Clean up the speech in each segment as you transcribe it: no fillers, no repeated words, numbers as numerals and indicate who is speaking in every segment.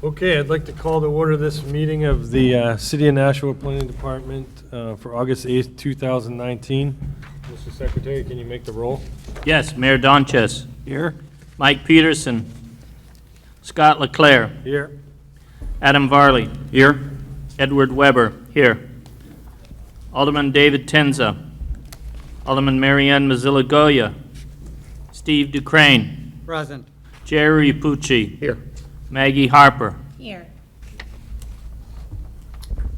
Speaker 1: Okay, I'd like to call to order this meeting of the City of Nashua Planning Department for August 8th, 2019. Mr. Secretary, can you make the roll?
Speaker 2: Yes, Mayor Donches. Here. Mike Peterson. Scott Leclerc.
Speaker 1: Here.
Speaker 2: Adam Varley. Here. Edward Weber. Here. Alderman David Tenza. Alderman Marianne Mazzilagoya. Steve Ducrane.
Speaker 3: Present.
Speaker 2: Jerry Pucci.
Speaker 3: Here.
Speaker 2: Maggie Harper.
Speaker 4: Here.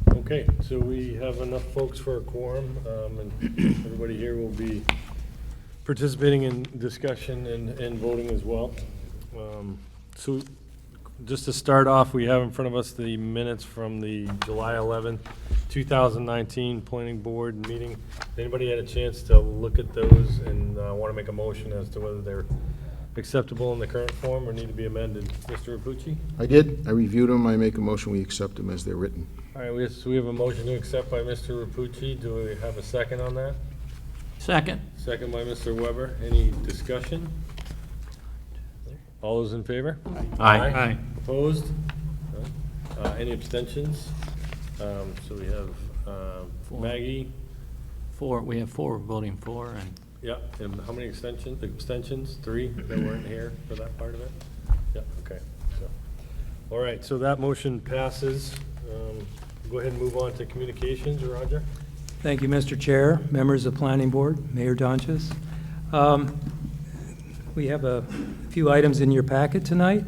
Speaker 1: Okay, so we have enough folks for a quorum, and everybody here will be participating in discussion and voting as well. So just to start off, we have in front of us the minutes from the July 11th, 2019 Planning Board meeting. Anybody had a chance to look at those and want to make a motion as to whether they're acceptable in the current form or need to be amended? Mr. Rapucci?
Speaker 5: I did. I reviewed them. I make a motion, we accept them as they're written.
Speaker 1: All right, so we have a motion to accept by Mr. Rapucci. Do we have a second on that?
Speaker 2: Second.
Speaker 1: Second by Mr. Weber. Any discussion? All those in favor?
Speaker 2: Aye.
Speaker 1: Opposed? Any abstentions? So we have Maggie.
Speaker 2: Four. We have four voting for, and
Speaker 1: Yep, and how many abstentions? 3 that weren't here for that part of it? Yep, okay. So, all right, so that motion passes. Go ahead and move on to communications, Roger.
Speaker 3: Thank you, Mr. Chair, members of Planning Board, Mayor Donches. We have a few items in your packet tonight.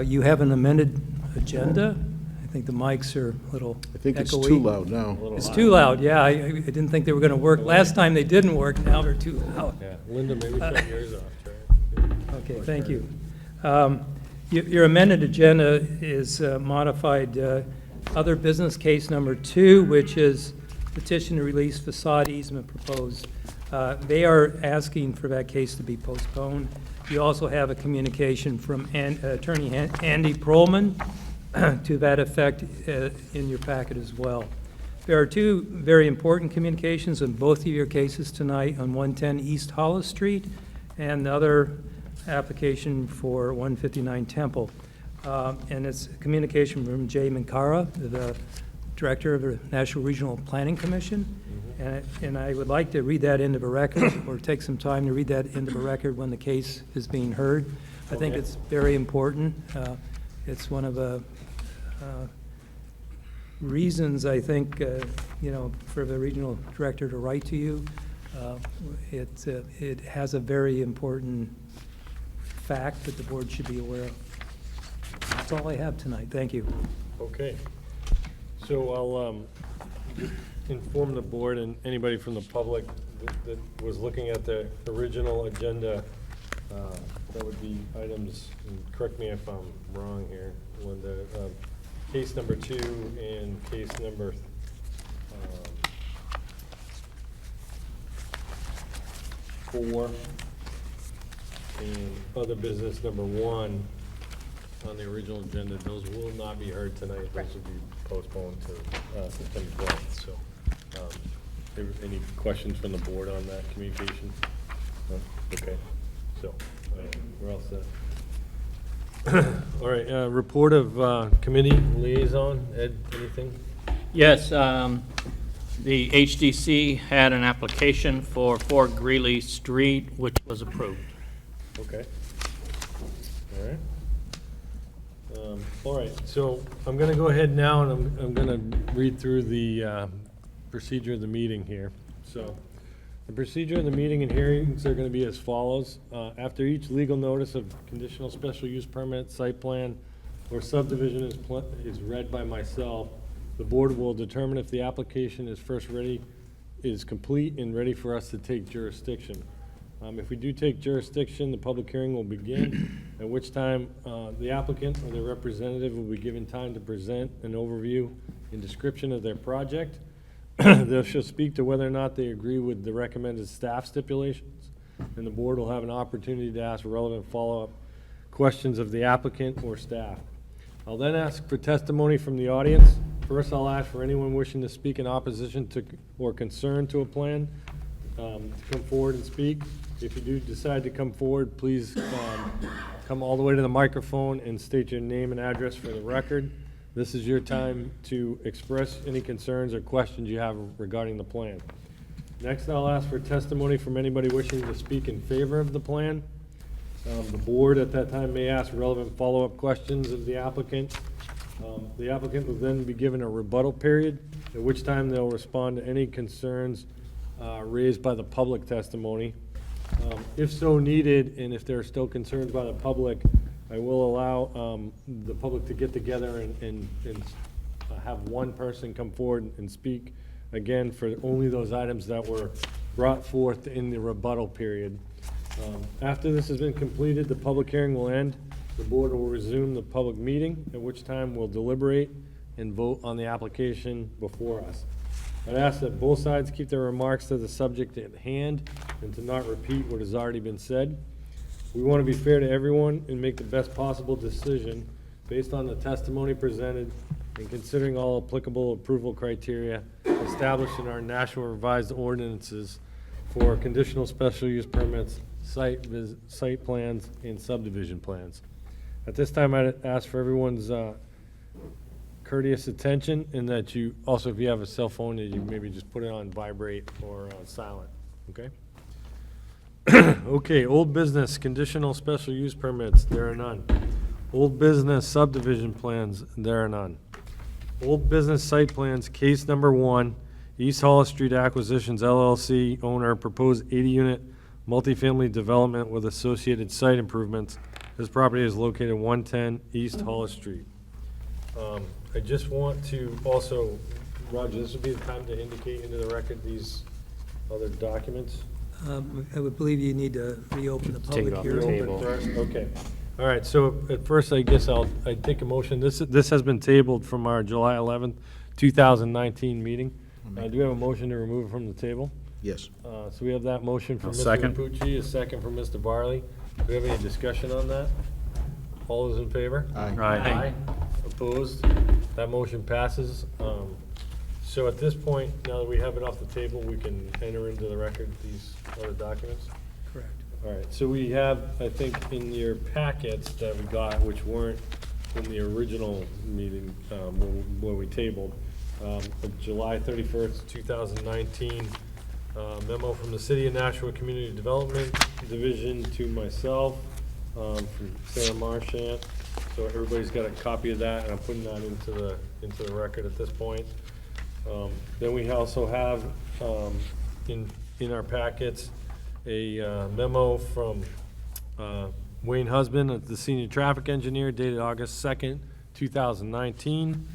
Speaker 3: You have an amended agenda. I think the mics are a little
Speaker 5: I think it's
Speaker 3: echoey.
Speaker 5: too loud now.
Speaker 3: It's too loud, yeah. I didn't think they were going to work. Last time they didn't work, now they're too loud.
Speaker 1: Yeah, Linda, maybe shut yours off. Try.
Speaker 3: Okay, thank you. Your amended agenda is modified other business case number 2, which is petition to release facade easement proposed. They are asking for that case to be postponed. You also have a communication from Attorney Andy Perlman to that effect in your packet as well. There are 2 very important communications in both of your cases tonight on 110 East Hollis Street and the other application for 159 Temple. And it's a communication from Jay Minkara, the Director of the National Regional Planning Commission. And I would like to read that into the record, or take some time to read that into the record when the case is being heard. I think it's very important. It's one of the reasons, I think, for the regional director to write to you. It has a very important fact that the board should be aware of. That's all I have tonight. Thank you.
Speaker 1: Okay. So I'll just inform the board and anybody from the public that was looking at the original agenda. That would be items, and correct me if I'm wrong here, Linda, case number 2 and case number 4, and other business number 1 on the original agenda. Those will not be heard tonight. Those will be postponed to September 12th. So, any questions from the board on that communication? No? Okay. So, we're all set. All right. Report of committee liaison. Ed, anything?
Speaker 2: yes, the HDC had an application for 4 Greeley Street, which was approved.
Speaker 1: Okay. All right. All right, so I'm going to go ahead now, and I'm going to read through the procedure of the meeting here. So the procedure of the meeting and hearings are going to be as follows. After each legal notice of conditional special use permit, site plan, or subdivision is read by myself, the board will determine if the application is complete and ready for us to take jurisdiction. If we do take jurisdiction, the public hearing will begin, at which time the applicant or their representative will be given time to present an overview and description of their project. They shall speak to whether or not they agree with the recommended staff stipulations, and the board will have an opportunity to ask relevant follow-up questions of the applicant or staff. I'll then ask for testimony from the audience. First, I'll ask for anyone wishing to speak in opposition to or concern to a plan to come forward and speak. If you do decide to come forward, please come all the way to the microphone and state your name and address for the record. This is your time to express any concerns or questions you have regarding the plan. Next, I'll ask for testimony from anybody wishing to speak in favor of the plan. The board at that time may ask relevant follow-up questions of the applicant. The applicant will then be given a rebuttal period, at which time they'll respond to any concerns raised by the public testimony. If so needed, and if there are still concerns by the public, I will allow the public to get together and have one person come forward and speak, again, for only those items that were brought forth in the rebuttal period. After this has been completed, the public hearing will end. The board will resume the public meeting, at which time we'll deliberate and vote on the application before us. I'd ask that both sides keep their remarks to the subject at hand and to not repeat what has already been said. We want to be fair to everyone and make the best possible decision based on the testimony presented and considering all applicable approval criteria established in our national revised ordinances for conditional special use permits, site plans, and subdivision plans. At this time, I'd ask for everyone's courteous attention, and that you, also if you have a cell phone, that you maybe just put it on vibrate or silent, okay? Okay, old business, conditional special use permits, there are none. Old business subdivision plans, there are none. Old business site plans, case number 1, East Hollis Street Acquisitions LLC, owner, proposed 80-unit multifamily development with associated site improvements. This property is located 110 East Hollis Street. I just want to also, Roger, this would be the time to indicate into the record these other documents.
Speaker 3: I would believe you need to reopen the
Speaker 2: Take it
Speaker 3: public
Speaker 2: off the
Speaker 3: hearing.
Speaker 2: table.
Speaker 1: First, okay. All right, so at first, I guess I'd take a motion. This has been tabled from our July 11th, 2019 meeting. Do we have a motion to remove it from the table?
Speaker 5: Yes.
Speaker 1: So we have that motion from
Speaker 2: I'll
Speaker 1: Mr.
Speaker 2: second.
Speaker 1: Capucci, a second from Mr. Barley. Do we have any discussion on that? All those in favor?
Speaker 5: Aye.
Speaker 2: Aye.
Speaker 1: Opposed? That motion passes. So at this point, now that we have it off the table, we can enter into the record these other documents?
Speaker 3: Correct.
Speaker 1: All right, so we have, I think, in your packets that we got, which weren't in the original meeting, where we tabled, the July 31st, 2019 memo from the City of Nashua Community Development Division to myself, from Sarah Marchant. So everybody's got a copy of that, and I'm putting that into the record at this point. Then we also have, in our packets, a memo from Wayne Husband, the Senior Traffic Engineer, dated August 2nd, 2019,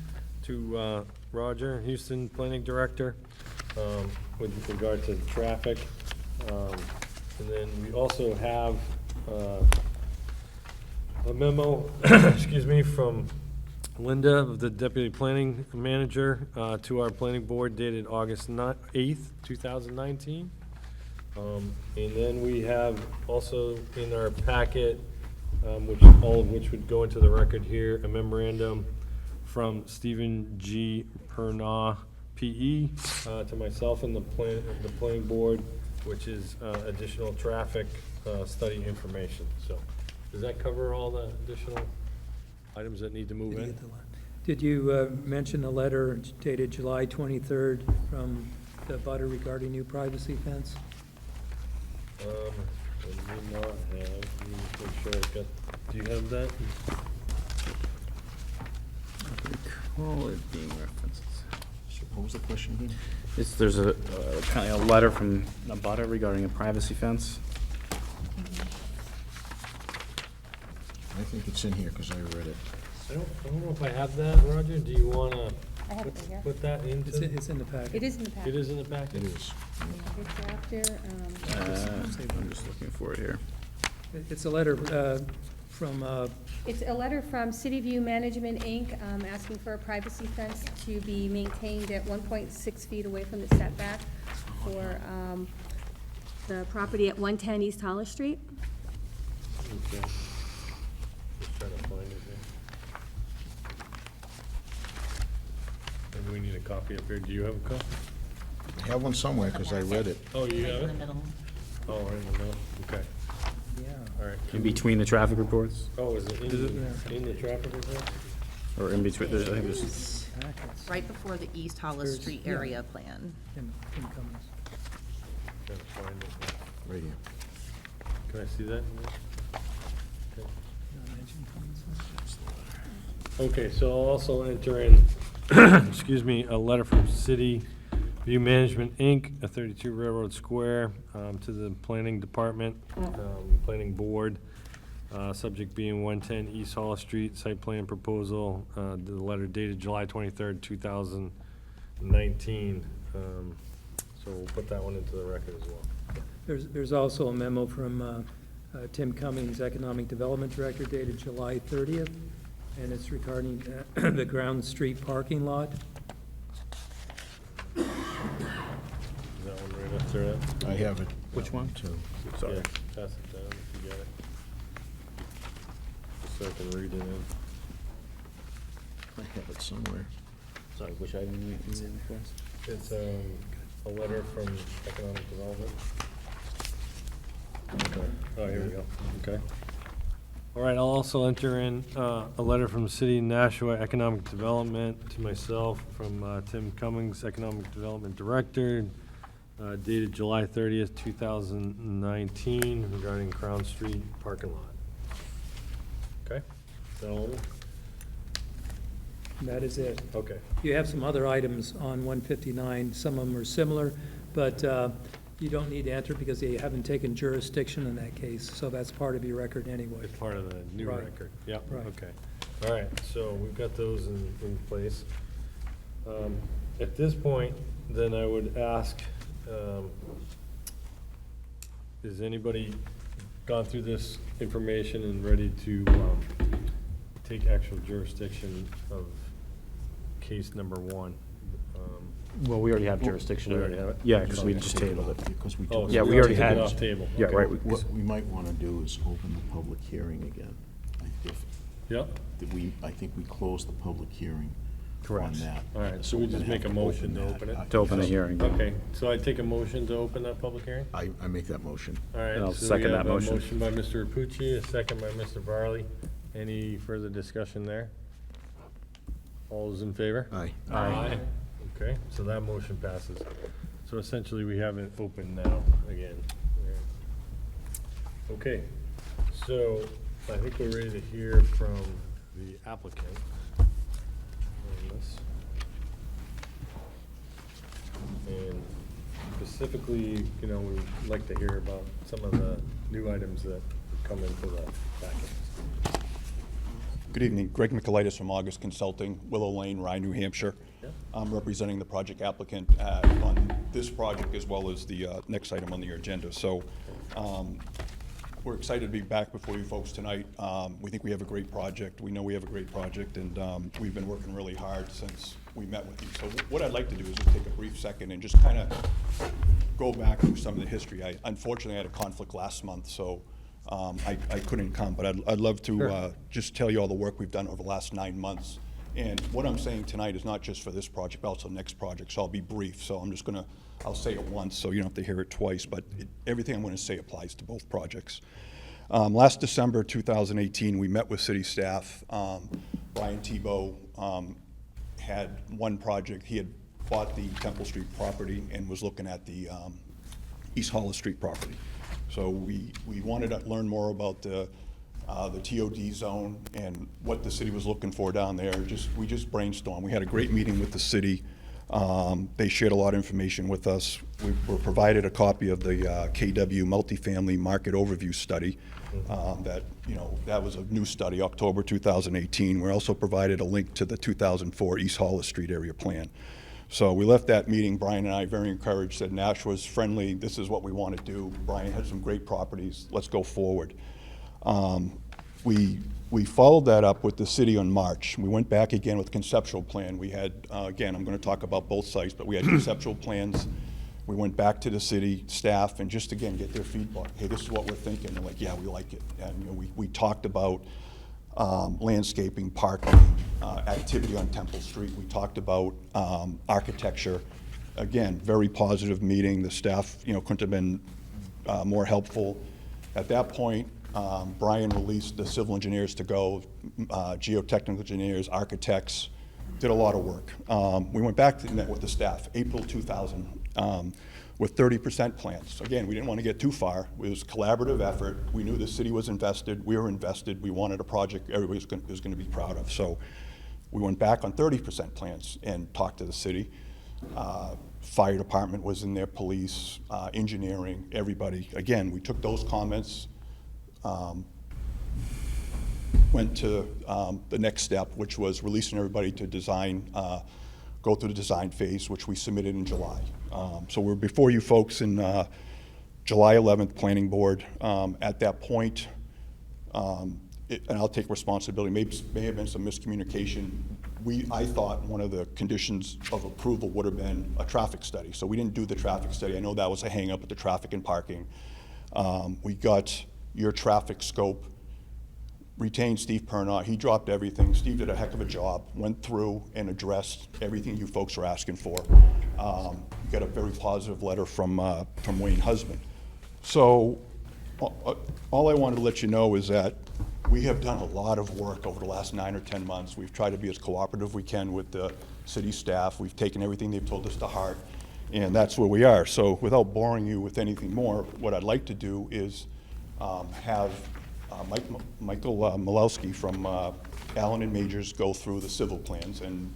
Speaker 1: to Roger Houston, Planning Director, with regard to traffic. And then we also have a memo, excuse me, from Linda, the Deputy Planning Manager, to our Planning Board, dated August 8th, 2019. And then we have also in our packet, all of which would go into the record here, a memorandum from Stephen G. Pernaugh, P.E., to myself and the Planning Board, which is additional traffic study information. So, does that cover all the additional items that need to move in?
Speaker 3: Did you mention the letter dated July 23rd from the butter regarding new privacy fence?
Speaker 1: I do not have, let me make sure I've got, do you have that?
Speaker 4: Recall it being referenced.
Speaker 5: What was the question again?
Speaker 4: There's a kind of a letter from Abutter regarding a privacy fence.
Speaker 5: I think it's in here because I read it.
Speaker 1: I don't know if I have that, Roger. Do you want
Speaker 6: I have it right here.
Speaker 1: to put that into?
Speaker 3: It's in the packet.
Speaker 6: It is in the packet.
Speaker 1: It is in the packet?
Speaker 5: It is.
Speaker 6: It's after,
Speaker 4: I'm just looking for it here.
Speaker 3: It's a letter from,
Speaker 6: it's a letter from City View Management, Inc., asking for a privacy fence to be maintained at 1.6 feet away from the setback for the property at 110 East Hollis Street.
Speaker 1: Okay. Just trying to find it here. Maybe we need a copy up here. Do you have a copy?
Speaker 5: I have one somewhere because I read it.
Speaker 1: Oh, you have it? Oh, right in the middle, okay,
Speaker 3: Yeah.
Speaker 1: all right.
Speaker 4: In between the traffic reports,
Speaker 1: Oh, is it in the traffic report?
Speaker 4: or in between, I think there's,
Speaker 3: Packets.
Speaker 7: Right before the East Hollis
Speaker 3: There's-
Speaker 7: Street
Speaker 3: yeah.
Speaker 7: area plan.
Speaker 3: Tim Cummings.
Speaker 1: Gotta find it.
Speaker 5: Right here.
Speaker 1: Can I see that? Okay.
Speaker 3: Not mentioned Cummings.
Speaker 1: Okay, so I'll also enter in, excuse me, a letter from City View Management, Inc., 32 Railroad Square, to the Planning Department, Planning Board, subject being 110 East Hollis Street, site plan proposal, the letter dated July 23rd, 2019. So we'll put that one into the record as well.
Speaker 3: There's also a memo from Tim Cummings, Economic Development Director, dated July 30th, and it's regarding the Ground Street parking lot.
Speaker 1: Is that one right after that?
Speaker 5: I have it.
Speaker 4: Which one?
Speaker 5: So,
Speaker 4: sorry.
Speaker 1: Yeah, pass it down if you got it. Just so I can read it in.
Speaker 5: I have it somewhere.
Speaker 4: sorry, which item you need first?
Speaker 1: It's a letter from Economic Development. Okay. Oh, here we go, okay. All right, I'll also enter in a letter from City of Nashua Economic Development to myself from Tim Cummings, Economic Development Director, dated July 30th, 2019, regarding Crown Street parking lot. Okay, is that all of it?
Speaker 3: That is it.
Speaker 1: Okay.
Speaker 3: You have some other items on 159. Some of them are similar, but you don't need to enter because they haven't taken jurisdiction in that case, so that's part of your record anyway.
Speaker 1: It's part of the new
Speaker 3: Right.
Speaker 1: record. Yep,
Speaker 3: Right.
Speaker 1: okay. All right, so we've got those in place. At this point, then I would ask, is anybody gone through this information and ready to take actual jurisdiction of case number one?
Speaker 4: Well, we already have jurisdiction.
Speaker 1: We already have it?
Speaker 4: Yeah, because we just tabled it.
Speaker 5: Because we
Speaker 1: Oh,
Speaker 5: took.
Speaker 1: so
Speaker 4: Yeah, we
Speaker 1: already
Speaker 4: already
Speaker 1: took
Speaker 4: had-
Speaker 1: it off table.
Speaker 4: Yeah,
Speaker 1: Okay.
Speaker 4: right.
Speaker 5: What we might want to do is open the public hearing again.
Speaker 1: Yep,
Speaker 5: I think we closed the public hearing on
Speaker 4: Correct.
Speaker 5: that.
Speaker 1: all right, so we
Speaker 5: we're
Speaker 1: just
Speaker 5: gonna
Speaker 1: make a
Speaker 5: have
Speaker 1: motion to
Speaker 5: that.
Speaker 1: open it?
Speaker 4: To open the hearing.
Speaker 1: Okay, so I take a motion to open that public hearing?
Speaker 5: I make that motion.
Speaker 1: All right.
Speaker 4: And I'll
Speaker 1: so we
Speaker 4: second
Speaker 1: have
Speaker 4: that
Speaker 1: a
Speaker 4: motion.
Speaker 1: motion by Mr. Rapucci, a second by Mr. Varley. Any further discussion there? All those in favor?
Speaker 5: Aye.
Speaker 1: Aye. Okay, so that motion passes. So essentially, we have it open now again. Okay, so I think we're ready to hear from the applicant on this. And specifically, you know, we'd like to hear about some of the new items that come into the package.
Speaker 8: Good evening. Greg Michaelitis from August Consulting, Willow Lane, Rye, New Hampshire.
Speaker 1: Yeah.
Speaker 8: I'm representing the project applicant on this project as well as the next item on the agenda. So we're excited to be back before you folks tonight. We think we have a great project. We know we have a great project, and we've been working really hard since we met with you. So what I'd like to do is just take a brief second and just kind of go back through some of the history. I unfortunately had a conflict last month, so I couldn't come, but I'd love to just tell you all the work we've done over the last 9 months. And what I'm saying tonight is not just for this project, but also next project, so I'll be brief. So I'll say it once, so you don't have to hear it twice, but everything I'm gonna say applies to both projects. Last December 2018, we met with city staff. Brian Tebow had one project. He had bought the Temple Street property and was looking at the East Hollis Street property. So we wanted to learn more about the TOD zone and what the city was looking for down there. We just brainstormed. We had a great meeting with the city. They shared a lot of information with us. We were provided a copy of the KW multifamily market overview study. That was a new study, October 2018. We're also provided a link to the 2004 East Hollis Street area plan. So we left that meeting, Brian and I, very encouraged, said Nashua's friendly, this is what we want to do. Brian had some great properties, let's go forward. We followed that up with the city on March. We went back again with conceptual plan. We had, again, I'm going to talk about both sites, but we had conceptual plans. We went back to the city staff and just, again, get their feedback. Hey, this is what we're thinking. They're like, yeah, we like it. And we talked about landscaping, parking, activity on Temple Street. We talked about architecture. Again, very positive meeting. The staff, couldn't have been more helpful. At that point, Brian released the civil engineers to go, geotechnical engineers, architects, did a lot of work. We went back and met with the staff, April 2000, with 30% plans. Again, we didn't want to get too far. It was a collaborative effort. We knew the city was invested. We were invested. We wanted a project everybody was going to be proud of. So we went back on 30% plans and talked to the city. Fire department was in there, police, engineering, everybody. Again, we took those comments, went to the next step, which was releasing everybody to design, go through the design phase, which we submitted in July. So we're before you folks in July 11th, Planning Board. At that point, and I'll take responsibility, may have been some miscommunication. I thought one of the conditions of approval would have been a traffic study. So we didn't do the traffic study. I know that was a hang up with the traffic and parking. We got your traffic scope, retained Steve Pernot. He dropped everything. Steve did a heck of a job, went through and addressed everything you folks were asking for. Got a very positive letter from Wayne Husband. So all I wanted to let you know is that we have done a lot of work over the last 9 or 10 months. We've tried to be as cooperative we can with the city staff. We've taken everything they've told us to heart, and that's where we are. So without boring you with anything more, what I'd like to do is have Michael Milowski from Allen and Majors go through the civil plans and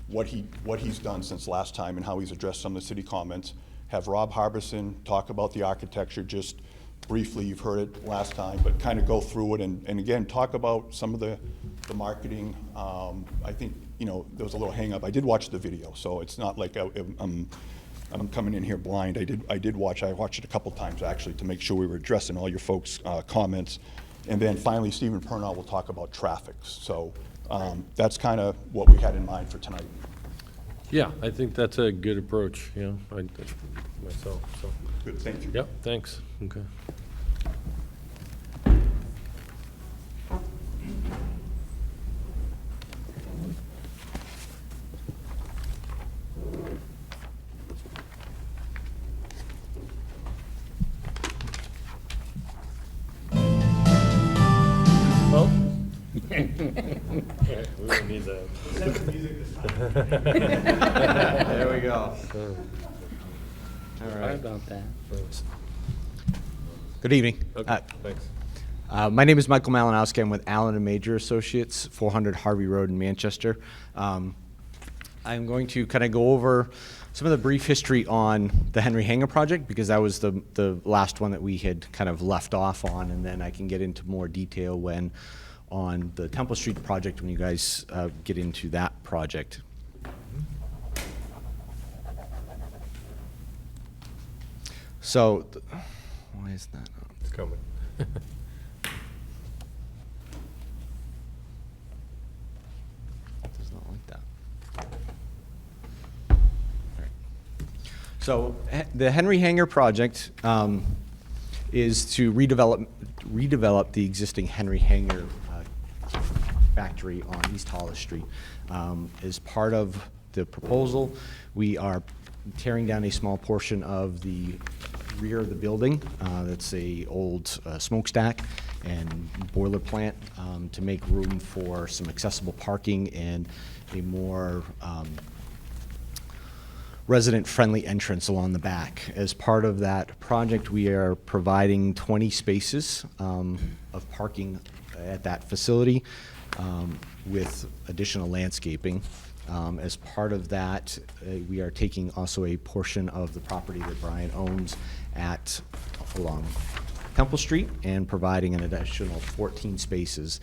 Speaker 8: what he's done since last time and how he's addressed some of the city comments. Have Rob Harbison talk about the architecture just briefly. You've heard it last time, but kind of go through it and again, talk about some of the marketing. I think, there was a little hang up. I did watch the video, so it's not like I'm coming in here blind. I watched it a couple times actually to make sure we were addressing all your folks' comments. And then finally, Stephen Pernot will talk about traffic. So that's kind of what we had in mind for tonight.
Speaker 1: Yeah, I think that's a good approach, myself, so.
Speaker 8: Good, thank you.
Speaker 1: Yep, thanks, okay. Well. We don't need that.
Speaker 9: There we go. All
Speaker 2: Sorry
Speaker 9: right.
Speaker 2: about that.
Speaker 9: Good evening.
Speaker 1: Okay, thanks.
Speaker 9: My name is Michael Malinowski. I'm with Allen and Major Associates, 400 Harvey Road in Manchester. I'm going to kind of go over some of the brief history on the Henry Hangar project because that was the last one that we had kind of left off on, and then I can get into more detail on the Temple Street project when you guys get into that project. So, why is that?
Speaker 1: It's coming.
Speaker 9: It does not like that. All right. So the Henry Hangar project is to redevelop the existing Henry Hangar factory on East Hollis Street. As part of the proposal, we are tearing down a small portion of the rear of the building. That's a old smokestack and boiler plant to make room for some accessible parking and a more resident-friendly entrance along the back. As part of that project, we are providing 20 spaces of parking at that facility with additional landscaping. As part of that, we are taking also a portion of the property that Brian owns along Temple Street and providing an additional 14 spaces.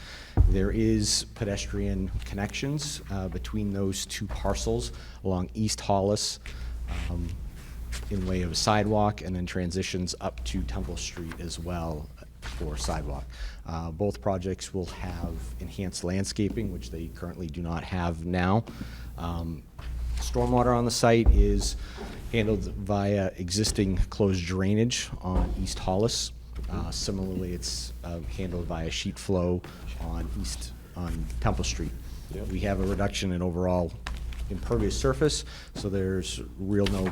Speaker 9: There is pedestrian connections between those two parcels along East Hollis in way of a sidewalk, and then transitions up to Temple Street as well for sidewalk. Both projects will have enhanced landscaping, which they currently do not have now. Stormwater on the site is handled via existing closed drainage on East Hollis. Similarly, it's handled via sheet flow on Temple Street.
Speaker 1: Yep.
Speaker 9: We have a reduction in overall impervious surface, so there's no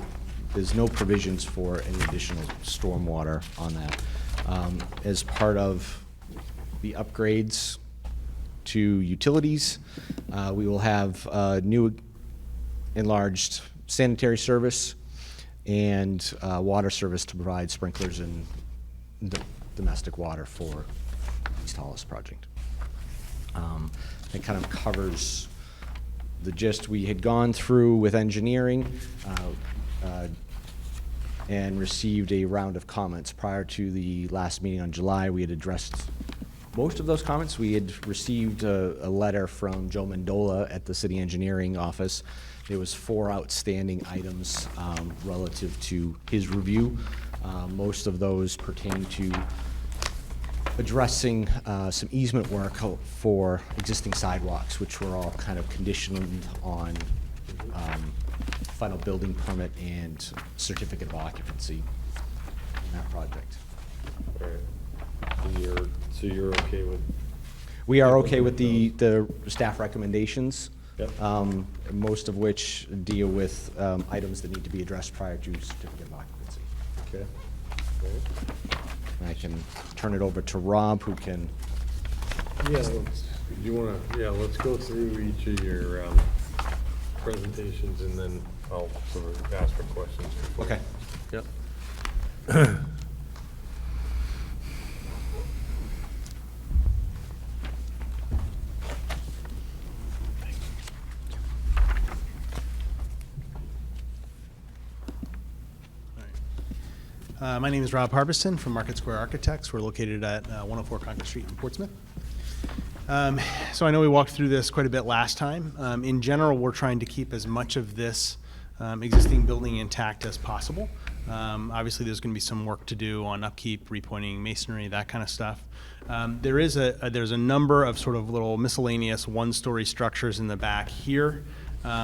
Speaker 9: there's no provisions for any additional stormwater on that. As part of the upgrades to utilities, we will have a new enlarged sanitary service and water service to provide sprinklers and domestic water for East Hollis project. It kind of covers the gist. We had gone through with engineering and received a round of comments. Prior to the last meeting on July, we had addressed most of those comments. We had received a letter from Joe Mandola at the city engineering office. There was 4 outstanding items relative to his review. Most of those pertain to addressing some easement work for existing sidewalks, which were all kind of conditioned on final building permit and certificate of occupancy in that project.
Speaker 1: All right. So you're okay with?
Speaker 9: We are okay with the staff recommendations.
Speaker 1: Yep.
Speaker 9: Most of which deal with items that need to be addressed prior to certificate of occupancy.
Speaker 1: Okay. Great.
Speaker 9: And I can turn it over to Rob, who can.
Speaker 1: Yeah, let's go through each of your presentations, and then I'll sort of ask for questions.
Speaker 9: Okay.
Speaker 1: Yep.
Speaker 10: My name is Rob Harbison from Market Square Architects. We're located at 104 Concord Street in Portsmouth. So I know we walked through this quite a bit last time. In general, we're trying to keep as much of this existing building intact as possible. Obviously, there's going to be some work to do on upkeep, repointing masonry, that kind of stuff. There's a number of sort of little miscellaneous one-story structures in the back here,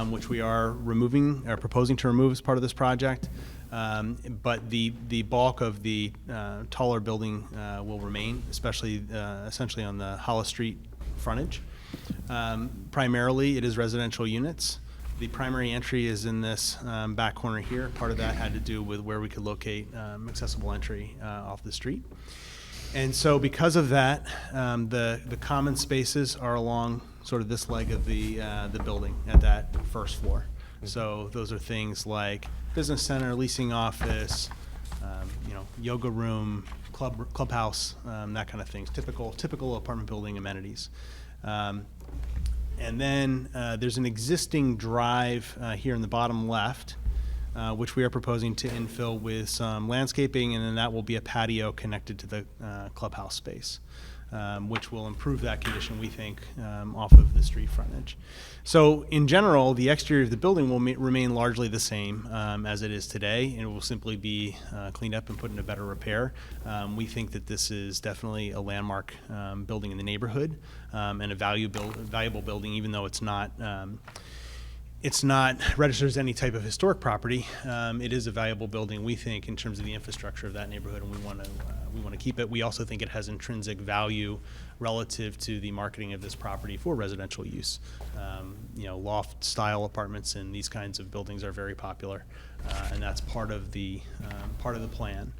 Speaker 10: which we are removing or proposing to remove as part of this project. But the bulk of the taller building will remain, especially essentially on the Hollis Street frontage. Primarily, it is residential units. The primary entry is in this back corner here. Part of that had to do with where we could locate accessible entry off the street. And so because of that, the common spaces are along sort of this leg of the building at that first floor. So those are things like business center, leasing office, yoga room, clubhouse, that kind of things. Typical apartment building amenities. And then there's an existing drive here in the bottom left, which we are proposing to infill with some landscaping, and then that will be a patio connected to the clubhouse space, which will improve that condition, we think, off of the street frontage. So in general, the exterior of the building will remain largely the same as it is today, and it will simply be cleaned up and put into better repair. We think that this is definitely a landmark building in the neighborhood and a valuable building, even though it's not registered as any type of historic property. It is a valuable building, we think, in terms of the infrastructure of that neighborhood, and we want to keep it. We also think it has intrinsic value relative to the marketing of this property for residential use. Loft-style apartments and these kinds of buildings are very popular, and that's part of the plan.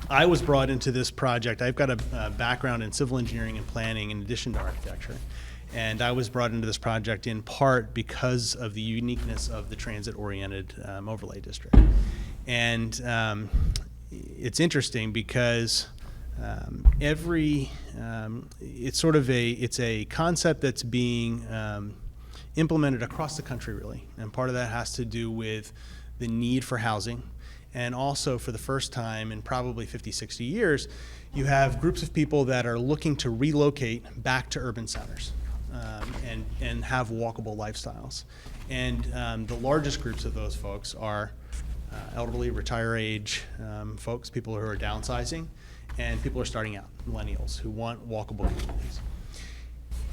Speaker 10: I was brought into this project. I've got a background in civil engineering and planning in addition to architecture. And I was brought into this project in part because of the uniqueness of the transit-oriented overlay district. And it's interesting because it's a concept that's being implemented across the country, really. And part of that has to do with the need for housing. And also, for the first time in probably 50, 60 years, you have groups of people that are looking to relocate back to urban centers. And have walkable lifestyles. And the largest groups of those folks are elderly, retire age folks, people who are downsizing, and people who are starting out, millennials, who want walkable communities.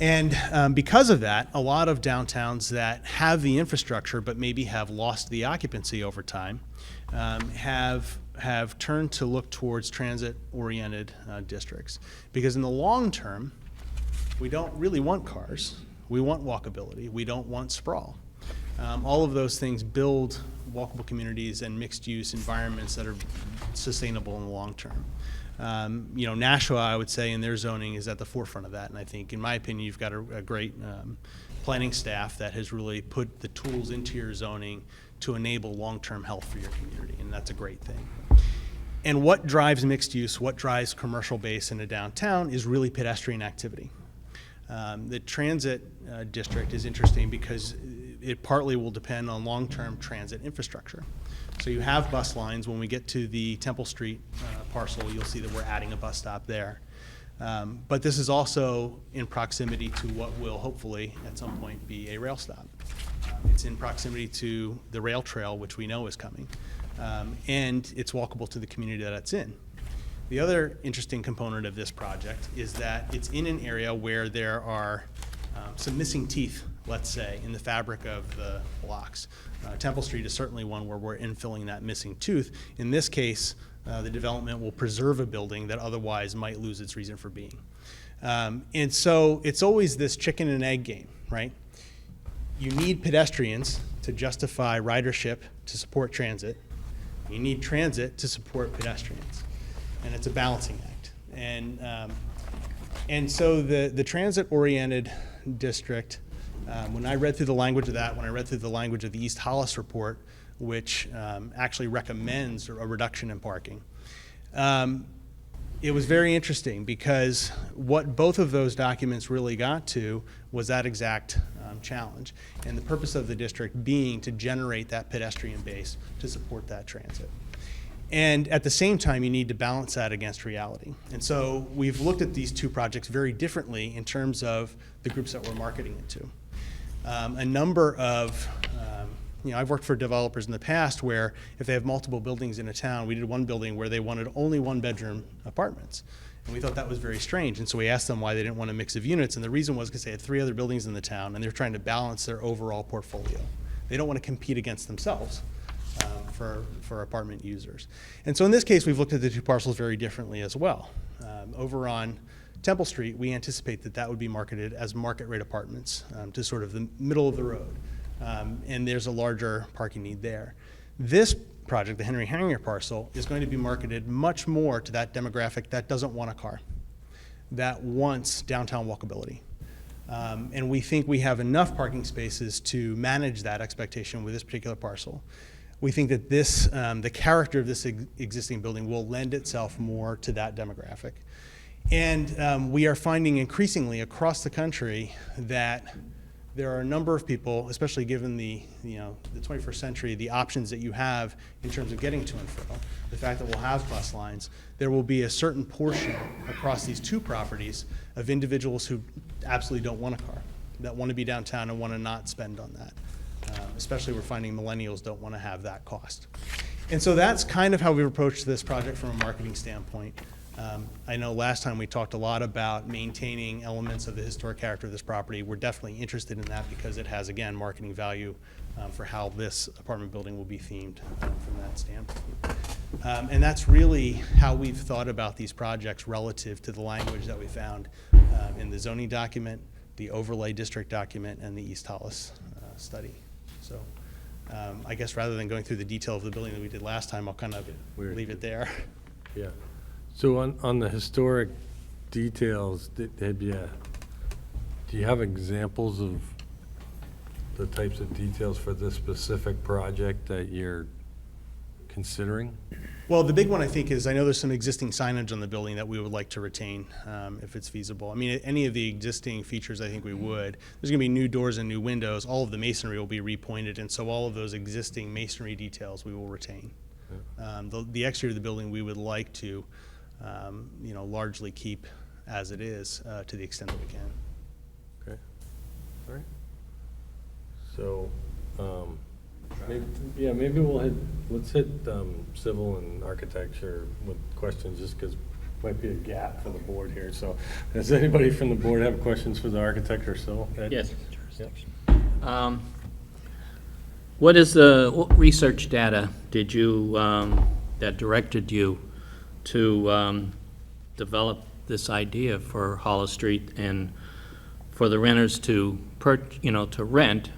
Speaker 10: And because of that, a lot of downtowns that have the infrastructure but maybe have lost the occupancy over time have turned to look towards transit-oriented districts. Because in the long term, we don't really want cars. We want walkability. We don't want sprawl. All of those things build walkable communities and mixed-use environments that are sustainable in the long term. Nashua, I would say, in their zoning is at the forefront of that, and I think, in my opinion, you've got a great planning staff that has really put the tools into your zoning to enable long-term health for your community, and that's a great thing. And what drives mixed use, what drives commercial base in a downtown is really pedestrian activity. The transit district is interesting because it partly will depend on long-term transit infrastructure. So you have bus lines. When we get to the Temple Street parcel, you'll see that we're adding a bus stop there. But this is also in proximity to what will hopefully at some point be a rail stop. It's in proximity to the rail trail, which we know is coming. And it's walkable to the community that it's in. The other interesting component of this project is that it's in an area where there are some missing teeth, let's say, in the fabric of the blocks. Temple Street is certainly one where we're infilling that missing tooth. In this case, the development will preserve a building that otherwise might lose its reason for being. And so it's always this chicken and egg game, right? You need pedestrians to justify ridership to support transit. You need transit to support pedestrians. And it's a balancing act. And so the transit-oriented district, when I read through the language of that, when I read through the language of the East Hollis report, which actually recommends a reduction in parking, it was very interesting because what both of those documents really got to was that exact challenge. And the purpose of the district being to generate that pedestrian base to support that transit. And at the same time, you need to balance that against reality. And so we've looked at these two projects very differently in terms of the groups that we're marketing it to. A number of, I've worked for developers in the past where if they have multiple buildings in a town, we did one building where they wanted only one-bedroom apartments. And we thought that was very strange. And so we asked them why they didn't want a mix of units. And the reason was because they had 3 other buildings in the town and they're trying to balance their overall portfolio. They don't want to compete against themselves for apartment users. And so in this case, we've looked at the two parcels very differently as well. Over on Temple Street, we anticipate that that would be marketed as market rate apartments to sort of the middle of the road. And there's a larger parking need there. This project, the Henry Hanger parcel, is going to be marketed much more to that demographic that doesn't want a car, that wants downtown walkability. And we think we have enough parking spaces to manage that expectation with this particular parcel. We think that this, the character of this existing building will lend itself more to that demographic. And we are finding increasingly across the country that there are a number of people, especially given the 21st century, the options that you have in terms of getting to and fro, the fact that we'll have bus lines, there will be a certain portion across these two properties of individuals who absolutely don't want a car, that want to be downtown and want to not spend on that. Especially we're finding millennials don't want to have that cost. And so that's kind of how we've approached this project from a marketing standpoint. I know last time we talked a lot about maintaining elements of the historic character of this property. We're definitely interested in that because it has, again, marketing value for how this apartment building will be themed from that standpoint. And that's really how we've thought about these projects relative to the language that we found in the zoning document, the overlay district document, and the East Hollis study. So I guess rather than going through the detail of the building that we did last time, I'll kind of leave it there.
Speaker 1: Yeah. So on the historic details, do you have examples of the types of details for this specific project that you're considering?
Speaker 10: Well, the big one I think is I know there's some existing signage on the building that we would like to retain if it's feasible. I mean, any of the existing features I think we would. There's going to be new doors and new windows. All of the masonry will be repointed, and so all of those existing masonry details we will retain. Yeah. The exterior of the building we would like to largely keep as it is to the extent that we can.
Speaker 1: Okay. All right. So, maybe let's hit civil and architecture with questions just because might be a gap for the board here. So does anybody from the board have questions for the architect or civil?
Speaker 2: Yes.
Speaker 1: Yep.
Speaker 2: What research data did you, that directed you to develop this idea for Hollis Street and for the renters to rent,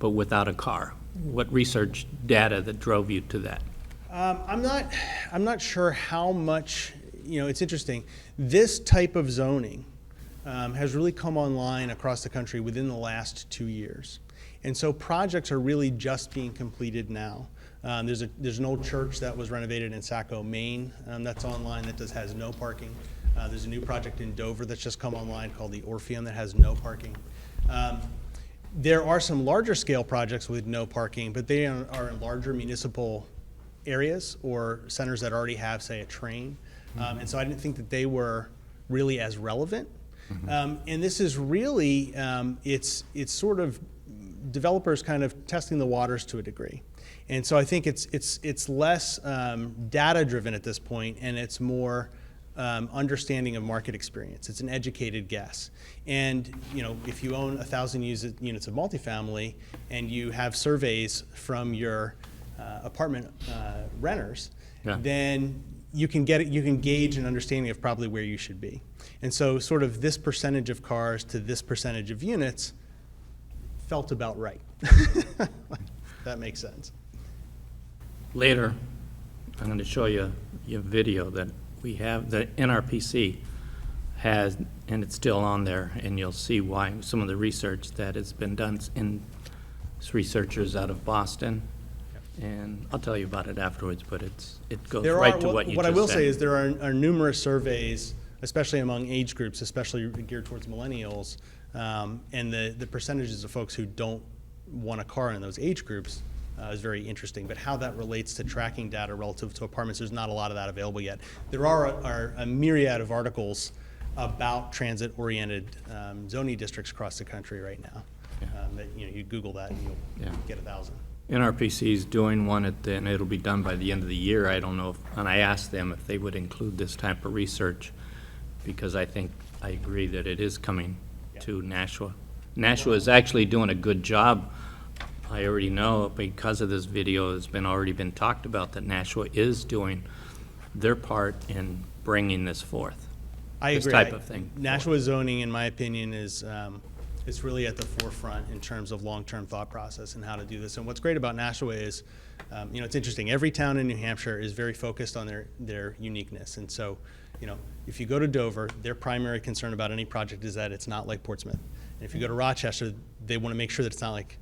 Speaker 2: but without a car? What research data that drove you to that?
Speaker 10: I'm not sure how much, it's interesting. This type of zoning has really come online across the country within the last 2 years. And so projects are really just being completed now. There's an old church that was renovated in Saco, Maine, that's online that has no parking. There's a new project in Dover that's just come online called the Orpheum that has no parking. There are some larger scale projects with no parking, but they are in larger municipal areas or centers that already have, say, a train. And so I didn't think that they were really as relevant. And this is really, it's sort of developers kind of testing the waters to a degree. And so I think it's less data driven at this point, and it's more understanding of market experience. It's an educated guess. And if you own 1,000 units of multifamily and you have surveys from your apartment renters,
Speaker 2: Yeah.
Speaker 10: then you can gauge an understanding of probably where you should be. And so sort of this percentage of cars to this percentage of units felt about right. That makes sense.
Speaker 2: Later, I'm going to show you a video that we have, that NRPC has, and it's still on there, and you'll see why, some of the research that has been done in researchers out of Boston. And I'll tell you about it afterwards, but it goes right to what you just said.
Speaker 10: What I will say is there are numerous surveys, especially among age groups, especially geared towards millennials, and the percentages of folks who don't want a car in those age groups is very interesting. But how that relates to tracking data relative to apartments, there's not a lot of that available yet. There are a myriad of articles about transit-oriented zoning districts across the country right now. That you Google that and you'll get 1,000.
Speaker 2: NRPC is doing one and it'll be done by the end of the year. I don't know and I asked them if they would include this type of research, because I agree that it is coming to Nashua. Nashua is actually doing a good job. I already know, because of this video, it's already been talked about, that Nashua is doing their part in bringing this forth.
Speaker 10: I agree.
Speaker 2: This type of thing.
Speaker 10: Nashua zoning, in my opinion, is it's really at the forefront in terms of long-term thought process and how to do this. And what's great about Nashua is, it's interesting. Every town in New Hampshire is very focused on their uniqueness. And so, if you go to Dover, their primary concern about any project is that it's not like Portsmouth. And if you go to Rochester, they want to make sure that it's not like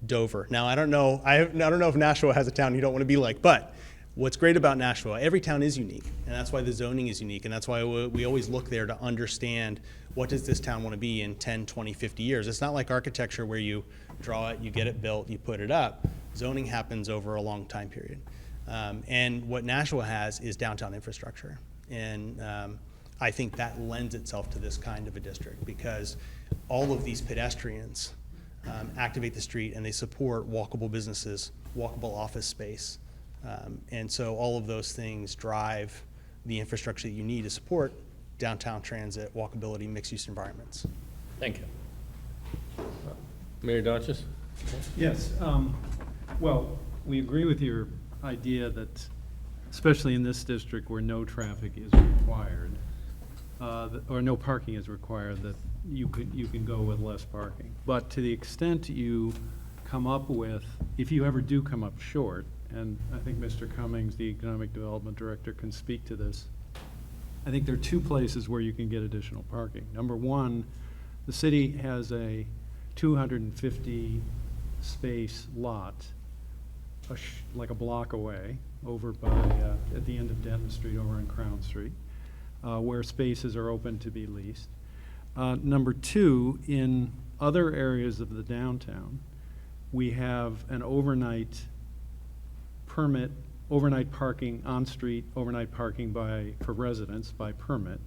Speaker 10: Dover. Now, I don't know if Nashua has a town you don't want to be like, but what's great about Nashua, every town is unique, and that's why the zoning is unique, and that's why we always look there to understand what does this town want to be in 10, 20, 50 years. It's not like architecture where you draw it, you get it built, you put it up. Zoning happens over a long time period. And what Nashua has is downtown infrastructure. And I think that lends itself to this kind of a district, because all of these pedestrians activate the street and they support walkable businesses, walkable office space. And so all of those things drive the infrastructure that you need to support downtown transit, walkability, mixed-use environments.
Speaker 2: Thank you.
Speaker 1: Mayor Dodges?
Speaker 11: Yes. Well, we agree with your idea that, especially in this district where no traffic is required, or no parking is required, that you can go with less parking. But to the extent you come up with, if you ever do come up short, and I think Mr. Cummings, the Economic Development Director, can speak to this, I think there are two places where you can get additional parking. Number one, the city has a 250 space lot, like a block away, over by, at the end of Denton Street over on Crown Street, where spaces are open to be leased. Number two, in other areas of the downtown, we have an overnight permit, overnight parking on-street, overnight parking for residents by permit,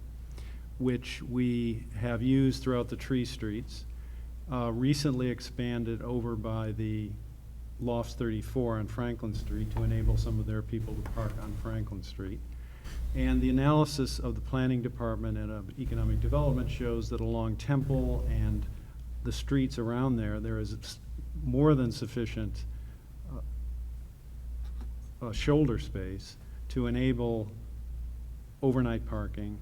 Speaker 11: which we have used throughout the tree streets, recently expanded over by the Lofts 34 on Franklin Street to enable some of their people to park on Franklin Street. And the analysis of the planning department and of economic development shows that along Temple and the streets around there is more than sufficient shoulder space to enable overnight parking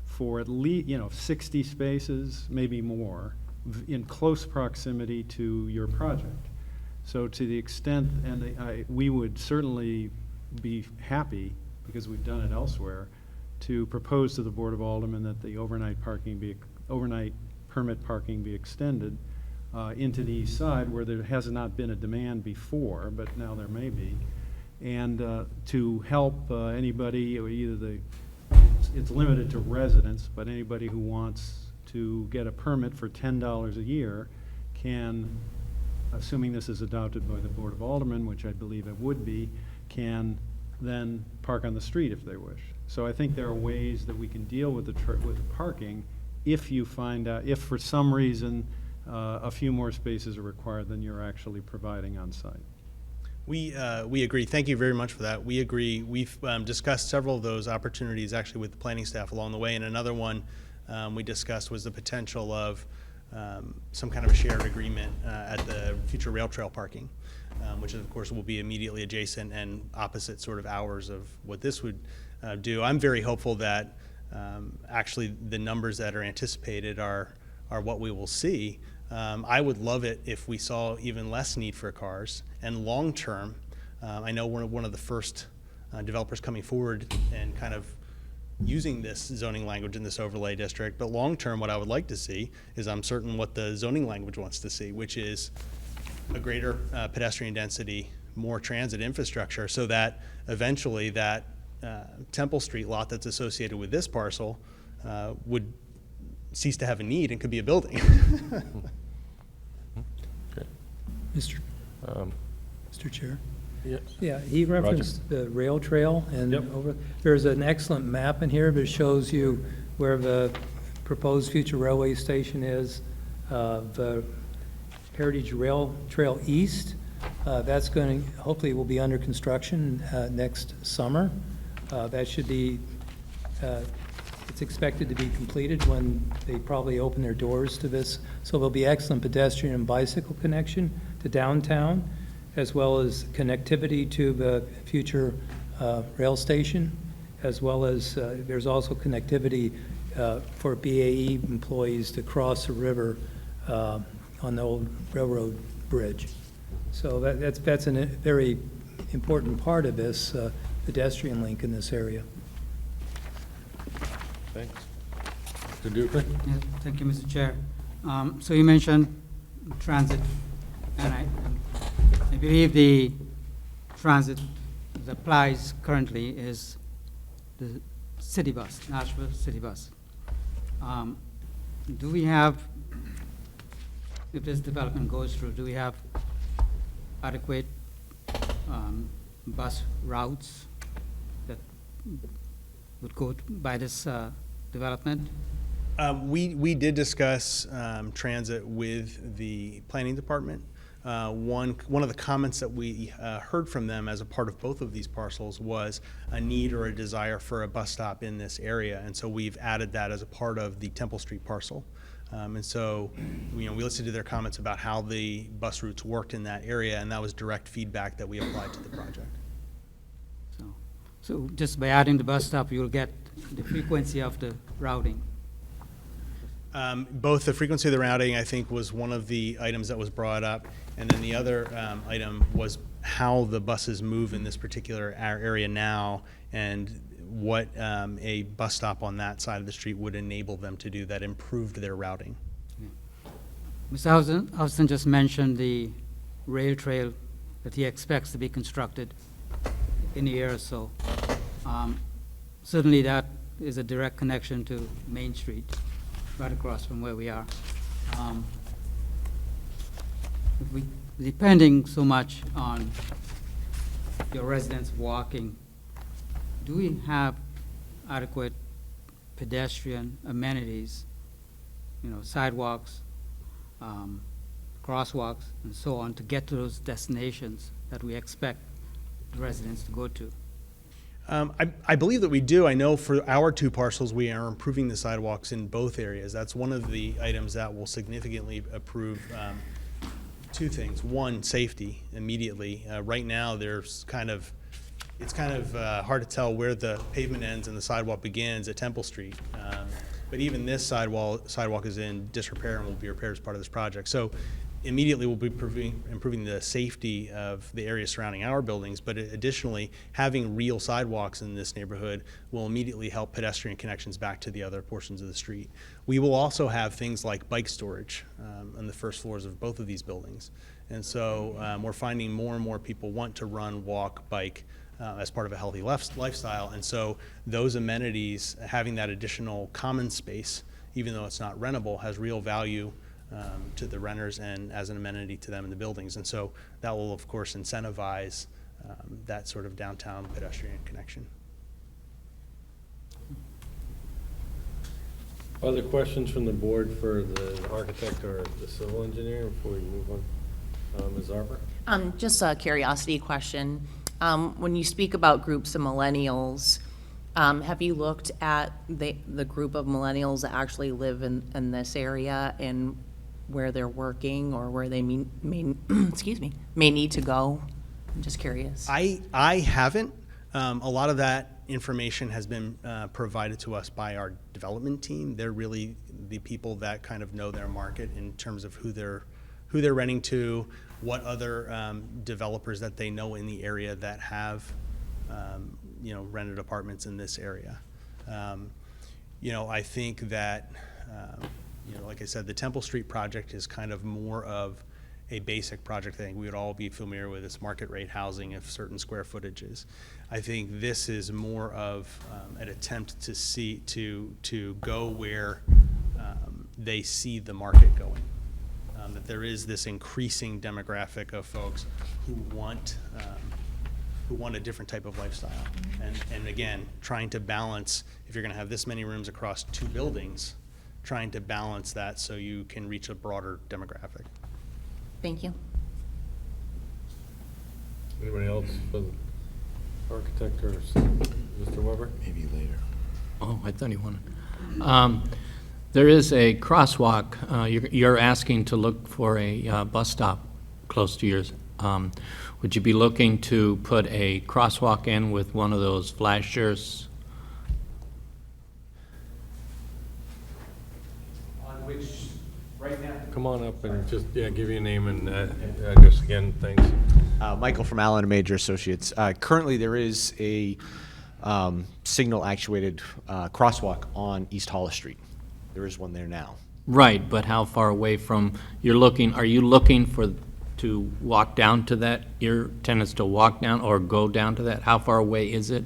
Speaker 11: for at least 60 spaces, maybe more, in close proximity to your project. So to the extent, and we would certainly be happy, because we've done it elsewhere, to propose to the Board of Aldermen that the overnight permit parking be extended into the east side where there has not been a demand before, but now there may be. And to help anybody, or it's limited to residents, but anybody who wants to get a permit for $10 a year can, assuming this is adopted by the Board of Aldermen, which I believe it would be, can then park on the street if they wish. So I think there are ways that we can deal with the parking if you find out, if for some reason a few more spaces are required than you're actually providing on site.
Speaker 10: We agree. Thank you very much for that. We agree. We've discussed several of those opportunities actually with the planning staff along the way, and another one we discussed was the potential of some kind of a shared agreement at the future rail trail parking, which of course will be immediately adjacent and opposite sort of hours of what this would do. I'm very hopeful that actually the numbers that are anticipated are what we will see. I would love it if we saw even less need for cars. And long term, I know we're one of the first developers coming forward and kind of using this zoning language in this overlay district. But long term, what I would like to see is, I'm certain what the zoning language wants to see, which is a greater pedestrian density, more transit infrastructure, so that eventually that Temple Street lot that's associated with this parcel would cease to have a need and could be a building.
Speaker 3: Mr. Chair?
Speaker 1: Yes.
Speaker 3: Yeah, he referenced the rail trail, and
Speaker 1: Yep.
Speaker 3: there's an excellent map in here that shows you where the proposed future railway station is. The Heritage Rail Trail East, that's going to, hopefully will be under construction next summer. That should be, it's expected to be completed when they probably open their doors to this. So there'll be excellent pedestrian and bicycle connection to downtown, as well as connectivity to the future rail station, as well as there's also connectivity for BAE employees to cross the river on the old railroad bridge. So that's a very important part of this pedestrian link in this area.
Speaker 1: Thanks. Mr. Duca?
Speaker 12: Yeah, thank you, Mr. Chair. So you mentioned transit, and I believe the transit that applies currently is the city bus, Nashville city bus. Do we have, if this development goes through, do we have adequate bus routes that would go by this development?
Speaker 10: We did discuss transit with the planning department. One of the comments that we heard from them as a part of both of these parcels was a need or a desire for a bus stop in this area, and so we've added that as a part of the Temple Street parcel. And so, we listened to their comments about how the bus routes worked in that area, and that was direct feedback that we applied to the project.
Speaker 12: So just by adding the bus stop, you'll get the frequency of the routing.
Speaker 10: Both the frequency of the routing, I think, was one of the items that was brought up, and then the other item was how the buses move in this particular area now, and what a bus stop on that side of the street would enable them to do that improved their routing.
Speaker 12: Mr. Houston just mentioned the rail trail that he expects to be constructed in a year or so. Certainly that is a direct connection to Main Street, right across from where we are. If we depending so much on your residents walking, do we have adequate pedestrian amenities, sidewalks, crosswalks, and so on, to get to those destinations that we expect the residents to go to?
Speaker 10: I believe that we do. I know for our two parcels, we are improving the sidewalks in both areas. That's one of the items that will significantly improve two things. One, safety immediately. Right now, it's kind of hard to tell where the pavement ends and the sidewalk begins at Temple Street. But even this sidewalk is in disrepair and will be repaired as part of this project. So immediately will be improving the safety of the area surrounding our buildings, but additionally, having real sidewalks in this neighborhood will immediately help pedestrian connections back to the other portions of the street. We will also have things like bike storage on the first floors of both of these buildings. And so we're finding more and more people want to run, walk, bike as part of a healthy lifestyle. And so those amenities, having that additional common space, even though it's not rentable, has real value to the renters and as an amenity to them in the buildings. And so that will, of course, incentivize that sort of downtown pedestrian connection.
Speaker 1: Other questions from the board for the architect or the civil engineer before we move on? Ms. Arbor?
Speaker 7: Just a curiosity question. When you speak about groups of millennials, have you looked at the group of millennials that actually live in this area and where they're working or where they may need to go? I'm just curious.
Speaker 10: I haven't. A lot of that information has been provided to us by our development team. They're really the people that kind of know their market in terms of who they're renting to, what other developers that they know in the area that have rented apartments in this area. I think that like I said, the Temple Street project is kind of more of a basic project. I think we would all be familiar with this market rate housing of certain square footages. I think this is more of an attempt to go where they see the market going. That there is this increasing demographic of folks who want a different type of lifestyle. And again, trying to balance, if you're going to have this many rooms across 2 buildings, trying to balance that so you can reach a broader demographic.
Speaker 7: Thank you.
Speaker 1: Anybody else for the architect or Mr. Weber?
Speaker 5: Maybe later.
Speaker 2: Oh, I thought he wanted. There is a crosswalk. You're asking to look for a bus stop close to yours. Would you be looking to put a crosswalk in with one of those flashers?
Speaker 9: On which, right now?
Speaker 1: Come on up and just, give your name and address again, thanks.
Speaker 9: Michael from Allen & Major Associates. Currently, there is a signal-actuated crosswalk on East Hollis Street. There is one there now.
Speaker 2: Right, but how far away from, are you looking to walk down to that, your tenants to walk down or go down to that? How far away is it?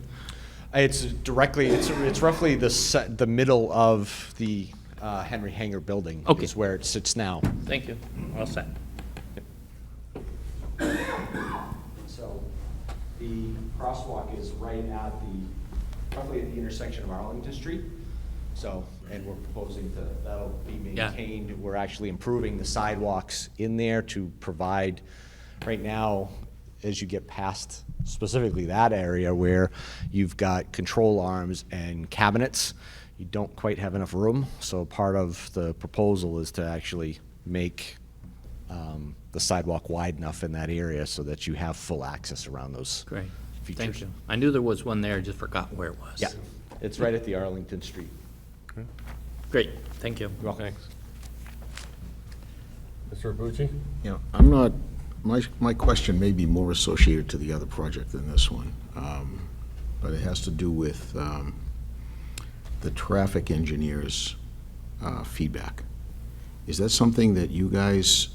Speaker 9: It's directly, it's roughly the middle of the Henry Hanger building.
Speaker 2: Okay.
Speaker 9: Is where it sits now.
Speaker 2: Thank you. All set.
Speaker 9: So the crosswalk is right at roughly at the intersection of Arlington Street. So, and we're proposing that'll be maintained. Yeah. We're actually improving the sidewalks in there to provide, right now, as you get past specifically that area where you've got control arms and cabinets, you don't quite have enough room. So part of the proposal is to actually make the sidewalk wide enough in that area so that you have full access around those
Speaker 2: Great.
Speaker 9: features.
Speaker 2: Thank you. I knew there was one there, just forgot where it was.
Speaker 9: Yeah, it's right at the Arlington Street.
Speaker 2: Great, thank you.
Speaker 9: You're welcome.
Speaker 1: Thanks. Mr. Abucci?
Speaker 5: Yeah, I'm not, my question may be more associated to the other project than this one, but it has to do with the traffic engineer's feedback. Is that something that you guys,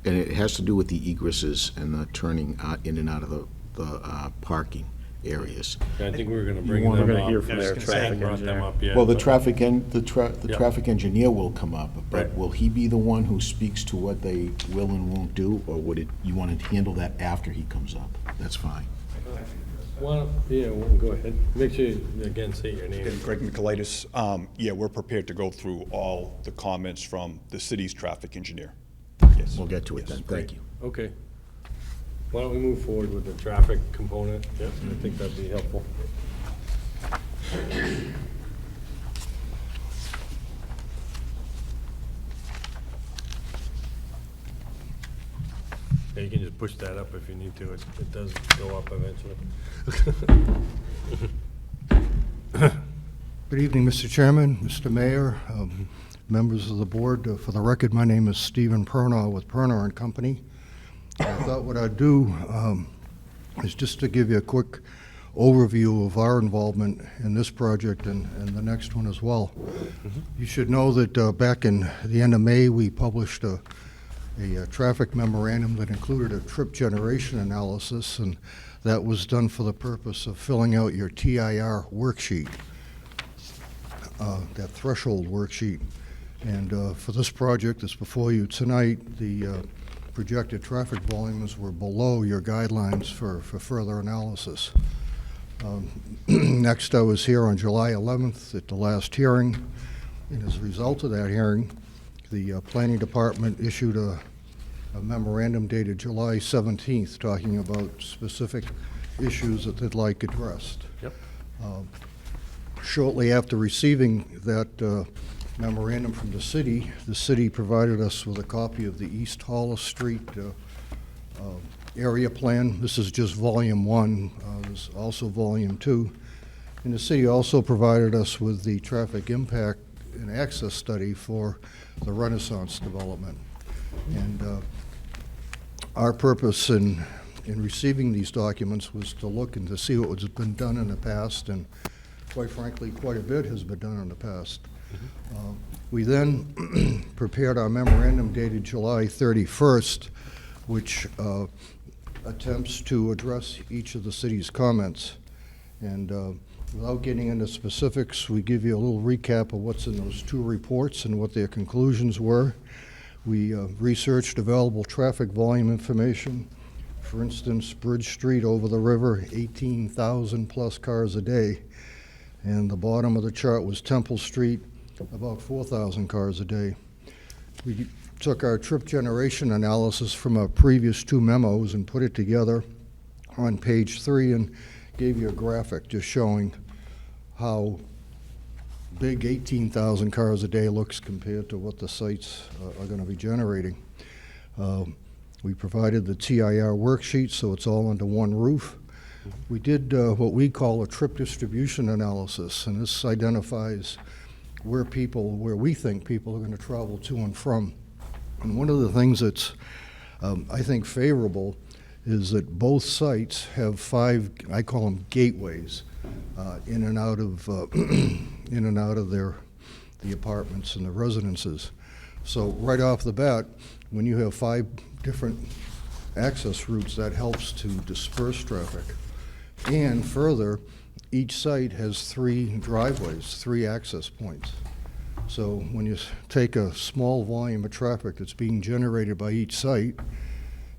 Speaker 5: and it has to do with the egresses and the turning in and out of the parking areas?
Speaker 1: Yeah, I think we were gonna bring
Speaker 4: We're
Speaker 1: them
Speaker 4: gonna
Speaker 1: up.
Speaker 4: hear from their traffic
Speaker 1: Brought them
Speaker 4: engineer.
Speaker 1: up, yeah.
Speaker 5: Well, the
Speaker 1: but-
Speaker 5: traffic engineer will come up, but
Speaker 1: Right.
Speaker 5: will he be the one who speaks to what they will and won't do, or would you want to handle that after he comes up? That's fine.
Speaker 1: Well, we'll go ahead. Make sure you, again, say your name.
Speaker 8: Greg Nicolaitis. We're prepared to go through all the comments from the city's traffic engineer. Yes.
Speaker 5: We'll get to it
Speaker 8: Yes.
Speaker 5: then. Thank you.
Speaker 1: Okay. Why don't we move forward with the traffic component? Yep, I think that'd be helpful. Yeah, you can just push that up if you need to. It does go up eventually.
Speaker 13: Good evening, Mr. Chairman, Mr. Mayor, members of the board. For the record, my name is Stephen Pernaw with Pernaw and Company. I thought what I'd do is just to give you a quick overview of our involvement in this project and the next one as well. You should know that back in the end of May, we published a traffic memorandum that included a trip generation analysis, and that was done for the purpose of filling out your TIR worksheet, that threshold worksheet. And for this project that's before you tonight, the projected traffic volumes were below your guidelines for further analysis. Next, I was here on July 11th at the last hearing, and as a result of that hearing, the Planning Department issued a memorandum dated July 17th talking about specific issues that they'd like addressed.
Speaker 1: Yep.
Speaker 13: Shortly after receiving that memorandum from the city provided us with a copy of the East Hollis Street area plan. This is just volume 1. There's also volume 2. And the city also provided us with the traffic impact and access study for the Renaissance development. And our purpose in receiving these documents was to look and to see what has been done in the past, and quite frankly, quite a bit has been done in the past. We then prepared our memorandum dated July 31st, which attempts to address each of the city's comments. And without getting into specifics, we give you a little recap of what's in those 2 reports and what their conclusions were. We researched available traffic volume information. For instance, Bridge Street over the river, 18,000 plus cars a day. And the bottom of the chart was Temple Street, about 4,000 cars a day. We took our trip generation analysis from our previous 2 memos and put it together on page 3 and gave you a graphic just showing how big 18,000 cars a day looks compared to what the sites are going to be generating. We provided the TIR worksheet, so it's all under one roof. We did what we call a trip distribution analysis, and this identifies where we think people are going to travel to and from. And one of the things that's, I think, favorable is that both sites have 5, I call them gateways, in and out of the apartments and the residences. So right off the bat, when you have 5 different access routes, that helps to disperse traffic. And further, each site has 3 driveways, 3 access points. So when you take a small volume of traffic that's being generated by each site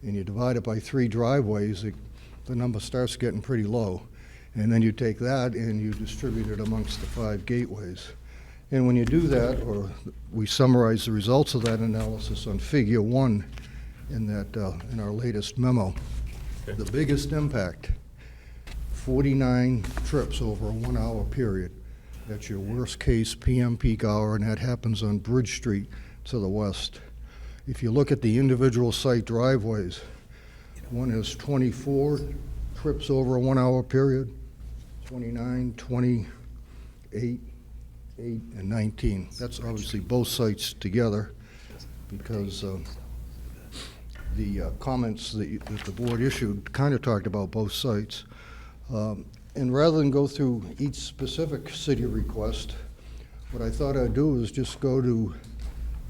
Speaker 13: and you divide it by 3 driveways, the number starts getting pretty low. And then you take that and you distribute it amongst the 5 gateways. And when you do that, or we summarize the results of that analysis on figure 1 in our latest memo, the biggest impact, 49 trips over a 1-hour period. That's your worst case PM peak hour, and that happens on Bridge Street to the west. If you look at the individual site driveways, one has 24 trips over a 1-hour period, 29, 28, 8, and 19. That's obviously both sites together, because the comments that the board issued kind of talked about both sites. And rather than go through each specific city request, what I thought I'd do is just go to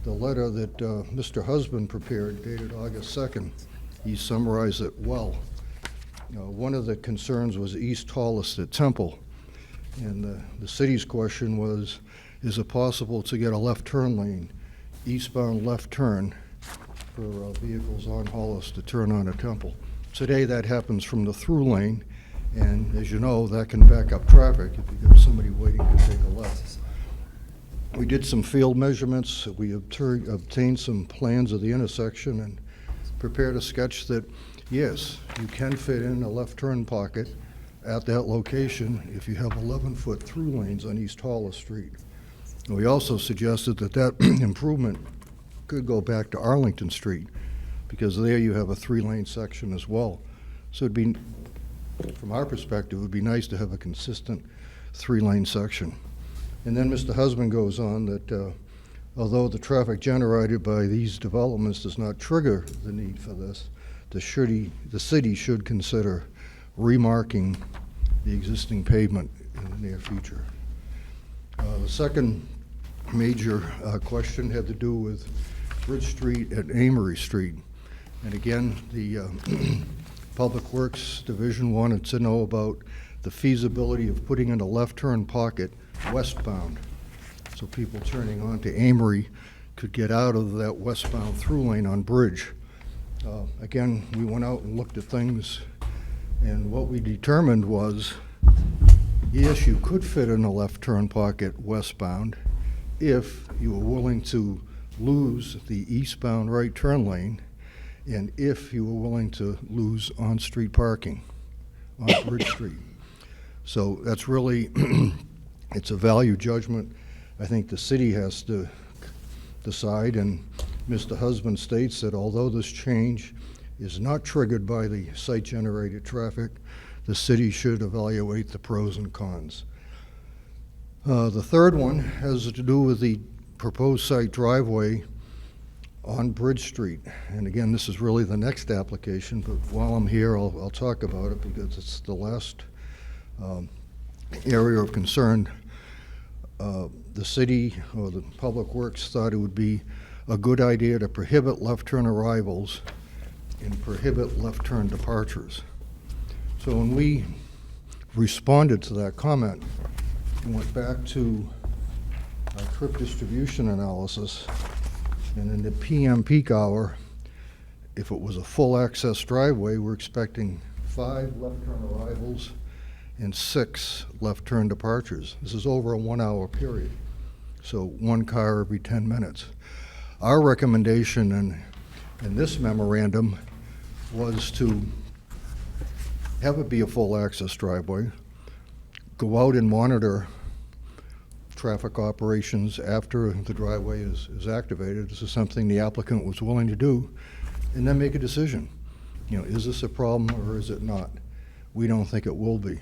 Speaker 13: the letter that Mr. Husband prepared, dated August 2nd. He summarized it well. One of the concerns was East Hollis at Temple. And the city's question was, is it possible to get a left turn lane, eastbound left turn, for vehicles on Hollis to turn on at Temple? Today, that happens from the through lane, and as you know, that can back up traffic if you have somebody waiting to take a left. We did some field measurements. We obtained some plans of the intersection and prepared a sketch that, yes, you can fit in a left turn pocket at that location if you have 11-foot through lanes on East Hollis Street. And we also suggested that improvement could go back to Arlington Street, because there you have a 3-lane section as well. So it'd be, from our perspective, it would be nice to have a consistent 3-lane section. And then Mr. Husband goes on that although the traffic generated by these developments does not trigger the need for this, the city should consider remarking the existing pavement in the near future. The second major question had to do with Bridge Street and Amory Street. And again, the Public Works Division wanted to know about the feasibility of putting in a left turn pocket westbound, so people turning onto Amory could get out of that westbound through lane on Bridge. Again, we went out and looked at things, and what we determined was, yes, you could fit in a left turn pocket westbound if you were willing to lose the eastbound right turn lane, and if you were willing to lose on-street parking on Bridge Street. So that's really, it's a value judgment. I think the city has to decide, and Mr. Husband states that although this change is not triggered by the site-generated traffic, the city should evaluate the pros and cons. The third one has to do with the proposed site driveway on Bridge Street. And again, this is really the next application, but while I'm here, I'll talk about it because it's the last area of concern. The city or the Public Works thought it would be a good idea to prohibit left turn arrivals and prohibit left turn departures. So when we responded to that comment, we went back to our trip distribution analysis, and in the PM peak hour, if it was a full access driveway, we're expecting 5 left turn arrivals and 6 left turn departures. This is over a 1 hour period, so 1 car every 10 minutes. Our recommendation in this memorandum was to have it be a full access driveway, go out and monitor traffic operations after the driveway is activated. This is something the applicant was willing to do, and then make a decision. You know, is this a problem or is it not? We don't think it will be.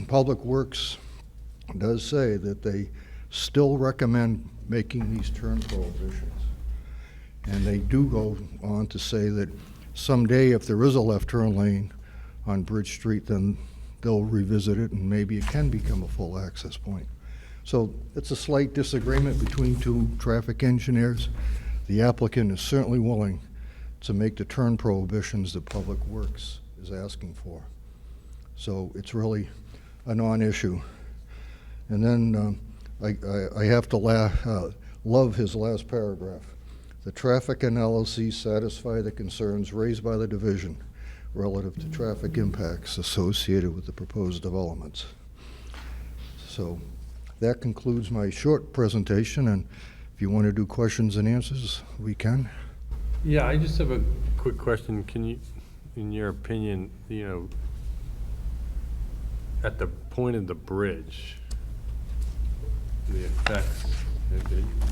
Speaker 13: Public Works does say that they still recommend making these turn prohibitions. And they do go on to say that someday if there is a left turn lane on Bridge Street, then they'll revisit it and maybe it can become a full access point. So it's a slight disagreement between 2 traffic engineers. The applicant is certainly willing to make the turn prohibitions that Public Works is asking for. So it's really a non-issue. And then I have to love his last paragraph. The traffic analyses satisfy the concerns raised by the division relative to traffic impacts associated with the proposed developments. So that concludes my short presentation, and if you want to do questions and answers, we can.
Speaker 1: Yeah, I just have a quick question. Can you, in your opinion, you know, at the point of the bridge, the effects,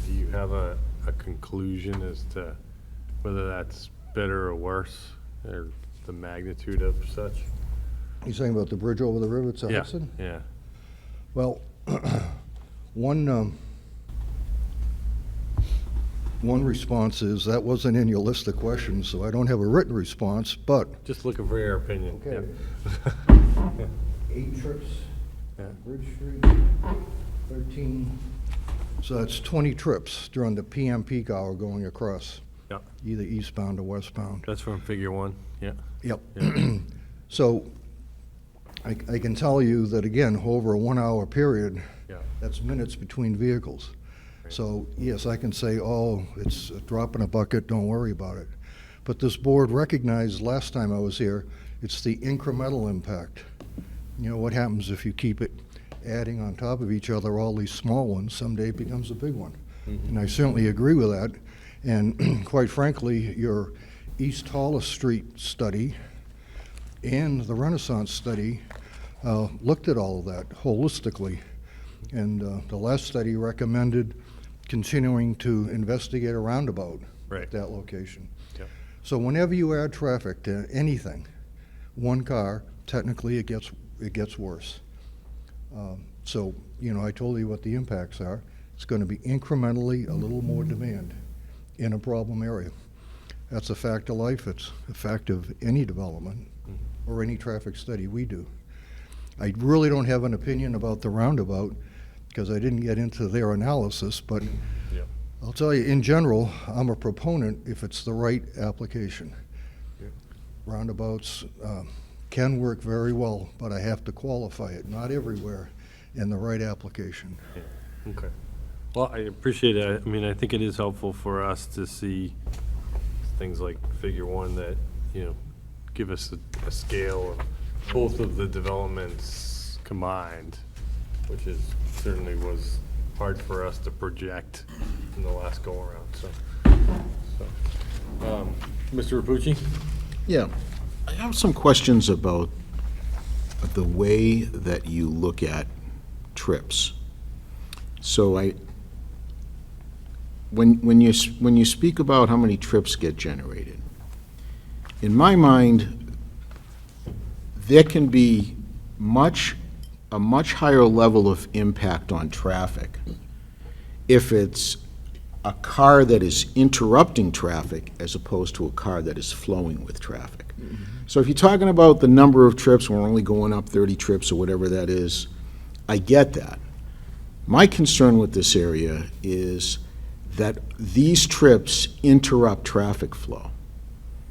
Speaker 1: do you have a conclusion as to whether that's better or worse, or the magnitude of such?
Speaker 13: You're saying about the bridge over the river to Hudson?
Speaker 1: Yeah.
Speaker 13: Well, one response is, that wasn't in your list of questions, so I don't have a written response, but.
Speaker 1: Just looking for your opinion.
Speaker 13: Okay.
Speaker 1: Yeah.
Speaker 13: 8 trips,
Speaker 1: Yeah.
Speaker 13: Bridge Street, 13. So that's 20 trips during the PM peak hour going across,
Speaker 1: Yeah.
Speaker 13: either eastbound or westbound.
Speaker 1: That's from figure 1, yeah.
Speaker 13: Yep.
Speaker 1: Yeah.
Speaker 13: So I can tell you that, again, over a 1 hour period,
Speaker 1: Yeah.
Speaker 13: that's minutes between vehicles. So yes, I can say, oh, it's a drop in a bucket, don't worry about it. But this board recognized last time I was here, it's the incremental impact. You know, what happens if you keep it adding on top of each other all these small ones, someday it becomes a big one.
Speaker 1: Mm-hmm.
Speaker 13: And I certainly agree with that. And quite frankly, your East Hollis Street study and the Renaissance study looked at all of that holistically. And the last study recommended continuing to investigate a roundabout
Speaker 1: Right.
Speaker 13: at that location.
Speaker 1: Yep.
Speaker 13: So whenever you add traffic to anything, 1 car, technically it gets worse. So, you know, I told you what the impacts are. It's it's going to be incrementally a little more demand in a problem area. That's a fact of life. It's a fact of any development or any traffic study we do. I really don't have an opinion about the roundabout because I didn't get into their analysis, but
Speaker 1: Yep.
Speaker 13: I'll tell you, in general, I'm a proponent if it's the right application.
Speaker 1: Yep.
Speaker 13: Roundabouts can work very well, but I have to qualify it, not everywhere, in the right application.
Speaker 1: Okay. Well, I appreciate it. I mean, I think it is helpful for us to see things like Figure 1 that, give us a scale of both of the developments combined, which is, certainly was hard for us to project in the last go-around, so. Mr. Rapucci?
Speaker 5: Yeah, I have some questions about the way that you look at trips. So when you speak about how many trips get generated, in my mind, there can be a much higher level of impact on traffic if it's a car that is interrupting traffic as opposed to a car that is flowing with traffic. So if you're talking about the number of trips, we're only going up 30 trips or whatever that is, I get that. My concern with this area is that these trips interrupt traffic flow.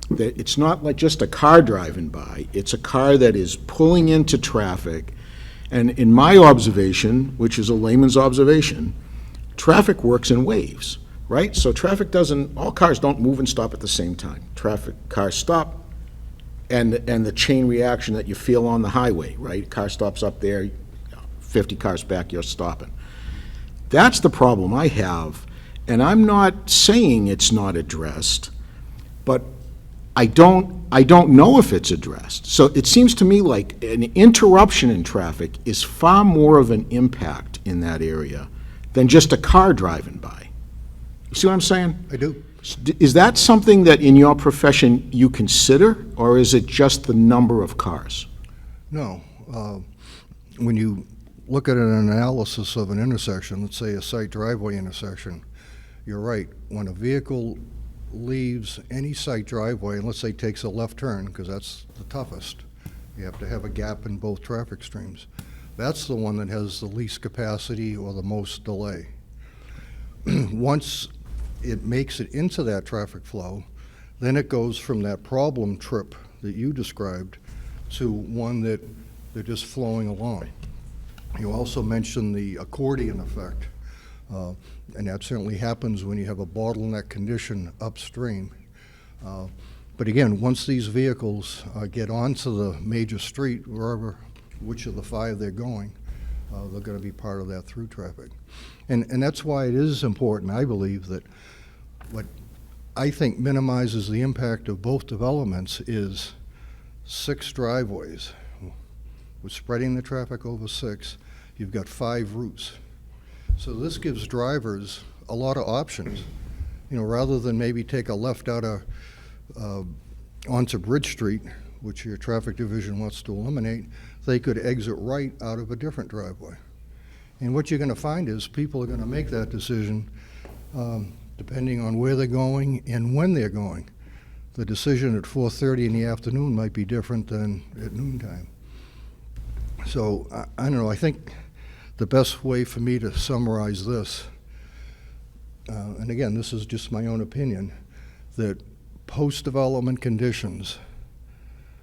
Speaker 5: That it's not like just a car driving by, it's a car that is pulling into traffic. And in my observation, which is a layman's observation, traffic works in waves, right? So all cars don't move and stop at the same time. Cars stop, and the chain reaction that you feel on the highway, right? Car stops up there, 50 cars back, you're stopping. That's the problem I have, and I'm not saying it's not addressed, but I don't know if it's addressed. So it seems to me like an interruption in traffic is far more of an impact in that area than just a car driving by. You see what I'm saying?
Speaker 13: I do.
Speaker 5: Is that something that in your profession you consider, or is it just the number of cars?
Speaker 13: No. When you look at an analysis of an intersection, let's say a site driveway intersection, you're right. When a vehicle leaves any site driveway, and let's say takes a left turn, because that's the toughest, you have to have a gap in both traffic streams. That's the one that has the least capacity or the most delay. Once it makes it into that traffic flow, then it goes from that problem trip that you described to one that they're just flowing along. You also mentioned the accordion effect. And that certainly happens when you have a bottleneck condition upstream. But again, once these vehicles get onto the major street, which of the 5 they're going, they're going to be part of that through traffic. And that's why it is important, I believe, that what I think minimizes the impact of both developments is 6 driveways. We're spreading the traffic over 6. You've got 5 routes. So this gives drivers a lot of options. Rather than maybe take a left out of onto Bridge Street, which your traffic division wants to eliminate, they could exit right out of a different driveway. And what you're going to find is people are going to make that decision depending on where they're going and when they're going. The decision at 4:30 in the afternoon might be different than at noontime. So I don't know, I think the best way for me to summarize this, and again, this is just my own opinion, that post-development conditions,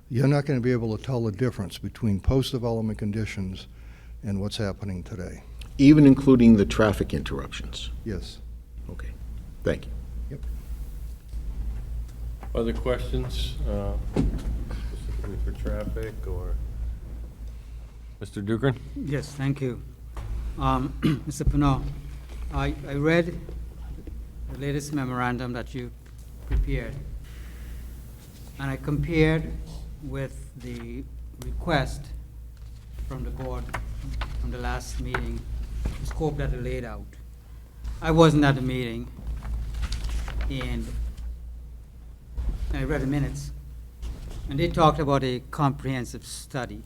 Speaker 13: you're not going to be able to tell the difference between post-development conditions and what's happening today.
Speaker 5: Even including the traffic interruptions?
Speaker 13: Yes.
Speaker 5: Okay, thank you.
Speaker 13: Yep.
Speaker 1: Other questions, specifically for traffic, or? Mr. Dukran?
Speaker 12: Yes, thank you. Mr. Pino, I read the latest memorandum that you prepared, and I compared with the request from the board from the last meeting, the scope that they laid out. I wasn't at the meeting, and I read the minutes, and they talked about a comprehensive study.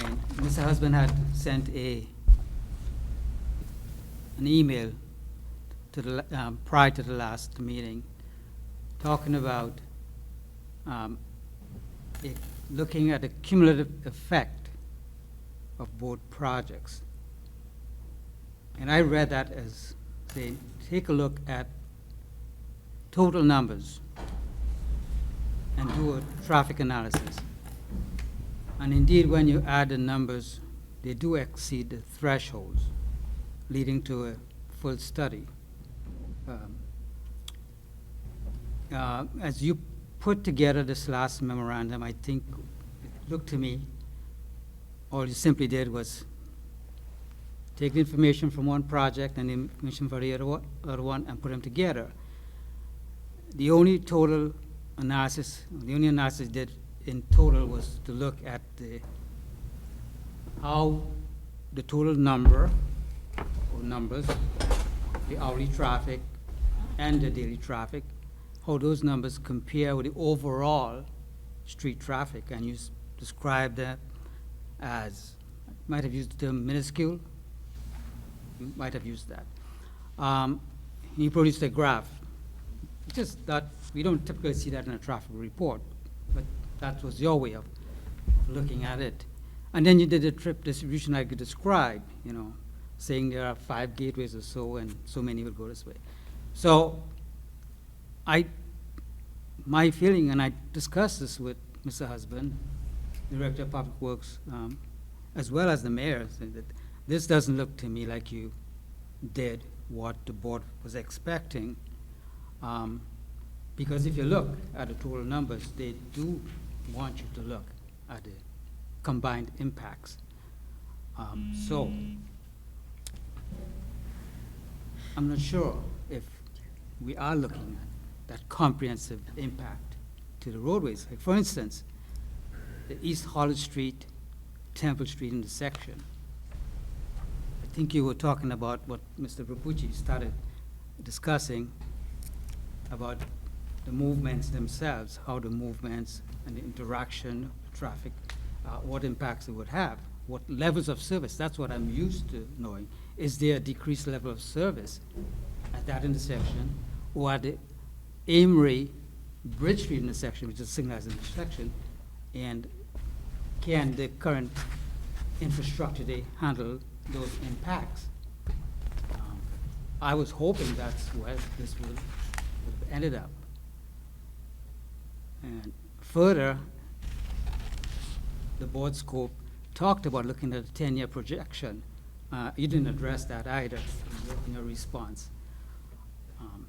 Speaker 12: And Mr. Husband had sent a an email to prior to the last meeting, talking about looking at the cumulative effect of both projects. And I read that as saying, take a look at total numbers and do a traffic analysis. And indeed, when you add the numbers, they do exceed the thresholds, leading to a full study. As you put together this last memorandum, I think it looked to me, all you simply did was take the information from one project and the information for the other one and put them together. The only total analysis, the only analysis did in total was to look at how the total number or numbers, the hourly traffic and the daily traffic, how those numbers compare with the overall street traffic. And you described that as, might have used the term minuscule, you might have used that. You produced a graph. Just that, we don't typically see that in a traffic report, but that was your way of looking at it. And then you did a trip distribution like you described, you know, saying there are 5 gateways or so, and so many will go this way. So my feeling, and I discussed this with Mr. Husband, Director of Public Works, as well as the mayor, said that this doesn't look to me like you did what the board was expecting. Because if you look at the total numbers, they do want you to look at the combined impacts. So I'm not sure if we are looking at that comprehensive impact to the roadways. Like for instance, the East Hollis Street, Temple Street intersection. I think you were talking about what Mr. Rapucci started discussing about the movements themselves, how the movements and the interaction of traffic, what impacts it would have, what levels of service. That's what I'm used to knowing. Is there a decreased level of service at that intersection, or at the Amory Bridge Street intersection, which is a signalized intersection, and can the current infrastructure they handle those impacts? I was hoping that's where this would have ended up. And further, the board scope talked about looking at a 10-year projection. You didn't address that either in your response.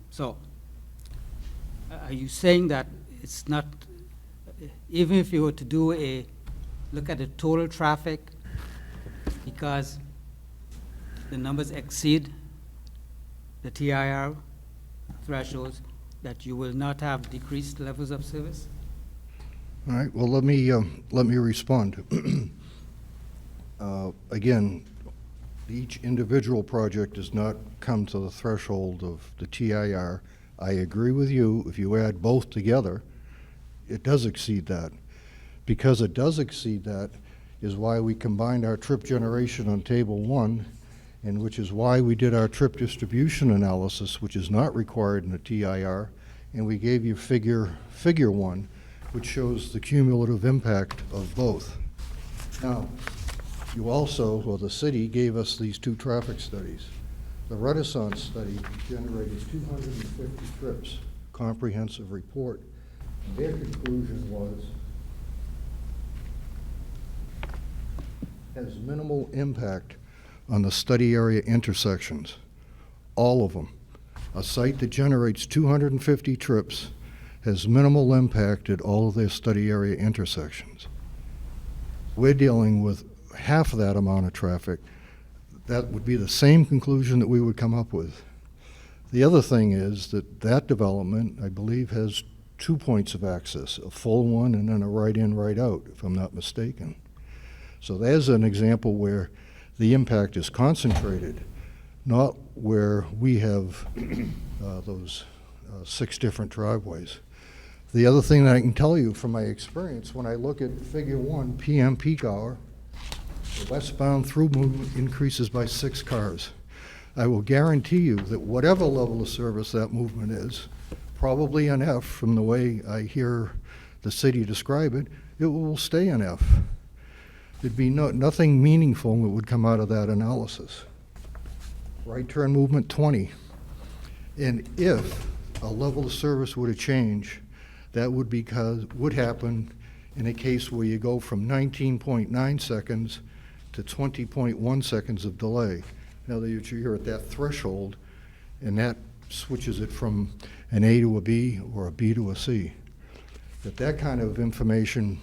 Speaker 12: So, are you saying that it's not, even if you were to do look at the total traffic, because the numbers exceed the TIR thresholds, that you will not have decreased levels of service?
Speaker 13: All right, well, let me respond. Again, each individual project does not come to the threshold of the TIR. I agree with you, if you add both together, it does exceed that. Because it does exceed that is why we combined our trip generation on table 1, and which is why we did our trip distribution analysis, which is not required in the TIR, and we gave you figure 1, which shows the cumulative impact of both. Now, you also, well, the city gave us these 2 traffic studies. The Renaissance study generated 250 trips, comprehensive report. Their conclusion was, has minimal impact on the study area intersections, all of them. A site that generates 250 trips has minimal impact at all of their study area intersections. We're dealing with half of that amount of traffic. That would be the same conclusion that we would come up with. The other thing is that that development, I believe, has 2 points of access, a full one and then a right in, right out, if I'm not mistaken. So there's an example where the impact is concentrated, not where we have those 6 different driveways. The other thing that I can tell you from my experience, when I look at figure 1, PM peak hour, the westbound through movement increases by 6 cars. I will guarantee you that whatever level of service that movement is, probably an F from the way I hear the city describe it, it will stay an F. There'd be nothing meaningful that would come out of that analysis. Right turn movement 20. And if a level of service were to change, that would happen in a case where you go from 19.9 seconds to 20.1 seconds of delay. Now that you're at that threshold, and that switches it from an A to a B or a B to a C. That kind of information,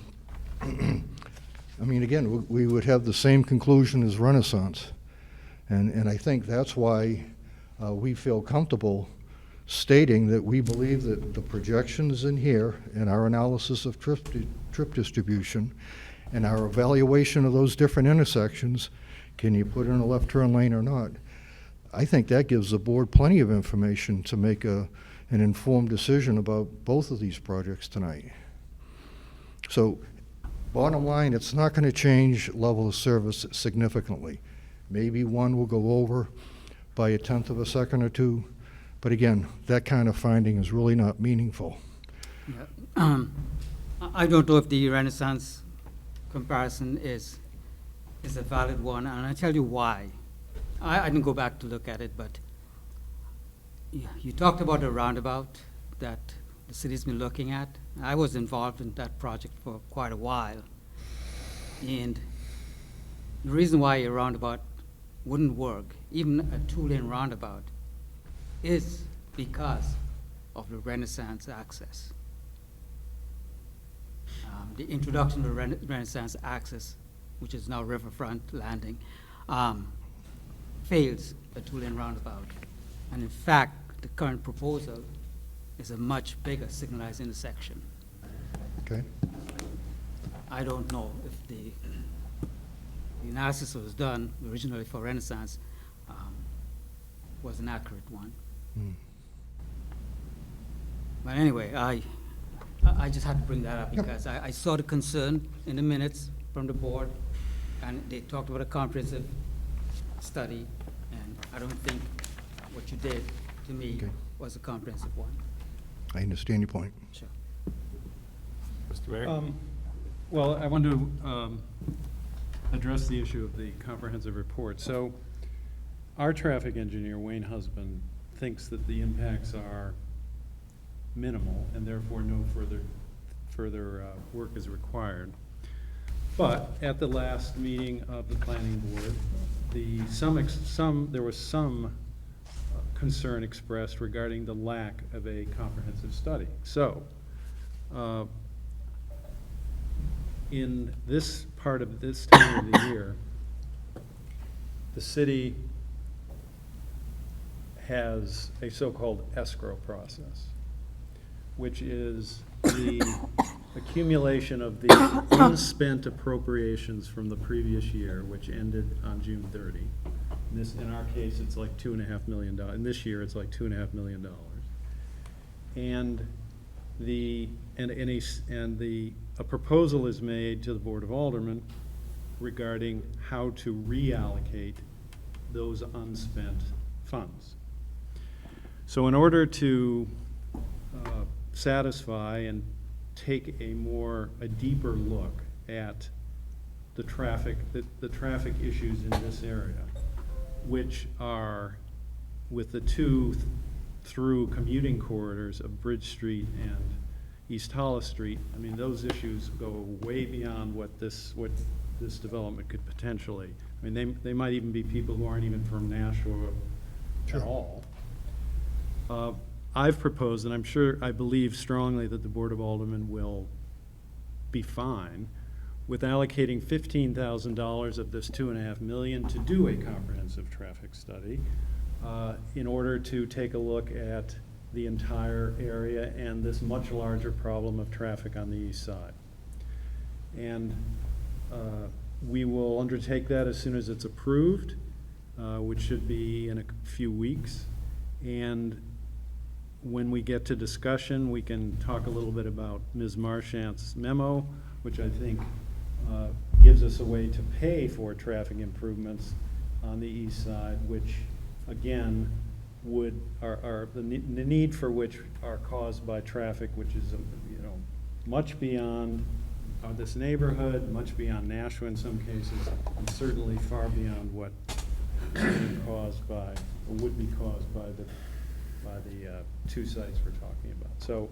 Speaker 13: I mean, again, we would have the same conclusion as Renaissance. And I think that's why we feel comfortable stating that we believe that the projections in here and our analysis of trip distribution and our evaluation of those different intersections, can you put in a left turn lane or not? I think that gives the board plenty of information to make an informed decision about both of these projects tonight. So bottom line, it's not going to change level of service significantly. Maybe one will go over by 1/10 of a second or two, but again, that kind of finding is really not meaningful.
Speaker 12: Yeah. I don't know if the Renaissance comparison is a valid one, and I'll tell you why. I didn't go back to look at it, but you talked about a roundabout that the city's been looking at. I was involved in that project for quite a while, and the reason why a roundabout wouldn't work, even a two-lane roundabout, is because of the Renaissance access. The introduction of the Renaissance access, which is now Riverfront Landing, fails a two-lane roundabout. And in fact, the current proposal is a much bigger signalized intersection.
Speaker 13: Okay.
Speaker 12: I don't know if the analysis was done originally for Renaissance was an accurate one. But anyway, I just had to bring that up because I saw the concern in the minutes from the board, and they talked about a comprehensive study, and I don't think what you did to me was a comprehensive one.
Speaker 13: I understand your point.
Speaker 12: Sure.
Speaker 1: Mr. Mayor?
Speaker 11: Well, I want to address the issue of the comprehensive report. So our traffic engineer, Wayne Husband, thinks that the impacts are minimal and therefore no further work is required. But at the last meeting of the planning board, there was some concern expressed regarding the lack of a comprehensive study. So in this part of this time of the year, the city has a so-called escrow process, which is the accumulation of the unspent appropriations from the previous year, which ended on June 30. In our case, it's like $2.5 million. In this year, it's like $2.5 million. And a proposal is made to the Board of Aldermen regarding how to reallocate those unspent funds. So in order to satisfy and take a deeper look at the traffic issues in this area, which are with the two through commuting corridors of Bridge Street and East Hollis Street. I mean, those issues go way beyond what this development could potentially. I mean, they might even be people who aren't even from Nashua at all. I've proposed, and I believe strongly that the Board of Aldermen will be fine with allocating $15,000 of this $2.5 million to do a comprehensive traffic study in order to take a look at the entire area and this much larger problem of traffic on the east side. And we will undertake that as soon as it's approved, which should be in a few weeks. And when we get to discussion, we can talk a little bit about Ms. Marchant's memo, which I think gives us a way to pay for traffic improvements on the east side, which again, the need for which are caused by traffic, which is, much beyond this neighborhood, much beyond Nashua in some cases, and certainly far beyond what is caused by, or would be caused by the two sites we're talking about. So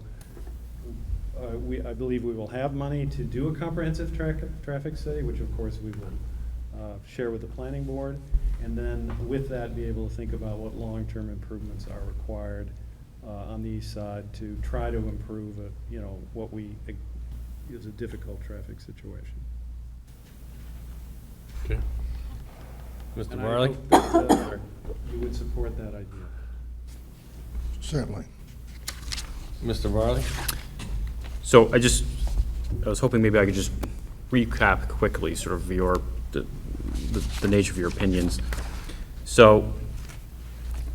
Speaker 11: I believe we will have money to do a comprehensive traffic study, which of course we will share with the planning board, and then with that be able to think about what long-term improvements are required on the east side to try to improve what is a difficult traffic situation.
Speaker 1: Okay. Mr.
Speaker 11: And I
Speaker 1: Barley?
Speaker 11: hope that you would support that idea.
Speaker 13: Certainly.
Speaker 1: Mr. Varley?
Speaker 4: So I was hoping maybe I could just recap quickly sort of the nature of your opinions. So,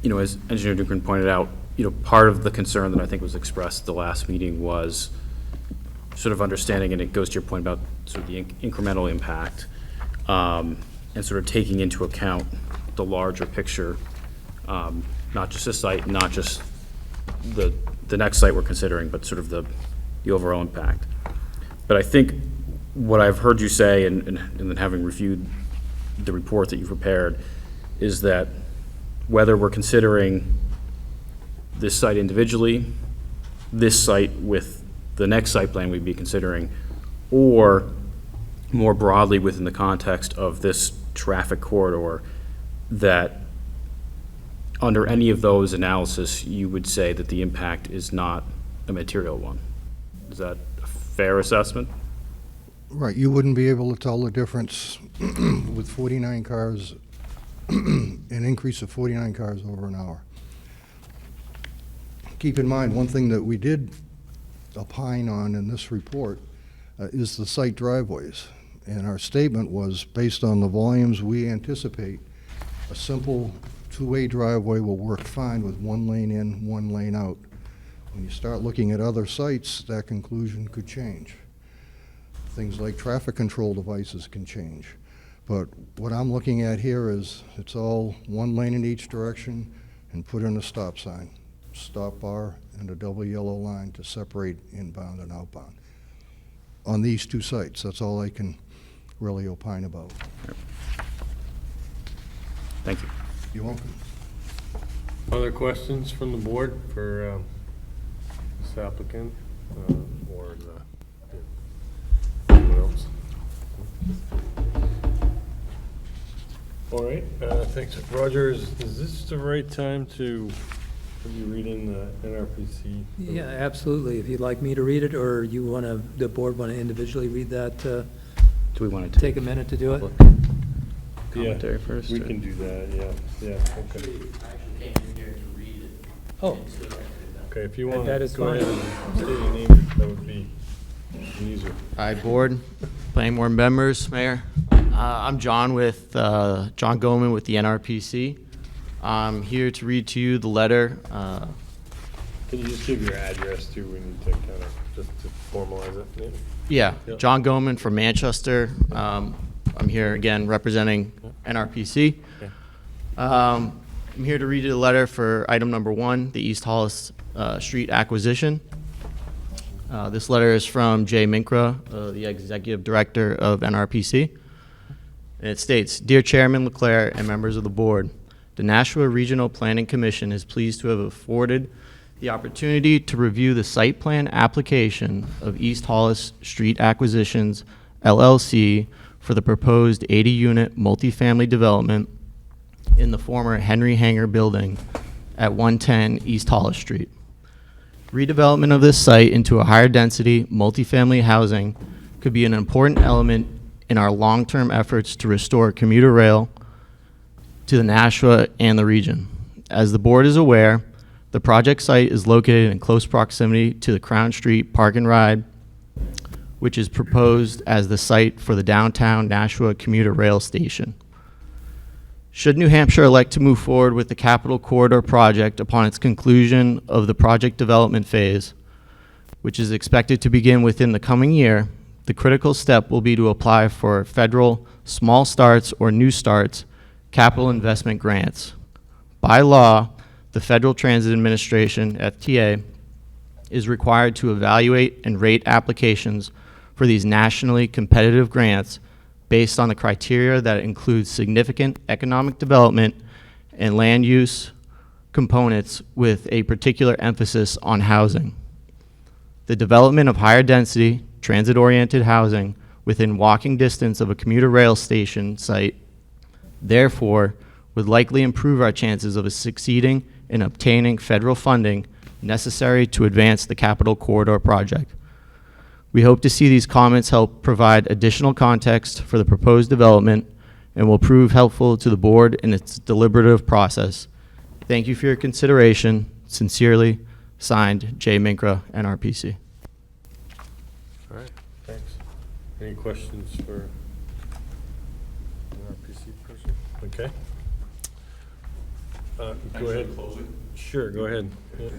Speaker 4: as Engineer Dugan pointed out, part of the concern that I think was expressed at the last meeting was sort of understanding, and it goes to your point about sort of the incremental impact, and sort of taking into account the larger picture, not just this site, not just the next site we're considering, but sort of the overall impact. But I think what I've heard you say, and then having reviewed the report that you've prepared, is that whether we're considering this site individually, this site with the next site plan we'd be considering, or more broadly within the context of this traffic corridor, that under any of those analysis, you would say that the impact is not a material one. Is that a fair assessment?
Speaker 13: Right, you wouldn't be able to tell the difference with 49 cars, an increase of 49 cars over an hour. Keep in mind, one thing that we did opine on in this report is the site driveways. And our statement was, based on the volumes we anticipate, a simple two-way driveway will work fine with one lane in, one lane out. When you start looking at other sites, that conclusion could change. Things like traffic control devices can change. But what I'm looking at here is it's all one lane in each direction and put in a stop sign, stop bar, and a double yellow line to separate inbound and outbound. On these two sites, that's all I can really opine about.
Speaker 4: Thank you.
Speaker 13: You're welcome.
Speaker 1: Other questions from the board for this applicant or anyone else? All right, thanks. Roger, is this the right time to have you read in the NRPC?
Speaker 3: Yeah, absolutely. If you'd like me to read it, or the board want to individually read that,
Speaker 4: Do we want to
Speaker 3: take a minute to do it?
Speaker 4: commentary
Speaker 1: Yeah,
Speaker 4: first?
Speaker 1: we
Speaker 4: or-
Speaker 1: can do that, yeah, okay.
Speaker 2: I actually came in here to read it.
Speaker 3: Oh,
Speaker 1: Okay, if you want
Speaker 3: That
Speaker 1: to
Speaker 3: is
Speaker 1: go
Speaker 3: fine.
Speaker 1: ahead and state your name, that would be easier.
Speaker 9: Hi, board, planning board members, mayor. I'm John with, John Goman with the NRPC. I'm here to read to you the letter.
Speaker 1: Can you just give your address too? We need to kind of, just to formalize it. maybe?
Speaker 9: Yeah,
Speaker 1: Yep.
Speaker 9: John Goman from Manchester. I'm here again representing NRPC.
Speaker 1: Okay.
Speaker 9: I'm here to read you the letter for item number 1, the East Hollis Street acquisition. This letter is from Jay Minkra, the Executive Director of NRPC. And it states, Dear Chairman Leclerc and members of the board, the Nashua Regional Planning Commission is pleased to have afforded the opportunity to review the site plan application of East Hollis Street Acquisitions, LLC, for the proposed 80-unit multifamily development in the former Henry Hangar building at 110 East Hollis Street. Redevelopment of this site into a higher density multifamily housing could be an important element in our long-term efforts to restore commuter rail to the Nashua and the region. As the board is aware, the project site is located in close proximity to the Crown Street Park and Ride, which is proposed as the site for the downtown Nashua commuter rail station. Should New Hampshire elect to move forward with the Capital Corridor project upon its conclusion of the project development phase, which is expected to begin within the coming year, the critical step will be to apply for federal small starts or new starts capital investment grants.
Speaker 2: by law, the Federal Transit Administration, FTA, is required to evaluate and rate applications for these nationally competitive grants based on the criteria that includes significant economic development and land use components with a particular emphasis on housing. The development of higher density, transit-oriented housing within walking distance of a commuter rail station site, therefore, would likely improve our chances of succeeding in obtaining federal funding necessary to advance the Capital Corridor project. We hope to see these comments help provide additional context for the proposed development and will prove helpful to the board in its deliberative process. Thank you for your consideration. Sincerely, signed, J. Minkra, NRPC.
Speaker 1: All right, thanks. Any questions for an RPC person? Okay. Go ahead. Sure, go ahead. Yeah.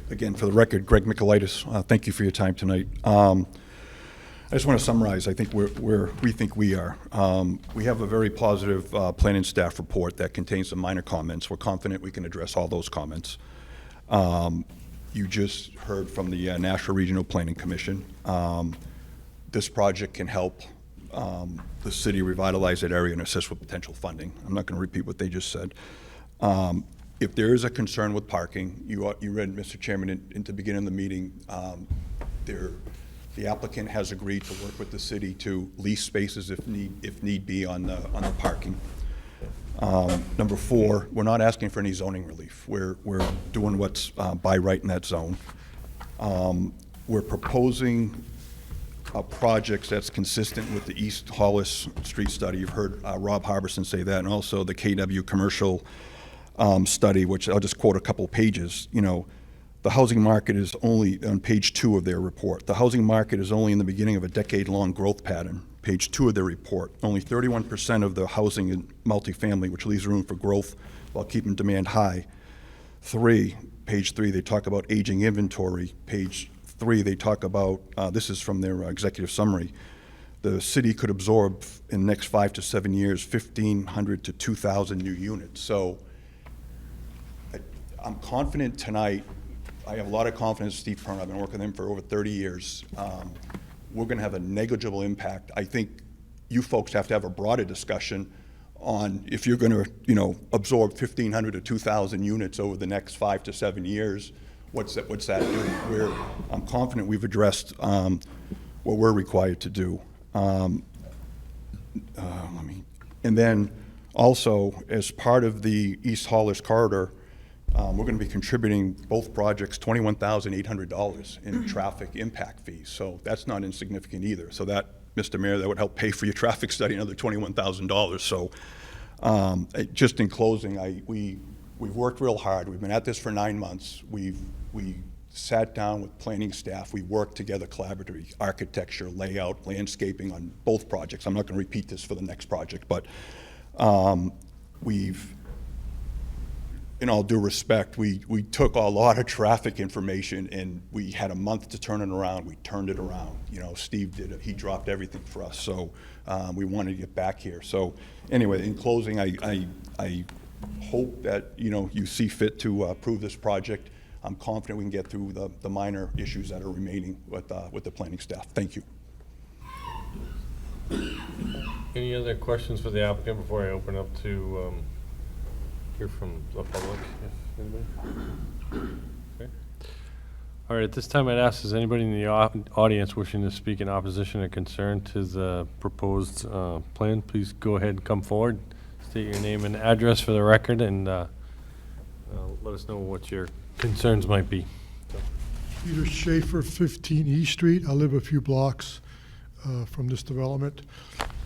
Speaker 8: Again, for the record, Greg Michaelitis, thank you for your time tonight. I just want to summarize, I think where we think we are. We have a very positive planning staff report that contains some minor comments. We're confident we can address all those comments. You just heard from the National Regional Planning Commission. This project can help the city revitalize that area and assist with potential funding. I'm not going to repeat what they just said. If there is a concern with parking, you read, Mr. Chairman, in the beginning of the meeting, the applicant has agreed to work with the city to lease spaces if need be on the parking. Number 4, we're not asking for any zoning relief. We're doing what's by right in that zone. We're proposing projects that's consistent with the East Hollis Street study. You've heard Rob Harbison say that, and also the KW commercial study, which I'll just quote a couple pages. You know, the housing market is only, on page 2 of their report, the housing market is only in the beginning of a decade-long growth pattern. Page 2 of their report, only 31% of the housing in multifamily, which leaves room for growth while keeping demand high. Page 3, they talk about aging inventory. Page 3, they talk about, this is from their executive summary, the city could absorb in the next 5 to 7 years 1,500 to 2,000 new units. So I'm confident tonight, I have a lot of confidence in Steve Pern. I've been working with him for over 30 years. We're going to have a negligible impact. I think you folks have to have a broader discussion on if you're going to, absorb 1,500 to 2,000 units over the next 5 to 7 years. What's that do? I'm confident we've addressed what we're required to do. And then also, as part of the East Hollis corridor, we're going to be contributing both projects $21,800 in traffic impact fees. So that's not insignificant either. So that, Mr. Mayor, that would help pay for your traffic study, another $21,000. So just in closing, we've worked real hard. We've been at this for 9 months. We sat down with planning staff. We worked together collaboratively, architecture, layout, landscaping on both projects. I'm not going to repeat this for the next project, but in all due respect, we took a lot of traffic information and we had a month to turn it around. We turned it around. Steve did it. He dropped everything for us. So we wanted to get back here. So anyway, in closing, I hope that, you see fit to approve this project. I'm confident we can get through the minor issues that are remaining with the planning staff. Thank you.
Speaker 1: Any other questions for the applicant before I open up to hear from the public? Okay. All right, at this time I'd ask, is anybody in the audience wishing to speak in opposition or concern to the proposed plan? Please go ahead and come forward, state your name and address for the record, and let us know what your concerns might be.
Speaker 14: Peter Schaefer, 15 East Street. I live a few blocks from this development.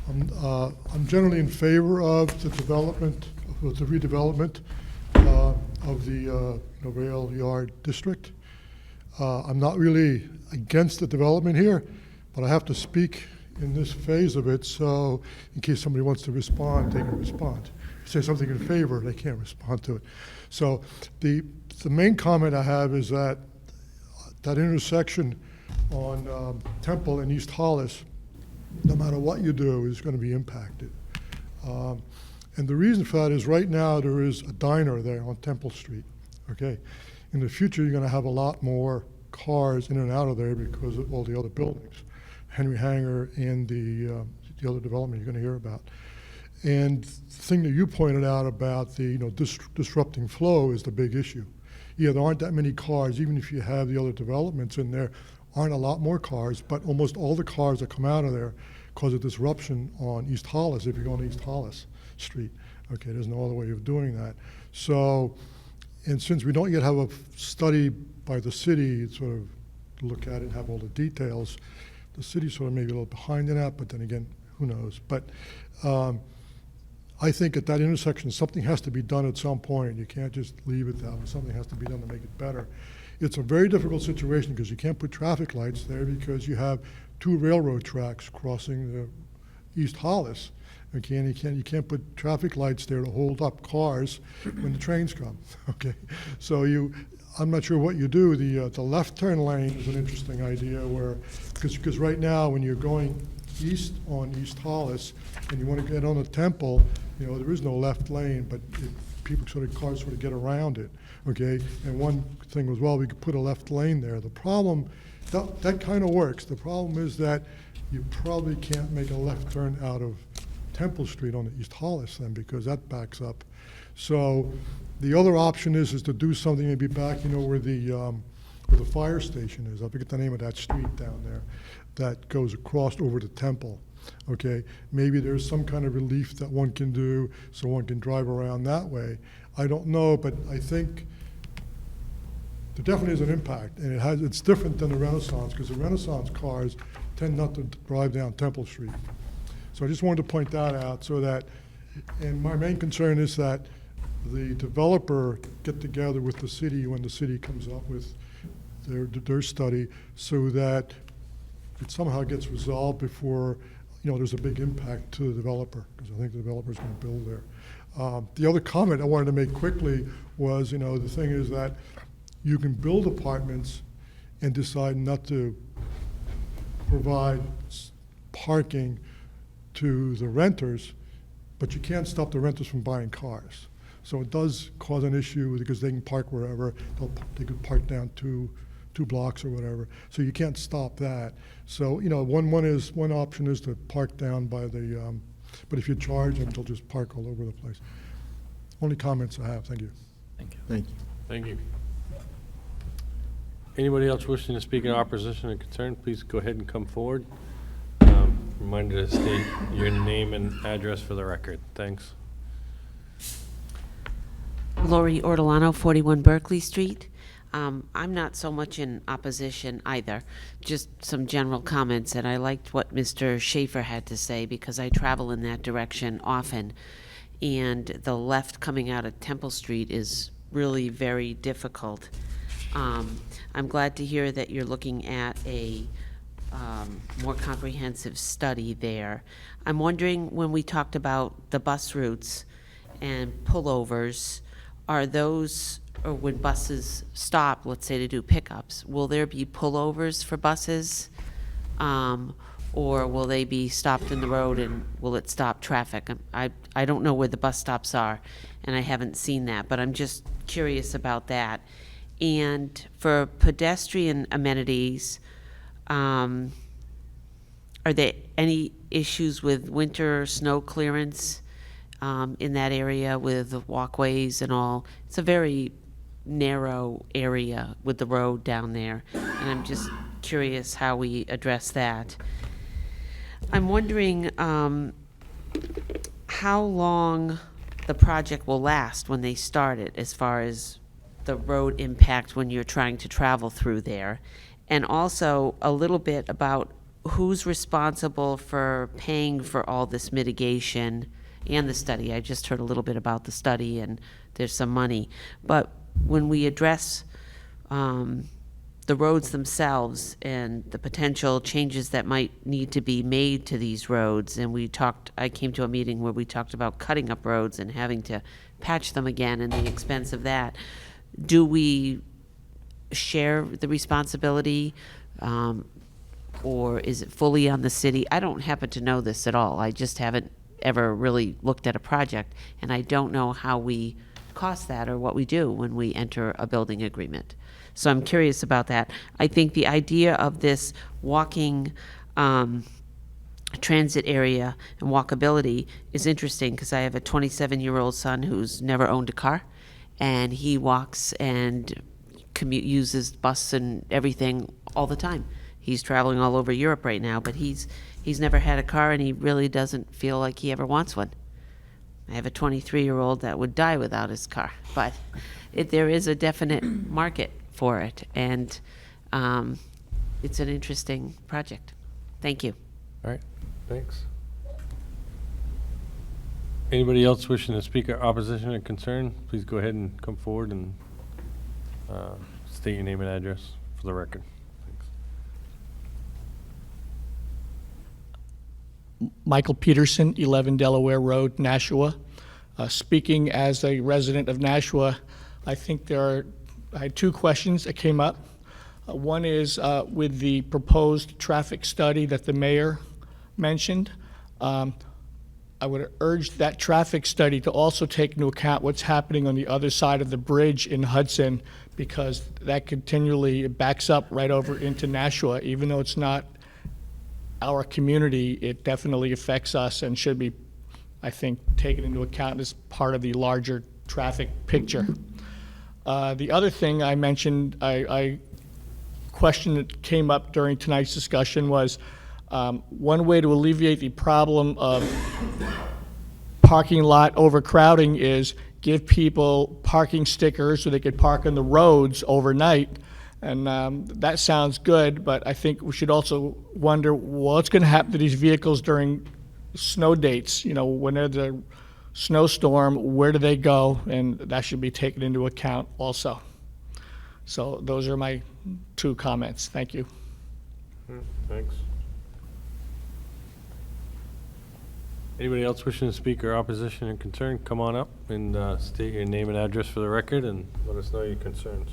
Speaker 14: I'm generally in favor of the development, of the redevelopment of the rail yard district. I'm not really against the development here, but I have to speak in this phase of it, so in case somebody wants to respond, they can respond. If you say something in favor, they can't respond to it. So the main comment I have is that intersection on Temple and East Hollis, no matter what you do, is going to be impacted. And the reason for that is right now there is a diner there on Temple Street, okay? In the future, you're gonna have a lot more cars in and out of there because of all the other buildings, Henry Hanger and the other development you're gonna hear about. And the thing that you pointed out about the, disrupting flow is the big issue. Yeah, there aren't that many cars, even if you have the other developments in there, aren't a lot more cars, but almost all the cars that come out of there cause a disruption on East Hollis, if you're going to East Hollis Street. Okay, there's no other way of doing that. So, and since we don't yet have a study by the city sort of to look at it and have all the details, the city's sort of maybe a little behind in that, but then again, who knows? But I think at that intersection, something has to be done at some point. You can't just leave it that way. Something has to be done to make it better. It's a very difficult situation because you can't put traffic lights there because you have 2 railroad tracks crossing the East Hollis. Okay, and you can't put traffic lights there to hold up cars when the trains come. Okay, so I'm not sure what you do. The left turn lane is an interesting idea where, because right now when you're going east on East Hollis and you want to get on the Temple, there is no left lane, but cars sort of get around it. Okay, and one thing was, well, we could put a left lane there. The problem, that kind of works. The problem is that you probably can't make a left turn out of Temple Street on the East Hollis then, because that backs up. So the other option is to do something maybe back, where the fire station is. I forget the name of that street down there that goes across over to Temple. Okay, maybe there's some kind of relief that one can do so one can drive around that way. I don't know, but I think there definitely is an impact, and it's different than the Renaissance, because the Renaissance cars tend not to drive down Temple Street. So I just wanted to point that out so that, and my main concern is that the developer get together with the city when the city comes up with their study so that it somehow gets resolved before, there's a big impact to the developer, because I think the developer's gonna build there. The other comment I wanted to make quickly was, the thing is that you can build apartments and decide not to provide parking to the renters, but you can't stop the renters from buying cars. So it does cause an issue because they can park wherever. They could park down two blocks or whatever. So you can't stop that. So one option is to park down by the. But if you charge them, they'll just park all over the place. Only comments I have. Thank you.
Speaker 2: Thank you.
Speaker 5: Thank you.
Speaker 1: Thank you. Anybody else wishing to speak in opposition or concern, please go ahead and come forward. Reminder to state your name and address for the record. Thanks.
Speaker 15: Lori Ortolano, 41 Berkeley Street. I'm not so much in opposition either, just some general comments, and I liked what Mr. Schaefer had to say because I travel in that direction often, and the left coming out of Temple Street is really very difficult. I'm glad to hear that you're looking at a more comprehensive study there. I'm wondering, when we talked about the bus routes and pullovers, are those, or when buses stop, let's say to do pickups, will there be pullovers for buses? Or will they be stopped in the road and will it stop traffic? I don't know where the bus stops are, and I haven't seen that, but I'm just curious about that. And for pedestrian amenities, are there any issues with winter snow clearance in that area with the walkways and all? It's a very narrow area with the road down there, and I'm just curious how we address that. I'm wondering how long the project will last when they start it, as far as the road impact when you're trying to travel through there, and also a little bit about who's responsible for paying for all this mitigation and the study. I just heard a little bit about the study, and there's some money. But when we address the roads themselves and the potential changes that might need to be made to these roads, and I came to a meeting where we talked about cutting up roads and having to patch them again and the expense of that. Do we share the responsibility, or is it fully on the city? I don't happen to know this at all. I just haven't ever really looked at a project, and I don't know how we cost that or what we do when we enter a building agreement. So I'm curious about that. I think the idea of this walking transit area and walkability is interesting because I have a 27-year-old son who's never owned a car, and he walks and uses bus and everything all the time. He's traveling all over Europe right now, but he's never had a car, and he really doesn't feel like he ever wants one. I have a 23-year-old that would die without his car, but there is a definite market for it, and it's an interesting project. Thank you.
Speaker 1: All right, thanks. Anybody else wishing to speak or opposition or concern, please go ahead and come forward and state your name and address for the record.
Speaker 16: Michael Peterson, 11 Delaware Road, Nashua. Speaking as a resident of Nashua, I think I had two questions that came up. One is with the proposed traffic study that the mayor mentioned. I would urge that traffic study to also take into account what's happening on the other side of the bridge in Hudson, because that continually backs up right over into Nashua. Even though it's not our community, it definitely affects us and should be, I think, taken into account as part of the larger traffic picture. The other thing I mentioned, a question that came up during tonight's discussion was one way to alleviate the problem of parking lot overcrowding is give people parking stickers so they could park on the roads overnight. And that sounds good, but I think we should also wonder what's going to happen to these vehicles during snow dates. You know, when there's a snowstorm, where do they go? And that should be taken into account also. So those are my two comments. Thank you.
Speaker 1: Thanks. Anybody else wishing to speak or opposition and concern, come on up and state your name and address for the record and let us know your concerns.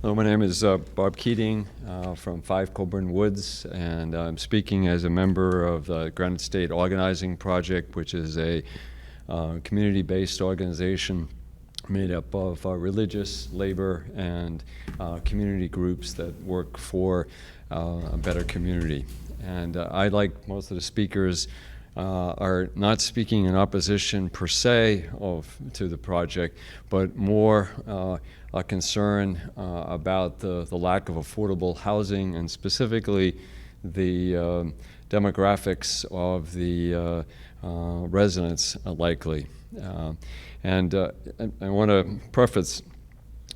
Speaker 17: Hello, my name is Bob Keating from 5 Coburn Woods, and I'm speaking as a member of the Granite State Organizing Project, which is a community-based organization made up of religious, labor, and community groups that work for a better community. And I, like most of the speakers, are not speaking in opposition per se to the project, but more a concern about the lack of affordable housing, and specifically the demographics of the residents likely. And I want to preface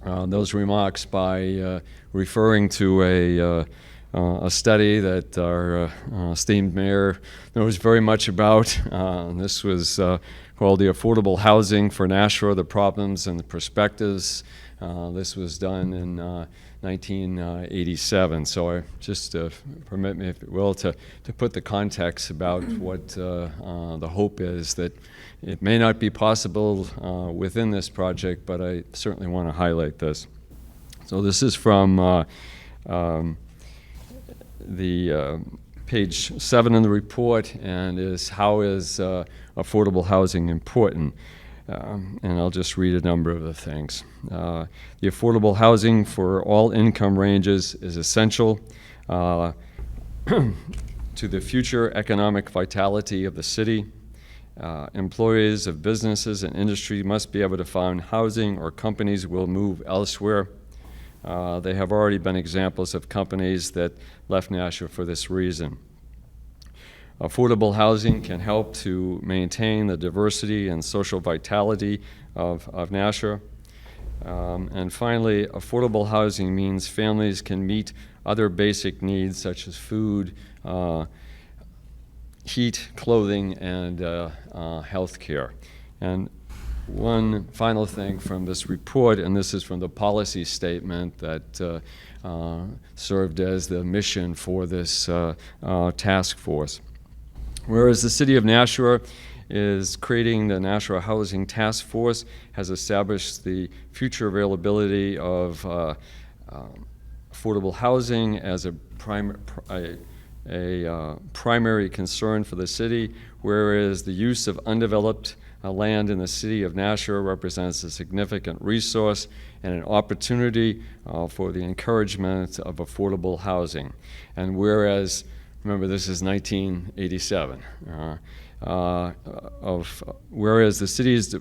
Speaker 17: those remarks by referring to a study that our esteemed mayor knows very much about. This was called The Affordable Housing for Nashua, the Problems and the Perspectives. This was done in 1987. So I just permit me, if you will, to put the context about what the hope is, that it may not be possible within this project, but I certainly want to highlight this. So this is from the page 7 in the report, and is how is affordable housing important? And I'll just read a number of the things. The affordable housing for all income ranges is essential to the future economic vitality of the city. Employees of businesses and industry must be able to find housing, or companies will move elsewhere. There have already been examples of companies that left Nashua for this reason. Affordable housing can help to maintain the diversity and social vitality of Nashua. And finally, affordable housing means families can meet other basic needs such as food, heat, clothing, and health care. And one final thing from this report, and this is from the policy statement that served as the mission for this task force. Whereas the City of Nashua is creating the Nashua Housing Task Force, has established the future availability of affordable housing as a primary concern for the city, whereas the use of undeveloped land in the city of Nashua represents a significant resource and an opportunity for the encouragement of affordable housing. And whereas, remember, this is 1987, whereas the city's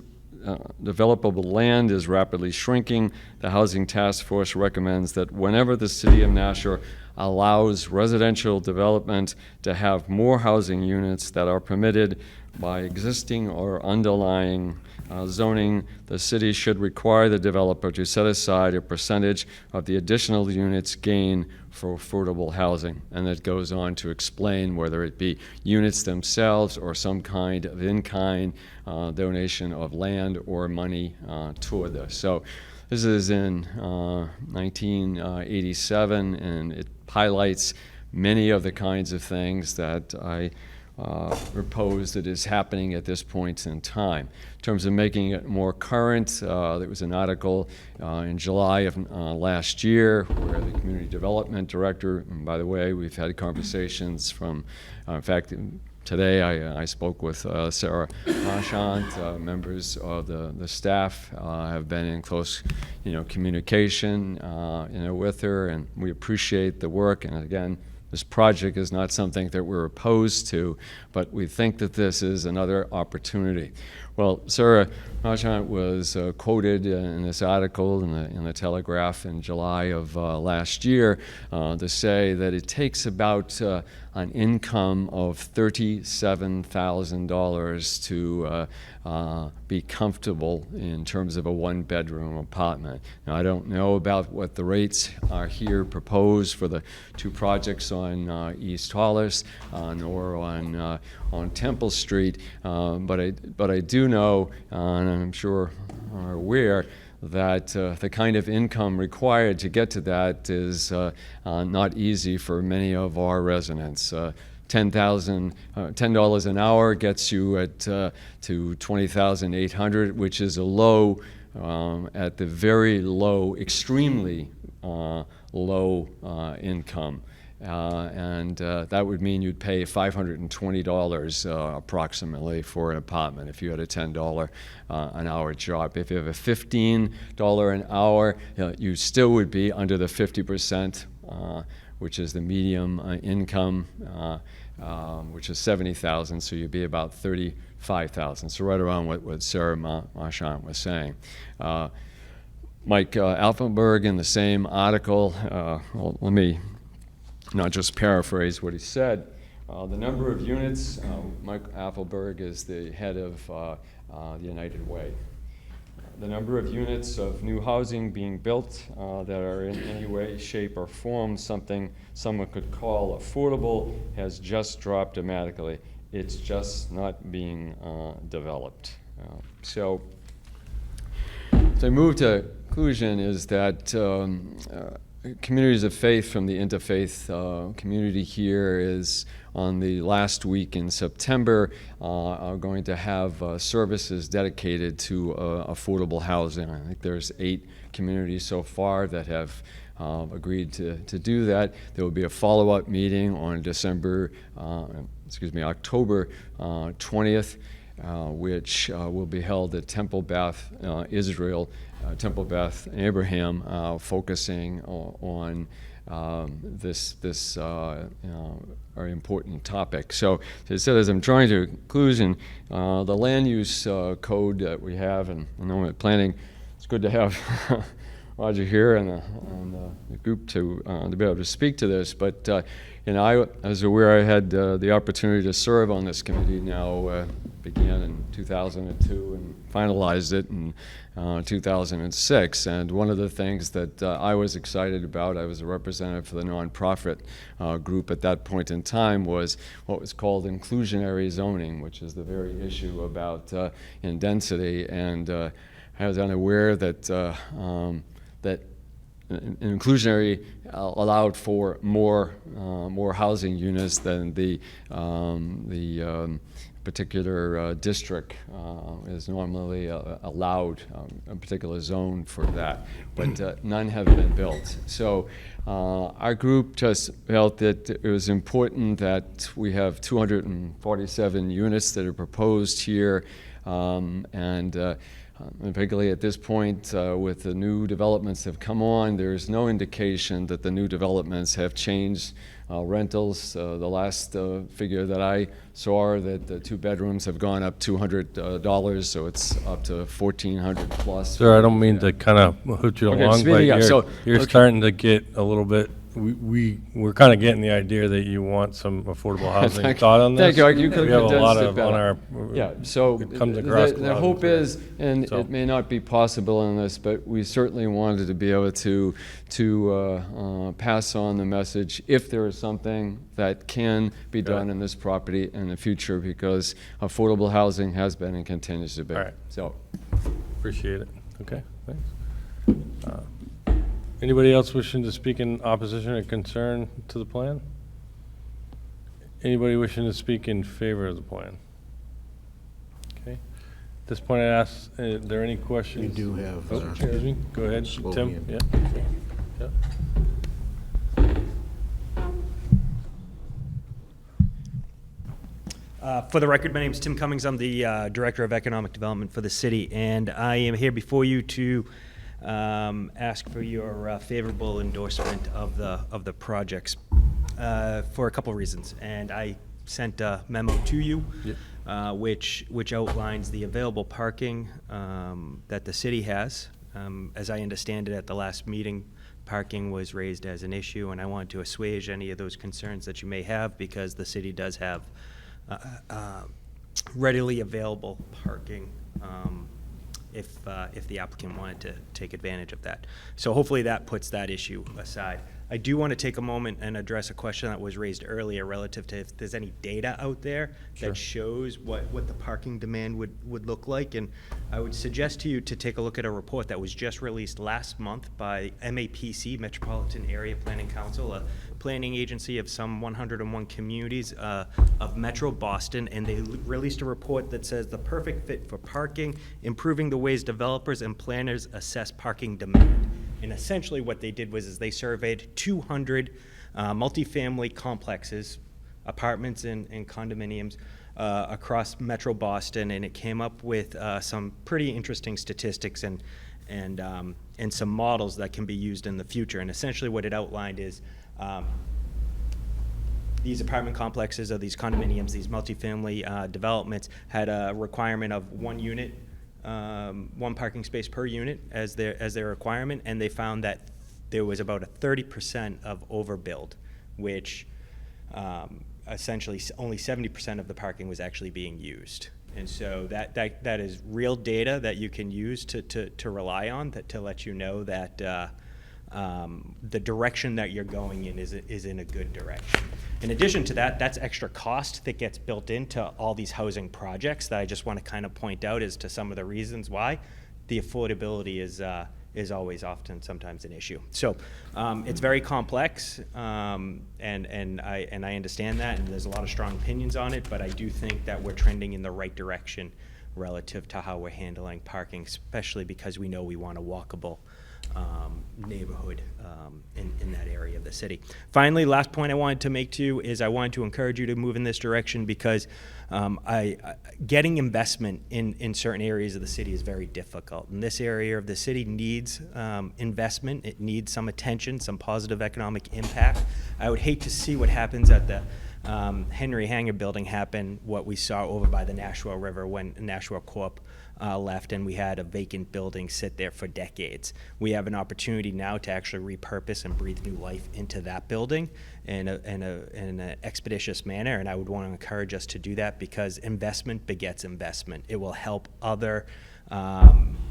Speaker 17: developable land is rapidly shrinking, the Housing Task Force recommends that whenever the city of Nashua allows residential development to have more housing units that are permitted by existing or underlying zoning, the city should require the developer to set aside a percentage of the additional units gained for affordable housing. And it goes on to explain whether it be units themselves or some kind of in-kind donation of land or money toward this. So this is in 1987, and it highlights many of the kinds of things that I propose that is happening at this point in time. In terms of making it more current, there was an article in July of last year where the community development director, and by the way, we've had conversations from, in fact, today I spoke with Sarah Marchant. Members of the staff have been in close communication with her, and we appreciate the work. And again, this project is not something that we're opposed to, but we think that this is another opportunity. Well, Sarah Marchant was quoted in this article in the Telegraph in July of last year to say that it takes about an income of $37,000 to be comfortable in terms of a one-bedroom apartment. Now, I don't know about what the rates are here proposed for the two projects on East Hollis nor on Temple Street, but I do know, and I'm sure are aware, that the kind of income required to get to that is not easy for many of our residents. $10 an hour gets you to $20,800, which is a low, at the very low, extremely low income. And that would mean you'd pay $520 approximately for an apartment if you had a $10 an hour job. If you have a $15 an hour, you still would be under the 50%, which is the medium income, which is $70,000, so you'd be about $35,000. So right around what Sarah Marchant was saying. Mike Alfenberg in the same article, well, let me not just paraphrase what he said. The number of units, Mike Apfelberg is the head of the United Way. The number of units of new housing being built that are in any way, shape, or form something someone could call affordable has just dropped dramatically. It's just not being developed. So to move to conclusion is that communities of faith from the interfaith community here is on the last week in September are going to have services dedicated to affordable housing. I think there's 8 communities so far that have agreed to do that. There will be a follow-up meeting on October 20th, which will be held at Temple Beth, Israel, Temple Beth Abraham, focusing on this very important topic. So as I'm drawing to a conclusion, the land use code that we have in Norman Planning, it's good to have Roger here and the group to be able to speak to this. But I was aware I had the opportunity to serve on this committee. Now began in 2002 and finalized it in 2006. And one of the things that I was excited about, I was a representative for the nonprofit group at that point in time, was what was called inclusionary zoning, which is the very issue about in density. And I was unaware that that inclusionary allowed for more housing units than the particular district is normally allowed, a particular zone for that, but none have been built. So our group just felt that it was important that we have 247 units that are proposed here, and particularly at this point, with the new developments that have come on, there's no indication that the new developments have changed rentals. The last figure that I saw, that the 2 bedrooms have gone up $200, so it's up to $1,400 plus.
Speaker 1: Sir, I don't mean to kind of hoot you
Speaker 17: Okay,
Speaker 1: along, but
Speaker 17: speeding up.
Speaker 1: you're
Speaker 17: Okay.
Speaker 1: starting to get a little bit, we're kind of getting the idea that you want some affordable housing
Speaker 17: Thank-
Speaker 1: thought on this.
Speaker 17: Thank you. You could
Speaker 1: We have a lot
Speaker 17: condense it
Speaker 1: of,
Speaker 17: better.
Speaker 1: on our,
Speaker 17: Yeah, so
Speaker 1: it comes across
Speaker 17: the
Speaker 1: loud and
Speaker 17: hope
Speaker 1: clear.
Speaker 17: is, and
Speaker 1: So-
Speaker 17: it may not be possible in this, but we certainly wanted to be able to pass on the message if there is something that can be done in this property in the future, because affordable housing has been and continues to be.
Speaker 1: All right.
Speaker 17: So,
Speaker 1: Appreciate it. Okay, thanks. Anybody else wishing to speak in opposition or concern to the plan? Anybody wishing to speak in favor of the plan? Okay. At this point, I ask, are there any questions?
Speaker 5: We do have,
Speaker 1: Oh, excuse me, go ahead,
Speaker 5: slow
Speaker 1: Tim.
Speaker 5: hand.
Speaker 1: Yeah. Yeah.
Speaker 18: For the record, my name is Tim Cummings. I'm the Director of Economic Development for the city, and I am here before you to ask for your favorable endorsement of the projects for a couple reasons. And I sent a memo to you, which outlines the available parking that the city has. As I understand it, at the last meeting, parking was raised as an issue, and I want to assuage any of those concerns that you may have, because the city does have readily available parking if the applicant wanted to take advantage of that. So hopefully that puts that issue aside. I do want to take a moment and address a question that was raised earlier relative to if there's any data out there that shows what the parking demand would look like. And I would suggest to you to take a look at a report that was just released last month by MAPC, Metropolitan Area Planning Council, a planning agency of some 101 communities of Metro Boston, and they released a report that says the perfect fit for parking, improving the ways developers and planners assess parking demand. And essentially what they did was they surveyed 200 multifamily complexes, apartments and condominiums across Metro Boston, and it came up with some pretty interesting statistics and some models that can be used in the future. And essentially what it outlined is these apartment complexes or these condominiums, these multifamily developments had a requirement of 1 unit, 1 parking space per unit as their requirement, and they found that there was about a 30% of overbuild, which essentially only 70% of the parking was actually being used. And so that is real data that you can use to rely on, to let you know that the direction that you're going in is in a good direction. In addition to that, that's extra cost that gets built into all these housing projects that I just want to kind of point out as to some of the reasons why the affordability is always often sometimes an issue. So it's very complex, and I understand that, and there's a lot of strong opinions on it, but I do think that we're trending in the right direction relative to how we're handling parking, especially because we know we want a walkable neighborhood in that area of the city. Finally, last point I wanted to make to you is I wanted to encourage you to move in this direction, because getting investment in certain areas of the city is very difficult. And this area of the city needs investment. It needs some attention, some positive economic impact. I would hate to see what happens at the Henry Hanger building happen, what we saw over by the Nashua River when Nashua Corp left, and we had a vacant building sit there for decades. We have an opportunity now to actually repurpose and breathe new life into that building in an expeditious manner, and I would want to encourage us to do that, because investment begets investment. It will help other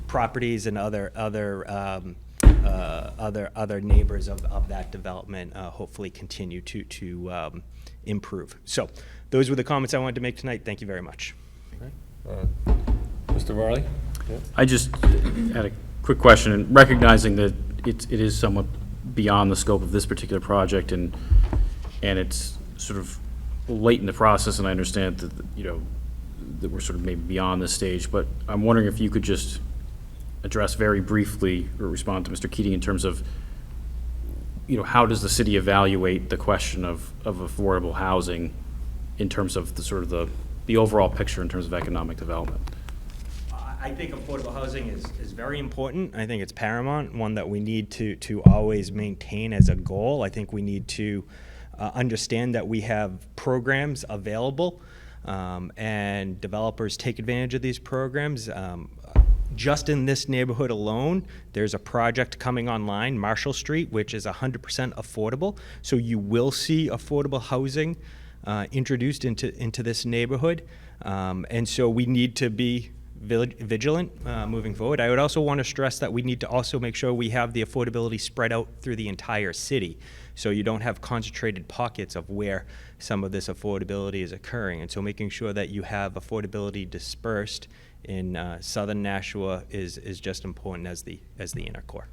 Speaker 18: properties and other neighbors of that development hopefully continue to improve. So those were the comments I wanted to make tonight. Thank you very much.
Speaker 1: Mr. Varley? Yeah.
Speaker 4: I just had a quick question, and recognizing that it is somewhat beyond the scope of this particular project, and it's sort of late in the process, and I understand that, that we're sort of maybe beyond this stage, but I'm wondering if you could just address very briefly or respond to Mr. Keating in terms of, how does the city evaluate the question of affordable housing in terms of the sort of the overall picture in terms of economic development?
Speaker 18: I think affordable housing is very important. I think it's paramount, one that we need to always maintain as a goal. I think we need to understand that we have programs available, and developers take advantage of these programs. Just in this neighborhood alone, there's a project coming online, Marshall Street, which is 100% affordable. So you will see affordable housing introduced into this neighborhood. And so we need to be vigilant moving forward. I would also want to stress that we need to also make sure we have the affordability spread out through the entire city, so you don't have concentrated pockets of where some of this affordability is occurring. And so making sure that you have affordability dispersed in southern Nashua is just important as the inner core.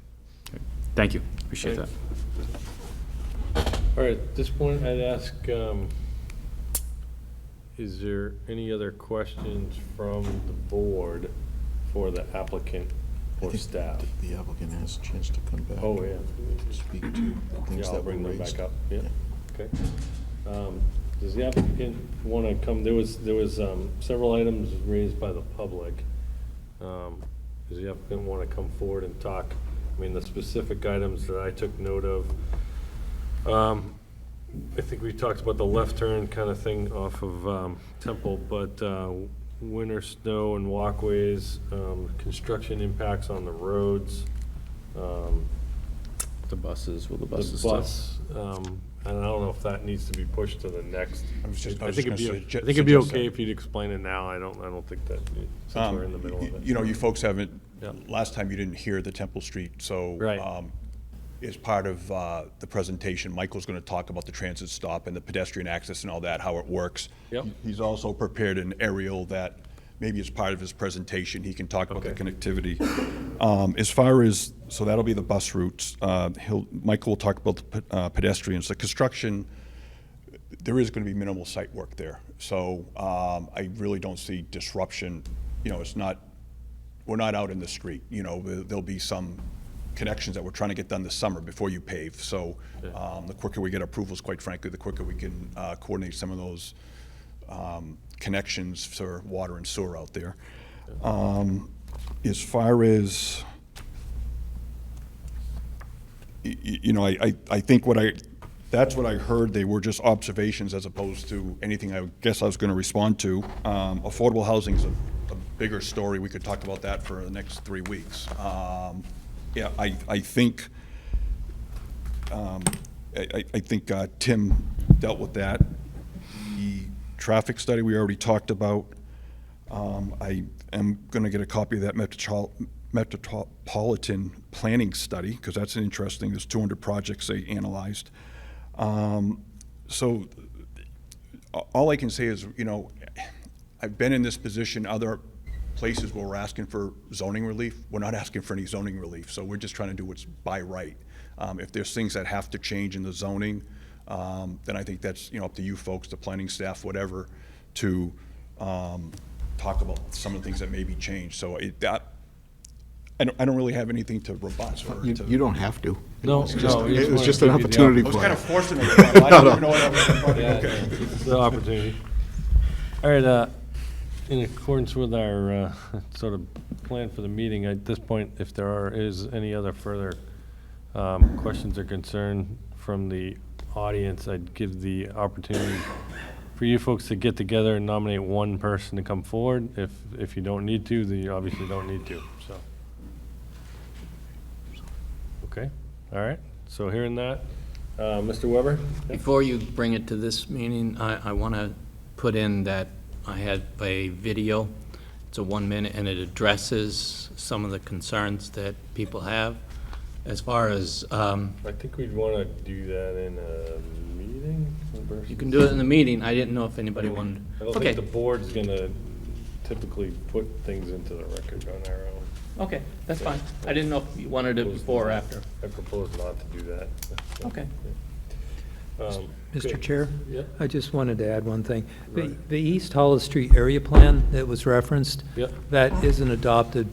Speaker 4: Thank you. Appreciate that.
Speaker 1: All right, at this point, I'd ask, is there any other questions from the board for the applicant or staff?
Speaker 5: The applicant has a chance to come back.
Speaker 1: Oh, yeah.
Speaker 5: Speak to things
Speaker 1: Yeah, I'll
Speaker 5: that were
Speaker 1: bring them
Speaker 5: raised.
Speaker 1: back up, yeah, okay. Does the applicant want to come, there was several items raised by the public. Does the applicant want to come forward and talk? I mean, the specific items that I took note of, I think we talked about the left turn kind of thing off of Temple, but winter snow and walkways, construction impacts on the roads,
Speaker 4: The buses, will the
Speaker 1: the
Speaker 4: buses?
Speaker 1: bus, and I don't know if that needs to be pushed to the next.
Speaker 8: I was just
Speaker 1: I think
Speaker 8: gonna
Speaker 1: it'd be
Speaker 8: sugge-
Speaker 1: okay
Speaker 8: suggest
Speaker 1: if
Speaker 8: that.
Speaker 1: you'd explain it now. I don't think that, since we're in the middle of it.
Speaker 8: You folks haven't,
Speaker 1: Yeah.
Speaker 8: last time you didn't hear the Temple Street, so.
Speaker 1: Right.
Speaker 8: As part of the presentation, Michael's going to talk about the transit stop and the pedestrian access and all that, how it works.
Speaker 1: Yep.
Speaker 8: He's also prepared an aerial that maybe as part of his presentation, he can talk about the
Speaker 1: Okay.
Speaker 8: connectivity. As far as, so that'll be the bus routes. Michael will talk about the pedestrians. The construction, there is going to be minimal site work there. So I really don't see disruption. It's not, we're not out in the street. There'll be some connections that we're trying to get done this summer before you pave. So the quicker we get approvals, quite frankly, the quicker we can coordinate some of those connections for water and sewer out there. As far as, I think that's what I heard. They were just observations as opposed to anything I guess I was going to respond to. Affordable housing is a bigger story. We could talk about that for the next 3 weeks. Yeah, I think Tim dealt with that. The traffic study we already talked about. I am going to get a copy of that metropolitan planning study, because that's interesting. There's 200 projects they analyzed. So all I can say is, I've been in this position, other places where we're asking for zoning relief. We're not asking for any zoning relief, so we're just trying to do what's by right. If there's things that have to change in the zoning, then I think that's up to you folks, the planning staff, whatever, to talk about some of the things that may be changed. So I don't really have anything to rebut.
Speaker 5: You don't have to.
Speaker 1: No,
Speaker 5: It was just an opportunity for
Speaker 8: I was kind of
Speaker 5: you.
Speaker 8: forcing it. I don't even know what I was rebutting.
Speaker 1: Yeah,
Speaker 8: Okay.
Speaker 1: it's the opportunity. All right, in accordance with our sort of plan for the meeting, at this point, if there is any other further questions or concern from the audience, I'd give the opportunity for you folks to get together and nominate one person to come forward. If you don't need to, then you obviously don't need to, so. Okay, all right, so hearing that, Mr. Weber?
Speaker 2: Before you bring it to this meeting, I want to put in that I had a video. It's a 1 minute, and it addresses some of the concerns that people have. As far as,
Speaker 1: I think we'd want to do that in a meeting.
Speaker 2: you can do it in the meeting. I didn't know if anybody wanted.
Speaker 1: I don't
Speaker 2: Okay.
Speaker 1: think the board's going to typically put things into the record on our own.
Speaker 2: Okay, that's fine. I didn't know if you wanted it before or after.
Speaker 1: I propose not to do that.
Speaker 2: Okay.
Speaker 3: Mr.
Speaker 1: okay.
Speaker 3: Chair?
Speaker 1: Yep.
Speaker 3: I just wanted to add one thing.
Speaker 1: Right.
Speaker 3: The East Hollis Street area plan that was referenced,
Speaker 1: Yep.
Speaker 3: that is an adopted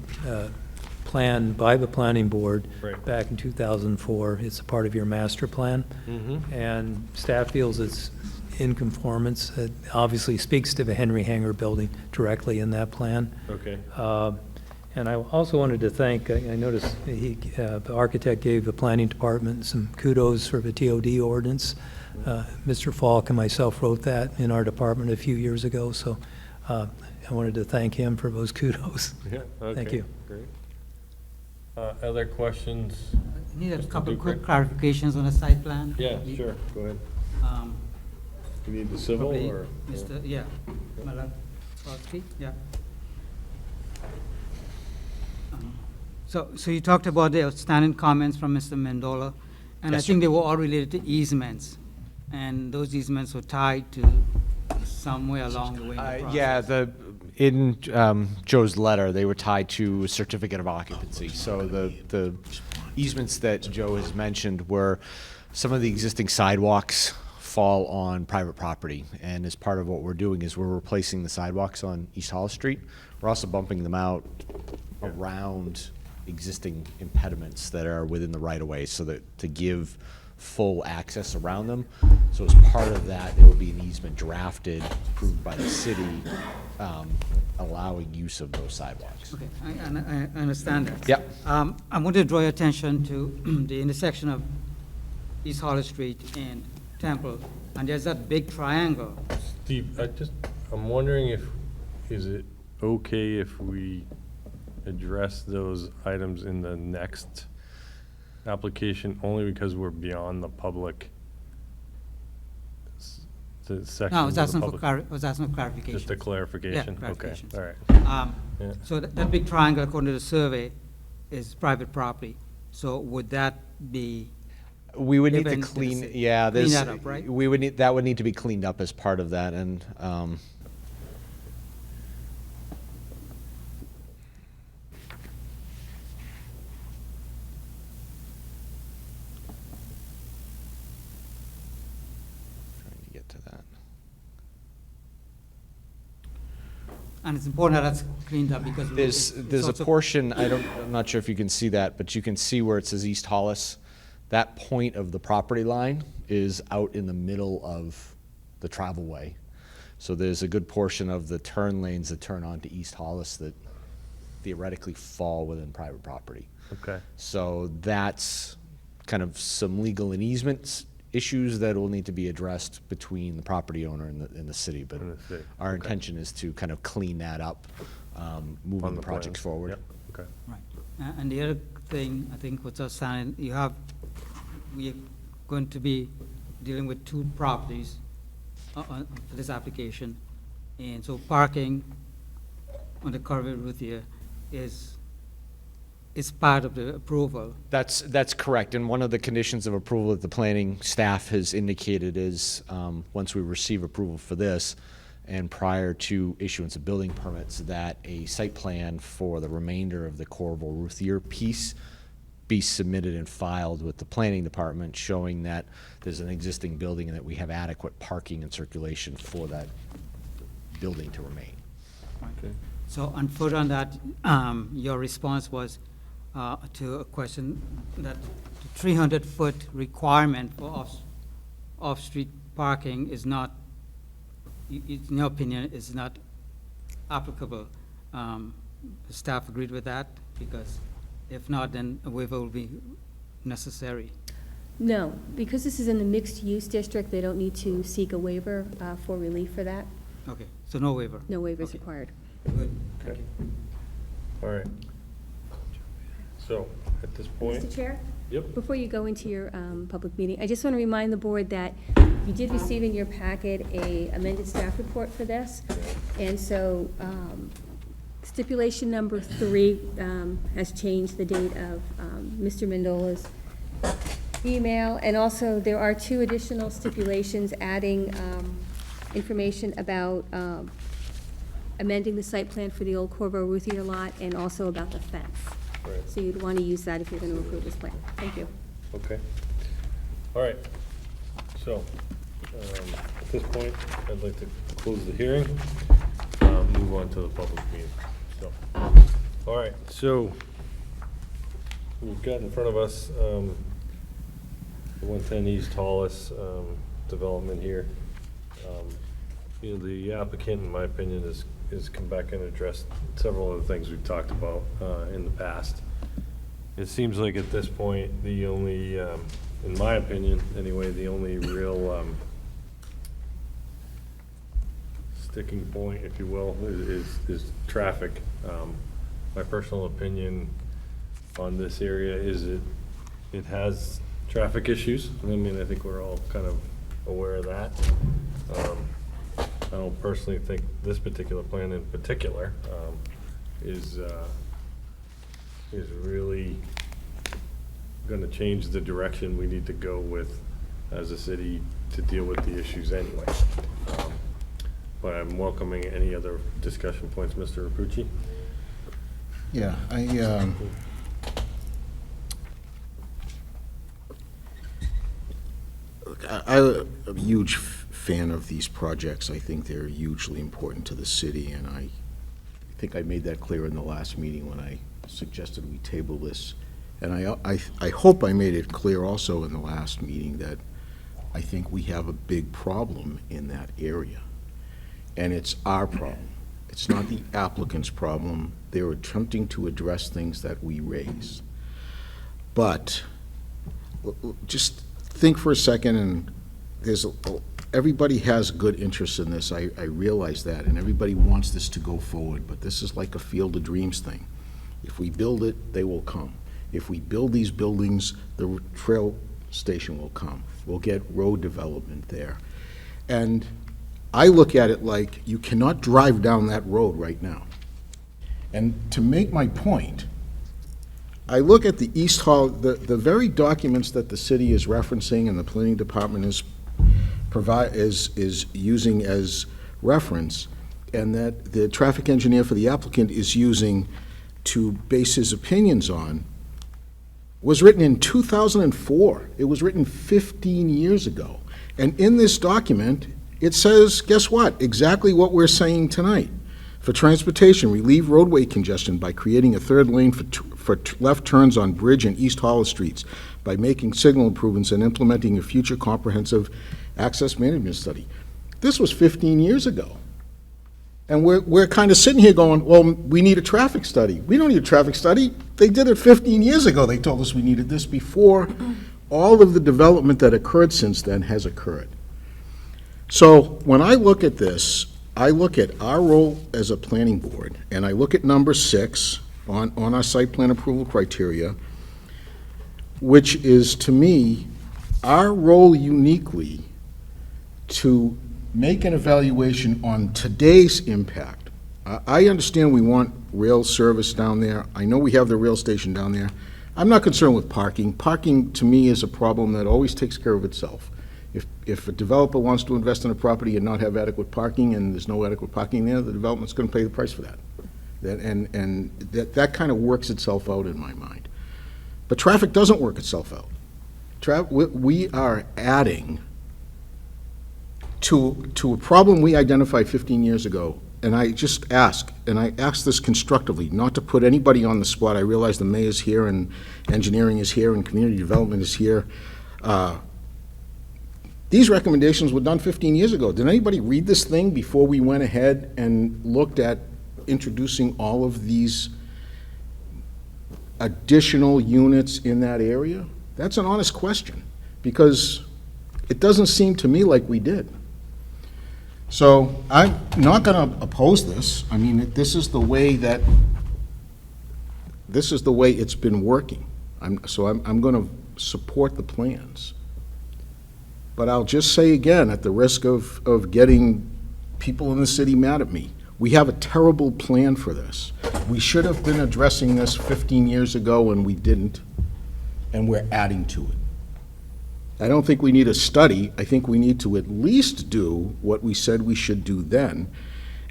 Speaker 3: plan by the planning board
Speaker 1: Right.
Speaker 3: back in 2004. It's a part of your master plan. And staff feels it's in conformance. It obviously speaks to the Henry Hangar building directly in that plan.
Speaker 1: Okay.
Speaker 3: And I also wanted to thank, I noticed the architect gave the planning department some kudos for the TOD ordinance. Mr. Falk and myself wrote that in our department a few years ago, so I wanted to thank him for those kudos.
Speaker 1: Yeah, okay.
Speaker 3: Thank you.
Speaker 1: Great. Other questions?
Speaker 12: I need a
Speaker 1: Mr.
Speaker 12: couple quick
Speaker 1: Dukre?
Speaker 12: clarifications on the site plan.
Speaker 1: Yeah, sure, go ahead.
Speaker 12: Um,
Speaker 1: You need the civil
Speaker 12: probably
Speaker 1: or?
Speaker 12: Mr., yeah, Malakowski, yeah. So you talked about the outstanding comments from Mr. Mendola, and I
Speaker 9: Yes,
Speaker 12: think
Speaker 9: sir.
Speaker 12: they were all related to easements, and those easements were tied to somewhere along the way in the process.
Speaker 9: Yeah, in Joe's letter, they were tied to a certificate of occupancy. So the easements that Joe has mentioned were some of the existing sidewalks fall on private property. And as part of what we're doing is we're replacing the sidewalks on East Hollis Street. We're also bumping them out around existing impediments that are within the right-of-way so that to give full access around them. So as part of that, there will be an easement drafted, approved by the city, allowing use of those sidewalks.
Speaker 12: Okay, I understand that.
Speaker 9: Yep.
Speaker 12: I want to draw your attention to the intersection of East Hollis Street and Temple, and there's that big triangle.
Speaker 1: Steve, I'm wondering is it okay if we address those items in the next application, only because we're beyond the public, the section
Speaker 12: No, I
Speaker 1: of
Speaker 12: was
Speaker 1: the
Speaker 12: asking for
Speaker 1: public?
Speaker 12: clarification.
Speaker 1: Just a clarification?
Speaker 12: Yeah,
Speaker 1: Okay,
Speaker 12: clarification.
Speaker 1: all right. Yeah.
Speaker 12: So that big triangle, according to the survey, is private property. So would that be?
Speaker 9: We would need to
Speaker 12: given the
Speaker 9: clean,
Speaker 12: city?
Speaker 9: yeah,
Speaker 12: Clean
Speaker 9: this,
Speaker 12: that up, right?
Speaker 9: we would need, that would need to be cleaned up as part of that, and, trying to get to that.
Speaker 12: And it's important that that's cleaned up because.
Speaker 9: There's a portion, I'm not sure if you can see that, but you can see where it says East Hollis. That point of the property line is out in the middle of the travel way. So there's a good portion of the turn lanes that turn onto East Hollis that theoretically fall within private property.
Speaker 1: Okay.
Speaker 9: So that's kind of some legal and easements issues that will need to be addressed between the property owner and the city. But
Speaker 1: And the city,
Speaker 9: our
Speaker 1: okay.
Speaker 9: intention is to kind of clean that up, moving
Speaker 1: On
Speaker 9: the projects
Speaker 1: plans.
Speaker 9: forward.
Speaker 1: Yep, okay.
Speaker 12: Right. And the other thing, I think what's outstanding, we are going to be dealing with two properties for this application. And so parking on the Corvette route here is part of the approval.
Speaker 9: That's correct, and one of the conditions of approval that the planning staff has indicated is, once we receive approval for this, and prior to issuance of building permits, that a site plan for the remainder of the Corval Ruthier piece be submitted and filed with the planning department, showing that there's an existing building and that we have adequate parking and circulation for that building to remain.
Speaker 1: Okay.
Speaker 12: So, and further on that, your response was to a question that the 300-foot requirement for off-street parking is not, in your opinion, is not applicable. The staff agreed with that, because if not, then a waiver will be necessary.
Speaker 6: No, because this is in the mixed-use district, they don't need to seek a waiver for relief for that.
Speaker 12: Okay, so no waiver.
Speaker 6: No waiver is
Speaker 12: Okay.
Speaker 6: required.
Speaker 12: Good.
Speaker 1: Okay. All right. So, at this point.
Speaker 6: Mr. Chair?
Speaker 1: Yep.
Speaker 6: Before you go into your public meeting, I just want to remind the board that you did receive in your packet a amended staff report for this. And so stipulation number 3 has changed the date of Mr. Mendola's email. And also, there are 2 additional stipulations adding information about amending the site plan for the old Corvo Ruthier lot and also about the fence.
Speaker 1: Right.
Speaker 6: So you'd want to use that if you're going to approve this plan. Thank you.
Speaker 1: Okay. All right. So, at this point, I'd like to close the hearing, move on to the public meeting. So, all right, so we've got in front of us the 110 East Hollis development here. The applicant, in my opinion, has come back and addressed several of the things we've talked about in the past. It seems like at this point, the only, in my opinion, anyway, the only real sticking point, if you will, is traffic. My personal opinion on this area is it has traffic issues. I mean, I think we're all kind of aware of that. I don't personally think this particular plan in particular is really going to change the direction we need to go with as a city to deal with the issues anyway. But I'm welcoming any other discussion points, Mr. Rapucci.
Speaker 5: Yeah, I'm a huge fan of these projects. I think they're hugely important to the city, and I think I made that clear in the last meeting when I suggested we table this. And I hope I made it clear also in the last meeting that I think we have a big problem in that area. And it's our problem. It's not the applicant's problem. They're attempting to address things that we raise. But just think for a second, and everybody has good interest in this. I realize that, and everybody wants this to go forward, but this is like a Field of Dreams thing. If we build it, they will come. If we build these buildings, the trail station will come. We'll get road development there. And I look at it like you cannot drive down that road right now. And to make my point, I look at the East Hall, the very documents that the city is referencing and the planning department is using as reference, and that the traffic engineer for the applicant is using to base his opinions on, was written in 2004. It was written 15 years ago. And in this document, it says, guess what? Exactly what we're saying tonight. For transportation, relieve roadway congestion by creating a third lane for left turns on Bridge and East Hollis Streets, by making signal improvements and implementing a future comprehensive access management study. This was 15 years ago. And we're kind of sitting here going, well, we need a traffic study. We don't need a traffic study. They did it 15 years ago. They told us we needed this before all of the development that occurred since then has occurred. So when I look at this, I look at our role as a planning board, and I look at number 6 on our site plan approval criteria, which is, to me, our role uniquely to make an evaluation on today's impact. I understand we want rail service down there. I know we have the rail station down there. I'm not concerned with parking. Parking, to me, is a problem that always takes care of itself. If a developer wants to invest in a property and not have adequate parking, and there's no adequate parking there, the development's going to pay the price for that. That kind of works itself out in my mind. But traffic doesn't work itself out. We are adding to a problem we identified 15 years ago, and I just ask, and I ask this constructively, not to put anybody on the spot. I realize the mayor's here, and engineering is here, and community development is here. These recommendations were done 15 years ago. Did anybody read this thing before we went ahead and looked at introducing all of these additional units in that area? That's an honest question, because it doesn't seem to me like we did. So I'm not going to oppose this. I mean, this is the way it's been working. I'm going to support the plans. But I'll just say again, at the risk of getting people in the city mad at me, we have a terrible plan for this. We should have been addressing this 15 years ago, and we didn't, and we're adding to it. I don't think we need a study. I think we need to at least do what we said we should do then.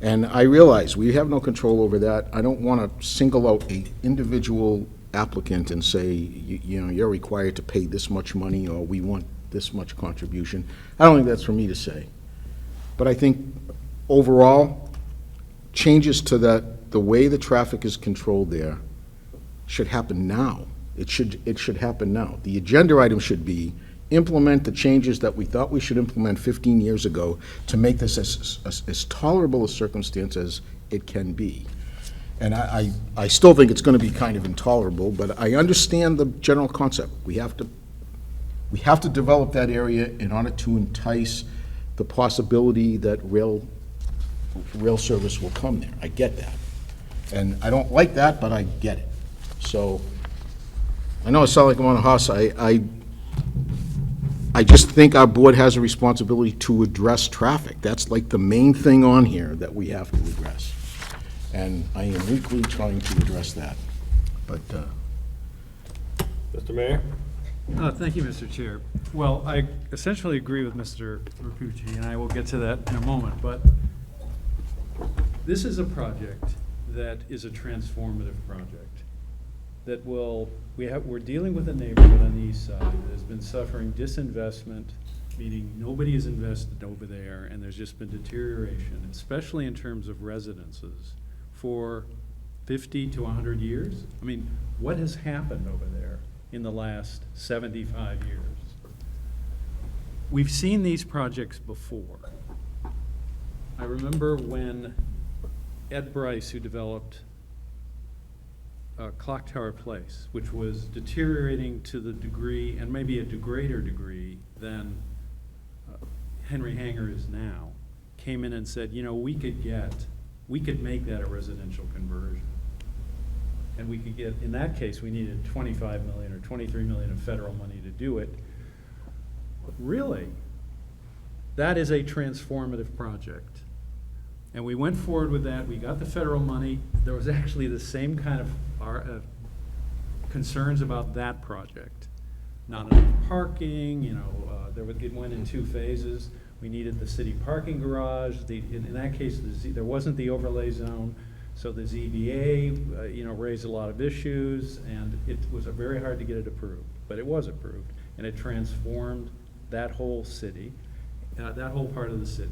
Speaker 5: And I realize we have no control over that. I don't want to single out an individual applicant and say, you know, you're required to pay this much money, or we want this much contribution. I don't think that's for me to say. But I think overall, changes to the way the traffic is controlled there should happen now. It should happen now. The agenda item should be implement the changes that we thought we should implement 15 years ago to make this as tolerable a circumstance as it can be. And I still think it's going to be kind of intolerable, but I understand the general concept. We have to develop that area in order to entice the possibility that rail service will come there. I get that. And I don't like that, but I get it. So, I know I sound like I'm on a horse. I just think our board has a responsibility to address traffic. That's like the main thing on here that we have to address. And I am equally trying to address that. But,
Speaker 1: Mr. Mayor?
Speaker 11: Thank you, Mr. Chair. Well, I essentially agree with Mr. Rapucci, and I will get to that in a moment, but this is a project that is a transformative project that we're dealing with a neighborhood on the east side that has been suffering disinvestment, meaning nobody has invested over there, and there's just been deterioration, especially in terms of residences, for 50 to 100 years. I mean, what has happened over there in the last 75 years? We've seen these projects before. I remember when Ed Bryce, who developed Clock Tower Place, which was deteriorating to the degree, and maybe a greater degree than Henry Hanger is now, came in and said, you know, we could make that a residential conversion. And we could get, in that case, we needed 25 million or 23 million of federal money to do it. Really, that is a transformative project. And we went forward with that. We got the federal money. There was actually the same kind of concerns about that project. Not enough parking, you know, it went in 2 phases. We needed the city parking garage. In that case, there wasn't the overlay zone, so the ZBA, raised a lot of issues, and it was very hard to get it approved. But it was approved, and it transformed that whole city, that whole part of the city.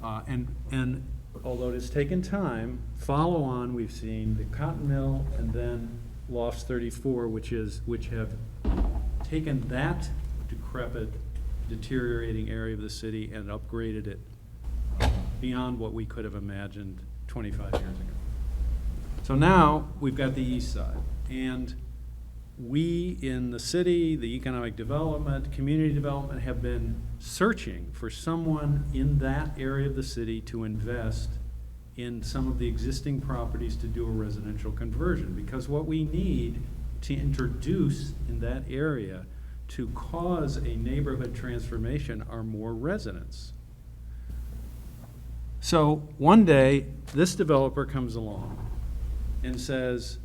Speaker 11: And although it has taken time, follow on, we've seen the Cotton Mill and then Lofts 34, which have taken that decrepit, deteriorating area of the city and upgraded it beyond what we could have imagined 25 years ago. So now we've got the east side, and we in the city, the economic development, community development, have been searching for someone in that area of the city to invest in some of the existing properties to do a residential conversion, because what we need to introduce in that area to cause a neighborhood transformation are more residents. So one day, this developer comes along and says,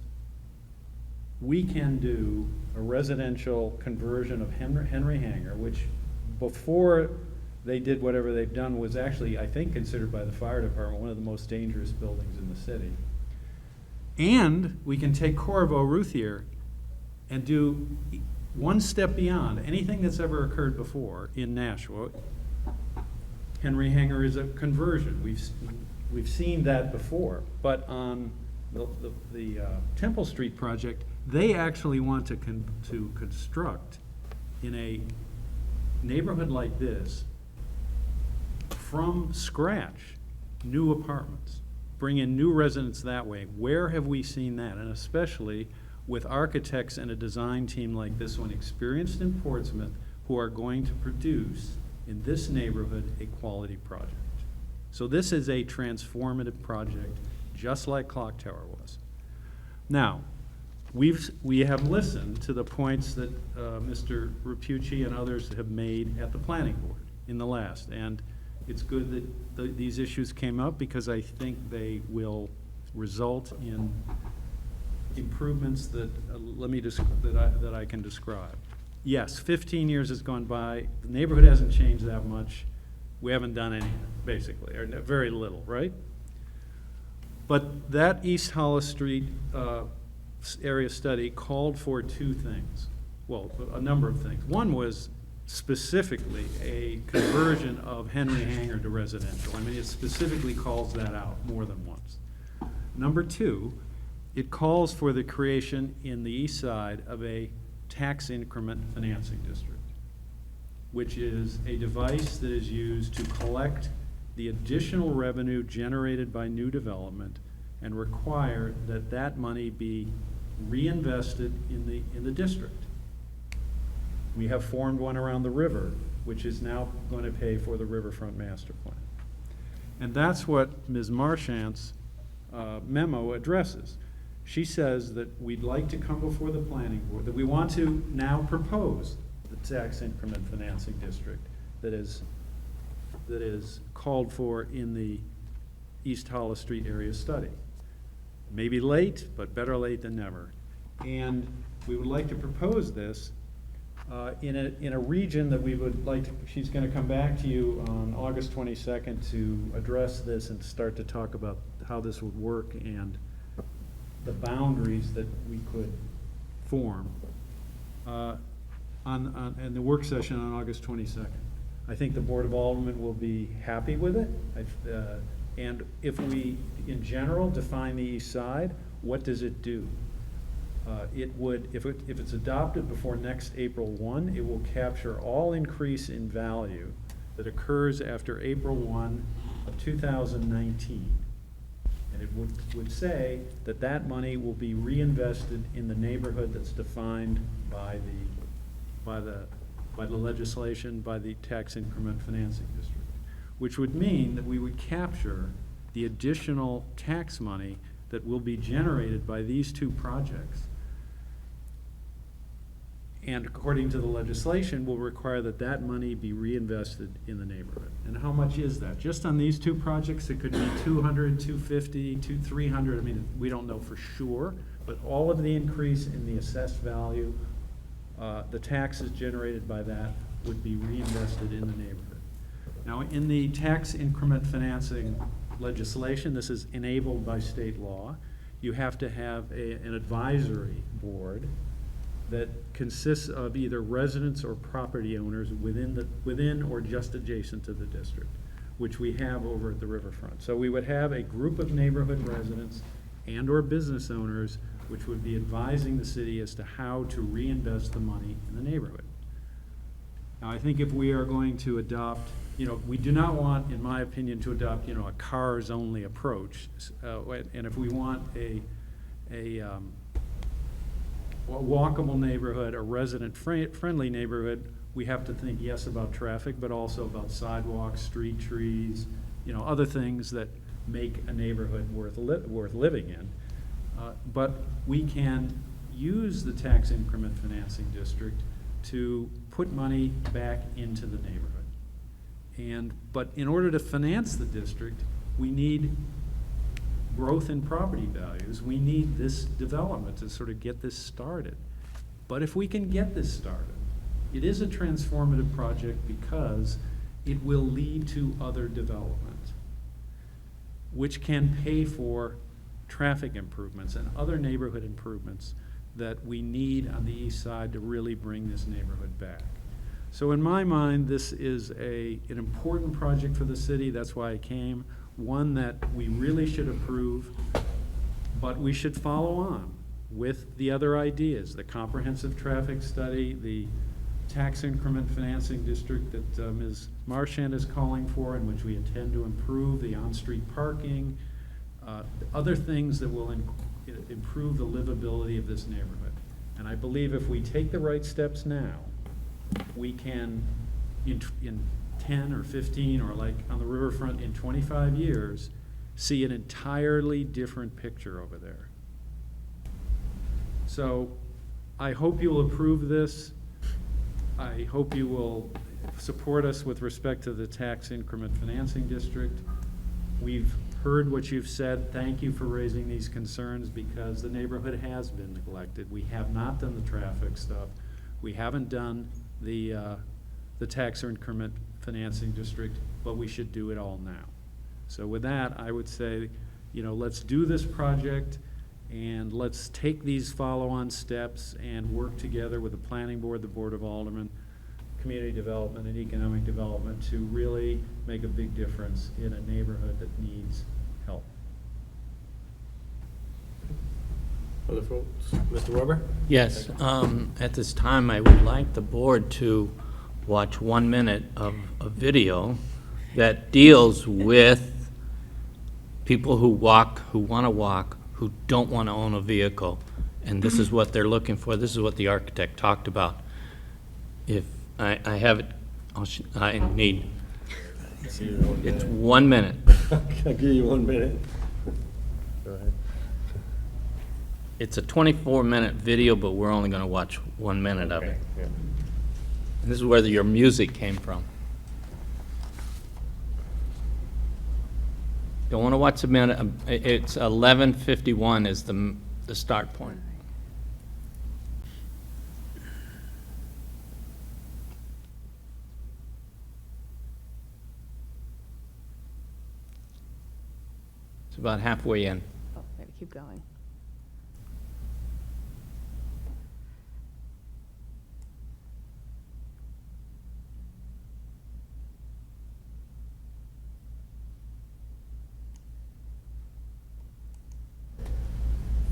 Speaker 11: we can do a residential conversion of Henry Hanger, which before they did whatever they've done was actually, I think, considered by the fire department one of the most dangerous buildings in the city. And we can take Corvo Routhier and do one step beyond anything that's ever occurred before in Nashua. Henry Hanger is a conversion. We've seen that before, but on the Temple Street project, they actually want to construct in a neighborhood like this from scratch new apartments, bring in new residents that way. Where have we seen that? And especially with architects and a design team like this one, experienced in Portsmouth, who are going to produce in this neighborhood a quality project. So this is a transformative project, just like Clock Tower was. Now, we have listened to the points that Mr. Rapucci and others have made at the planning board in the last, and it's good that these issues came up, because I think they will result in improvements that that I can describe. Yes, 15 years has gone by. The neighborhood hasn't changed that much. We haven't done anything, basically, or very little, right? But that East Hollis Street area study called for 2 things. well, a number of things. One was specifically a conversion of Henry Hangar to residential. I mean, it specifically calls that out more than once. Number two, it calls for the creation in the east side of a tax increment financing district, which is a device that is used to collect the additional revenue generated by new development and require that that money be reinvested in the district. We have formed one around the river, which is now going to pay for the riverfront master plan. And that's what Ms. Marchand's memo addresses. She says that we'd like to come before the planning board, that we want to now propose the tax increment financing district that is called for in the East Hollis Street area study. Maybe late, but better late than never. And we would like to propose this in a region that we would like to, she's going to come back to you on August 22nd to address this and start to talk about how this would work and the boundaries that we could form in the work session on August 22nd. I think the Board of Aldermen will be happy with it. And if we, in general, define the east side, what does it do? It would, if it's adopted before next April 1, it will capture all increase in value that occurs after April 1 of 2019. And it would say that that money will be reinvested in the neighborhood that's defined by the legislation, by the tax increment financing district, which would mean that we would capture the additional tax money that will be generated by these two projects. And according to the legislation, will require that that money be reinvested in the neighborhood. And how much is that? Just on these two projects, it could be 200, 250, 300. I mean, we don't know for sure, but all of the increase in the assessed value, the taxes generated by that would be reinvested in the neighborhood. Now, in the tax increment financing legislation, this is enabled by state law. You have to have an advisory board that consists of either residents or property owners within or just adjacent to the district, which we have over at the riverfront. So we would have a group of neighborhood residents and or business owners which would be advising the city as to how to reinvest the money in the neighborhood. Now, I think if we are going to adopt, we do not want, in my opinion, to adopt, a cars-only approach. And if we want a walkable neighborhood, a resident-friendly neighborhood, we have to think, yes, about traffic, but also about sidewalks, street trees, other things that make a neighborhood worth living in. But we can use the tax increment financing district to put money back into the neighborhood. But in order to finance the district, we need growth in property values. We need this development to sort of get this started. But if we can get this started, it is a transformative project because it will lead to other development, which can pay for traffic improvements and other neighborhood improvements that we need on the east side to really bring this neighborhood back. So in my mind, this is an important project for the city. That's why I came. One that we really should approve, but we should follow on with the other ideas, the comprehensive traffic study, the tax increment financing district that Ms. Marchand is calling for, in which we intend to improve the on-street parking, other things that will improve the livability of this neighborhood. And I believe if we take the right steps now, we can, in 10 or 15, or like on the riverfront in 25 years, see an entirely different picture over there. So I hope you'll approve this. I hope you will support us with respect to the tax increment financing district. We've heard what you've said. Thank you for raising these concerns because the neighborhood has been neglected. We have not done the traffic stuff. We haven't done the tax increment financing district, but we should do it all now. So with that, I would say, let's do this project And let's take these follow-on steps and work together with the Planning Board, the Board of Aldermen, Community Development and Economic Development to really make a big difference in a neighborhood that needs help.
Speaker 1: Other folks? Mr. Weber?
Speaker 2: Yes, at this time, I would like the board to watch 1 minute of a video that deals with people who walk, who want to walk, who don't want to own a vehicle. And this is what they're looking for. This is what the architect talked about. If I have it, I need, it's 1 minute.
Speaker 1: I'll give you 1 minute. Go ahead.
Speaker 2: It's a 24-minute video, but we're only going to watch 1 minute of it.
Speaker 1: Yeah.
Speaker 2: And this is where your music came from. Don't want to watch a minute. It's 11:51 is the start point. It's about halfway in.
Speaker 6: Oh, gotta keep going.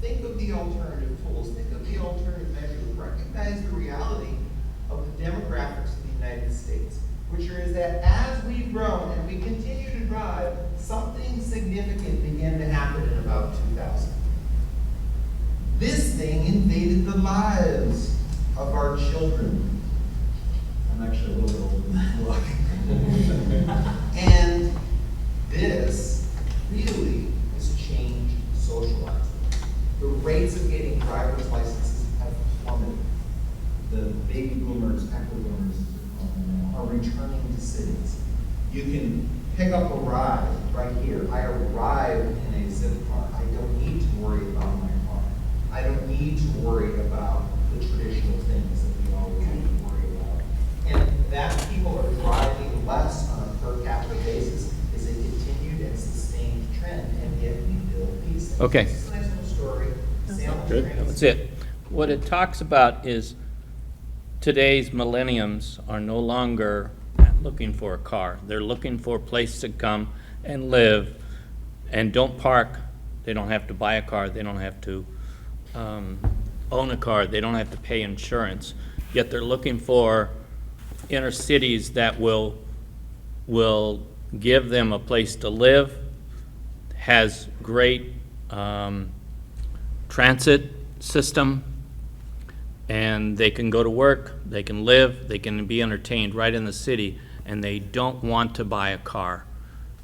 Speaker 19: Think of the alternative tools, think of the alternative measures, recognize the reality of the demographics of the United States, which is that as we've grown and we continue to drive, something significant began to happen in about 2000. This thing invaded the lives of our children. I'm actually a little bit older than I look. And this really has changed socializing. The rates of getting driver's licenses have plummeted. The baby boomers, echo boomers, as they're called now, are returning to cities. You can pick up a ride right here. I arrive in a zip car. I don't need to worry about my car. I don't need to worry about the traditional things that we always need to worry about. And that people are driving less on a per capita basis is a continued and sustained trend, and yet we build these things.
Speaker 2: Okay.
Speaker 19: It's a nice little story.
Speaker 2: Good. That's it. What it talks about is today's millenniums are no longer looking for a car. They're looking for a place to come and live and don't park. They don't have to buy a car. They don't have to own a car. They don't have to pay insurance. Yet they're looking for inner cities that will give them a place to live, has great transit system, and they can go to work, they can live, they can be entertained right in the city, and they don't want to buy a car.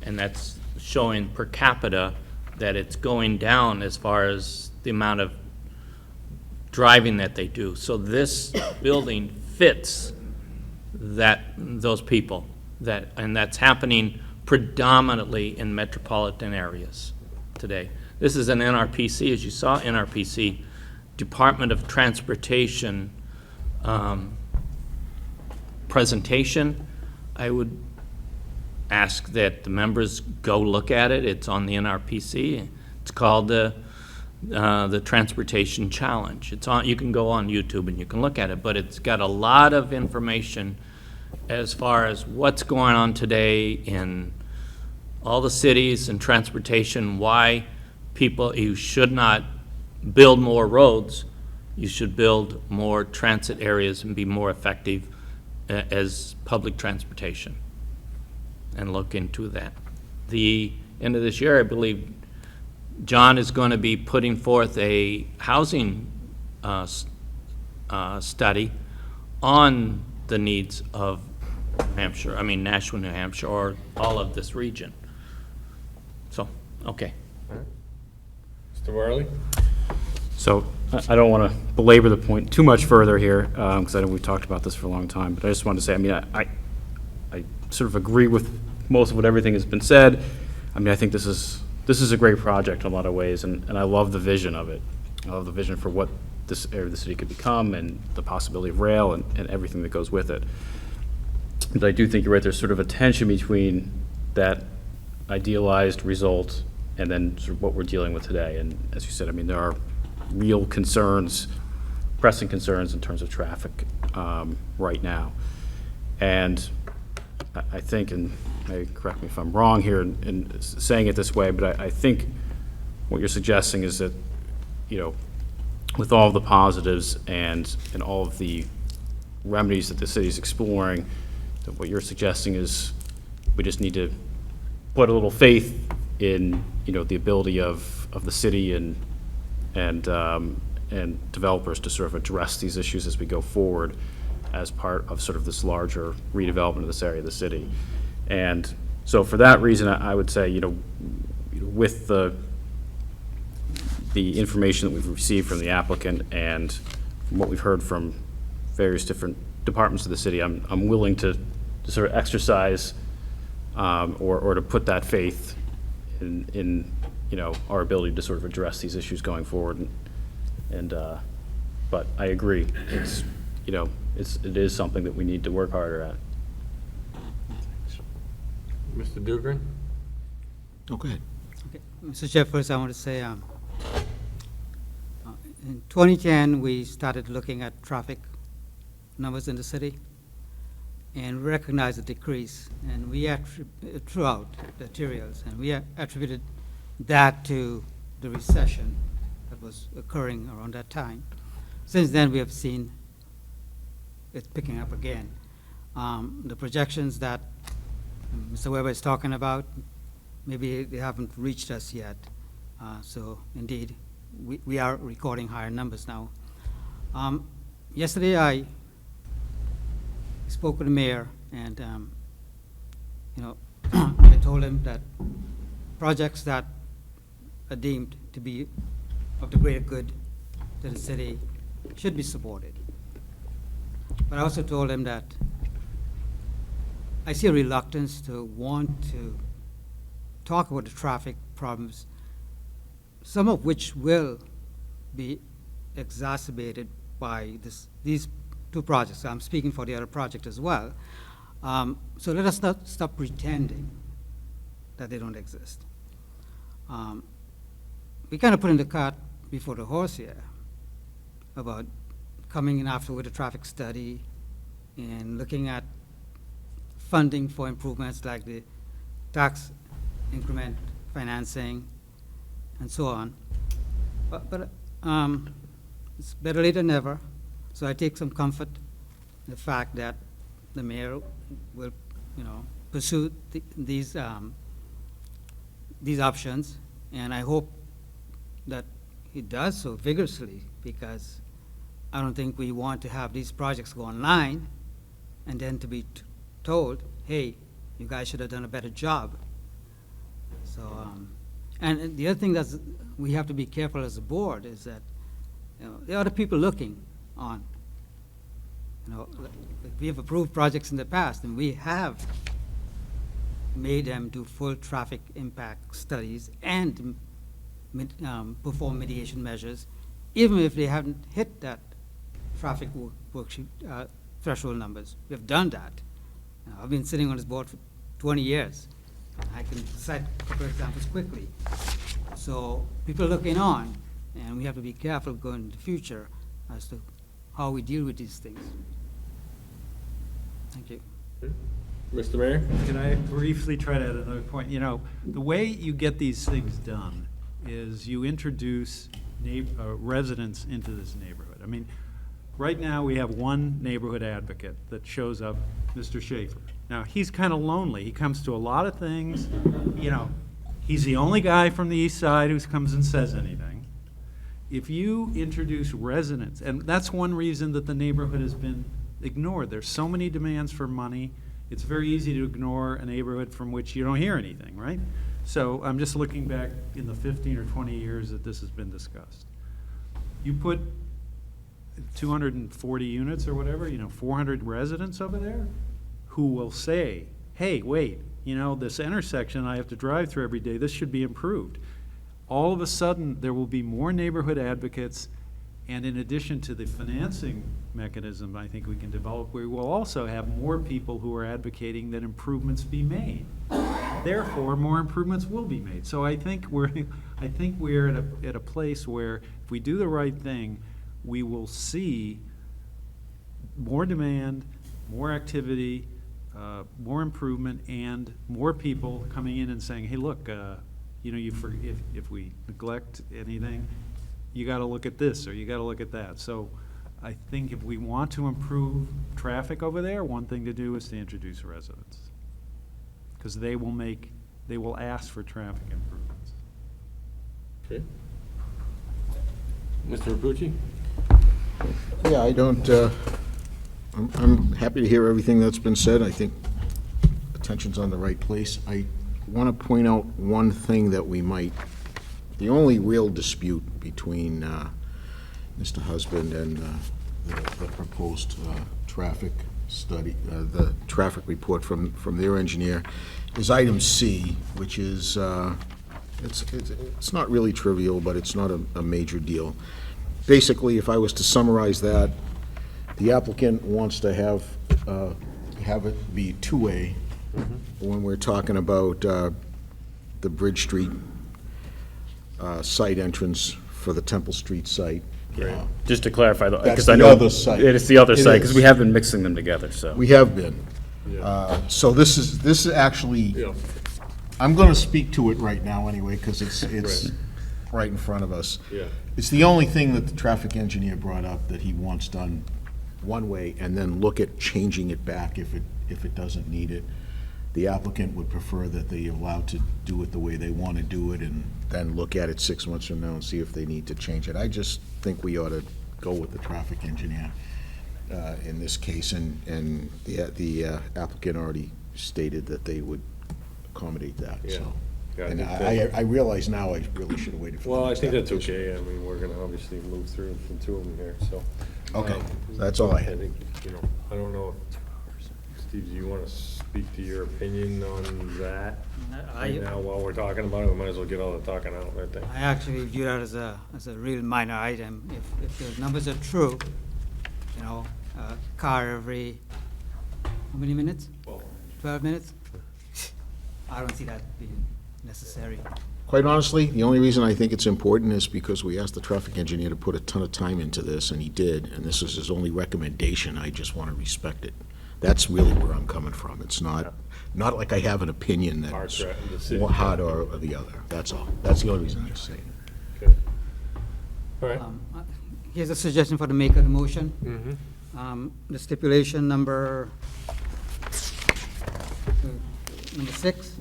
Speaker 2: And that's showing per capita that it's going down as far as the amount of driving that they do. So this building fits those people, and that's happening predominantly in metropolitan areas today. This is an NRPC, as you saw, NRPC, Department of Transportation presentation. I would ask that the members go look at it. It's on the NRPC. It's called the Transportation Challenge. It's on. You can go on YouTube and you can look at it, but it's got a lot of information as far as what's going on today in all the cities and transportation, why people, you should not build more roads, you should build more transit areas and be more effective as public transportation, and look into that. The end of this year, I believe, John is going to be putting forth a housing study on the needs of Nashua, New Hampshire, or all of this region. So, okay.
Speaker 1: Mr. Worley?
Speaker 4: So I don't want to belabor the point too much further here, because I know we've talked about this for a long time, but I just wanted to say, I sort of agree with most of everything has been said. I think this is a great project in a lot of ways, and I love the vision of it. I love the vision for what this area of the city could become, and the possibility of rail and everything that goes with it. But I do think you're right, there's sort of a tension between that idealized result and then sort of what we're dealing with today. And as you said, I mean, there are real concerns, pressing concerns in terms of traffic right now. And I think, and correct me if I'm wrong here in saying it this way, but I think what you're suggesting is that, you know, with all of the positives and all of the remedies that the city is exploring, that what you're suggesting is we just need to put a little faith in, you know, the ability of the city and developers to sort of address these issues as we go forward as part of sort of this larger redevelopment of this area of the city. And so for that reason, I would say, you know, with the information that we've received from the applicant and from what we've heard from various different departments of the city, I'm willing to sort of exercise or to put that faith in you know, our ability to sort of address these issues going forward. But I agree, it's, you know, it is something that we need to work harder at.
Speaker 1: Mr. Duggan?
Speaker 5: Oh, go ahead.
Speaker 12: Okay. Mr. Chair, first I want to say, in 2010, we started looking at traffic numbers in the city and recognized the decrease, and we throughout the materials, and we attributed that to the recession that was occurring around that time. Since then, we have seen it picking up again. The projections that Mr. Weber is talking about, maybe they haven't reached us yet. So indeed, we are recording higher numbers now. Yesterday, I spoke with the mayor, and you know, I told him that projects that are deemed to be of the greater good to the city should be supported. But I also told him that I see a reluctance to want to talk about the traffic problems, some of which will be exacerbated by these two projects. I'm speaking for the other project as well. So let us not stop pretending that they don't exist. We kind of put in the cart before the horse here about coming in after with a traffic study and looking at funding for improvements like the tax increment financing and so on. But it's better late than never. So I take some comfort in the fact that the mayor will, you know, pursue these options, and I hope that he does so vigorously, because I don't think we want to have these projects go online and then to be told, hey, you guys should have done a better job. So, and the other thing that we have to be careful as a board is that, you know, there are other people looking on. You know, we have approved projects in the past, and we have made them do full traffic impact studies and perform mitigation measures, even if they haven't hit that traffic worksheet threshold numbers. We have done that. I've been sitting on this board for 20 years. I can cite a couple of examples quickly. So people are looking on, and we have to be careful going into the future as to how we deal with these things. Thank you.
Speaker 1: Mr. Mayor?
Speaker 11: Can I briefly try to add another point? You know, the way you get these things done is you introduce residents into this neighborhood. I mean, right now we have one neighborhood advocate that shows up, Mr. Schaefer. Now, he's kind of lonely. He comes to a lot of things. You know, he's the only guy from the east side who comes and says anything. If you introduce residents, and that's one reason that the neighborhood has been ignored. There's so many demands for money. It's very easy to ignore a neighborhood from which you don't hear anything, right? So I'm just looking back in the 15 or 20 years that this has been discussed. You put 240 units or whatever, you know, 400 residents over there who will say, hey, wait, you know, this intersection I have to drive through every day, this should be improved. All of a sudden, there will be more neighborhood advocates, and in addition to the financing mechanism I think we can develop, we will also have more people who are advocating that improvements be made. therefore, more improvements will be made. So I think we're at a place where if we do the right thing, we will see more demand, more activity, more improvement, and more people coming in and saying, hey, look, if we neglect anything, you got to look at this, or you got to look at that. So I think if we want to improve traffic over there, one thing to do is to introduce residents, because they will ask for traffic improvements.
Speaker 1: Okay. Mr. Rapucci?
Speaker 5: Yeah, I don't, I'm happy to hear everything that's been said. I think attention's on the right place. I want to point out one thing that we might, the only real dispute between Mr. Husband and the proposed traffic study, the traffic report from their engineer, is item C, which is, it's not really trivial, but it's not a major deal. Basically, if I was to summarize that, the applicant wants to have it be two-way when we're talking about the Bridge Street site entrance for the Temple Street site.
Speaker 4: Just to clarify, though,
Speaker 5: That's
Speaker 4: because I
Speaker 5: the
Speaker 4: know
Speaker 5: other site.
Speaker 4: it's the other
Speaker 5: It
Speaker 4: site, because
Speaker 5: is.
Speaker 4: we have been mixing them together, so.
Speaker 5: We have been. So this is actually, I'm going to speak to it right now anyway, because it's right in front of us.
Speaker 1: Yeah.
Speaker 5: It's the only thing that the traffic engineer brought up that he wants done one way, and then look at changing it back if it doesn't need it. The applicant would prefer that they are allowed to do it the way they want to do it, and then look at it 6 months from now and see if they need to change it. I just think we ought to go with the traffic engineer in this case, and the applicant already stated that they would accommodate that, so.
Speaker 1: Yeah,
Speaker 5: And
Speaker 1: I think
Speaker 5: I realize now I really should have waited for the
Speaker 1: Well, I
Speaker 5: next
Speaker 1: think that's
Speaker 5: application.
Speaker 1: okay. I mean, we're gonna obviously move through the two of them here, so.
Speaker 5: Okay, that's all I had.
Speaker 1: think, I don't know, Steve, do you wanna speak to your opinion on that? Right now, while we're talking about it, we might as well get all the talking out, I think.
Speaker 12: I actually view that as a real minor item. If the numbers are true, car every, how many minutes? 12 minutes? I don't see that being necessary.
Speaker 5: Quite honestly, the only reason I think it's important is because we asked the traffic engineer to put a ton of time into this, and he did, and this is his only recommendation. I just want to respect it. That's really where I'm coming from. It's not like I have an opinion that's one hot or the other. That's all. That's the only reason I'm saying it.
Speaker 1: Okay. All right.
Speaker 12: Here's a suggestion for the maker of the motion. The stipulation number 6.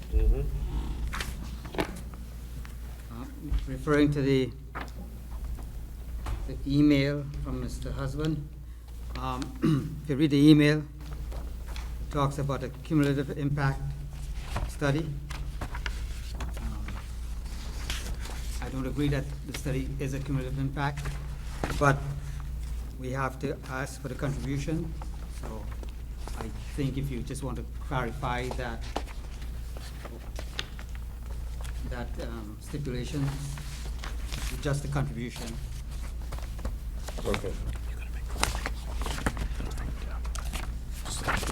Speaker 12: Referring to the email from Mr. Husband. If you read the email, it talks about a cumulative impact study. I don't agree that the study is a cumulative impact, but we have to ask for the contribution. So I think if you just want to clarify that stipulation, just the contribution.
Speaker 1: Okay.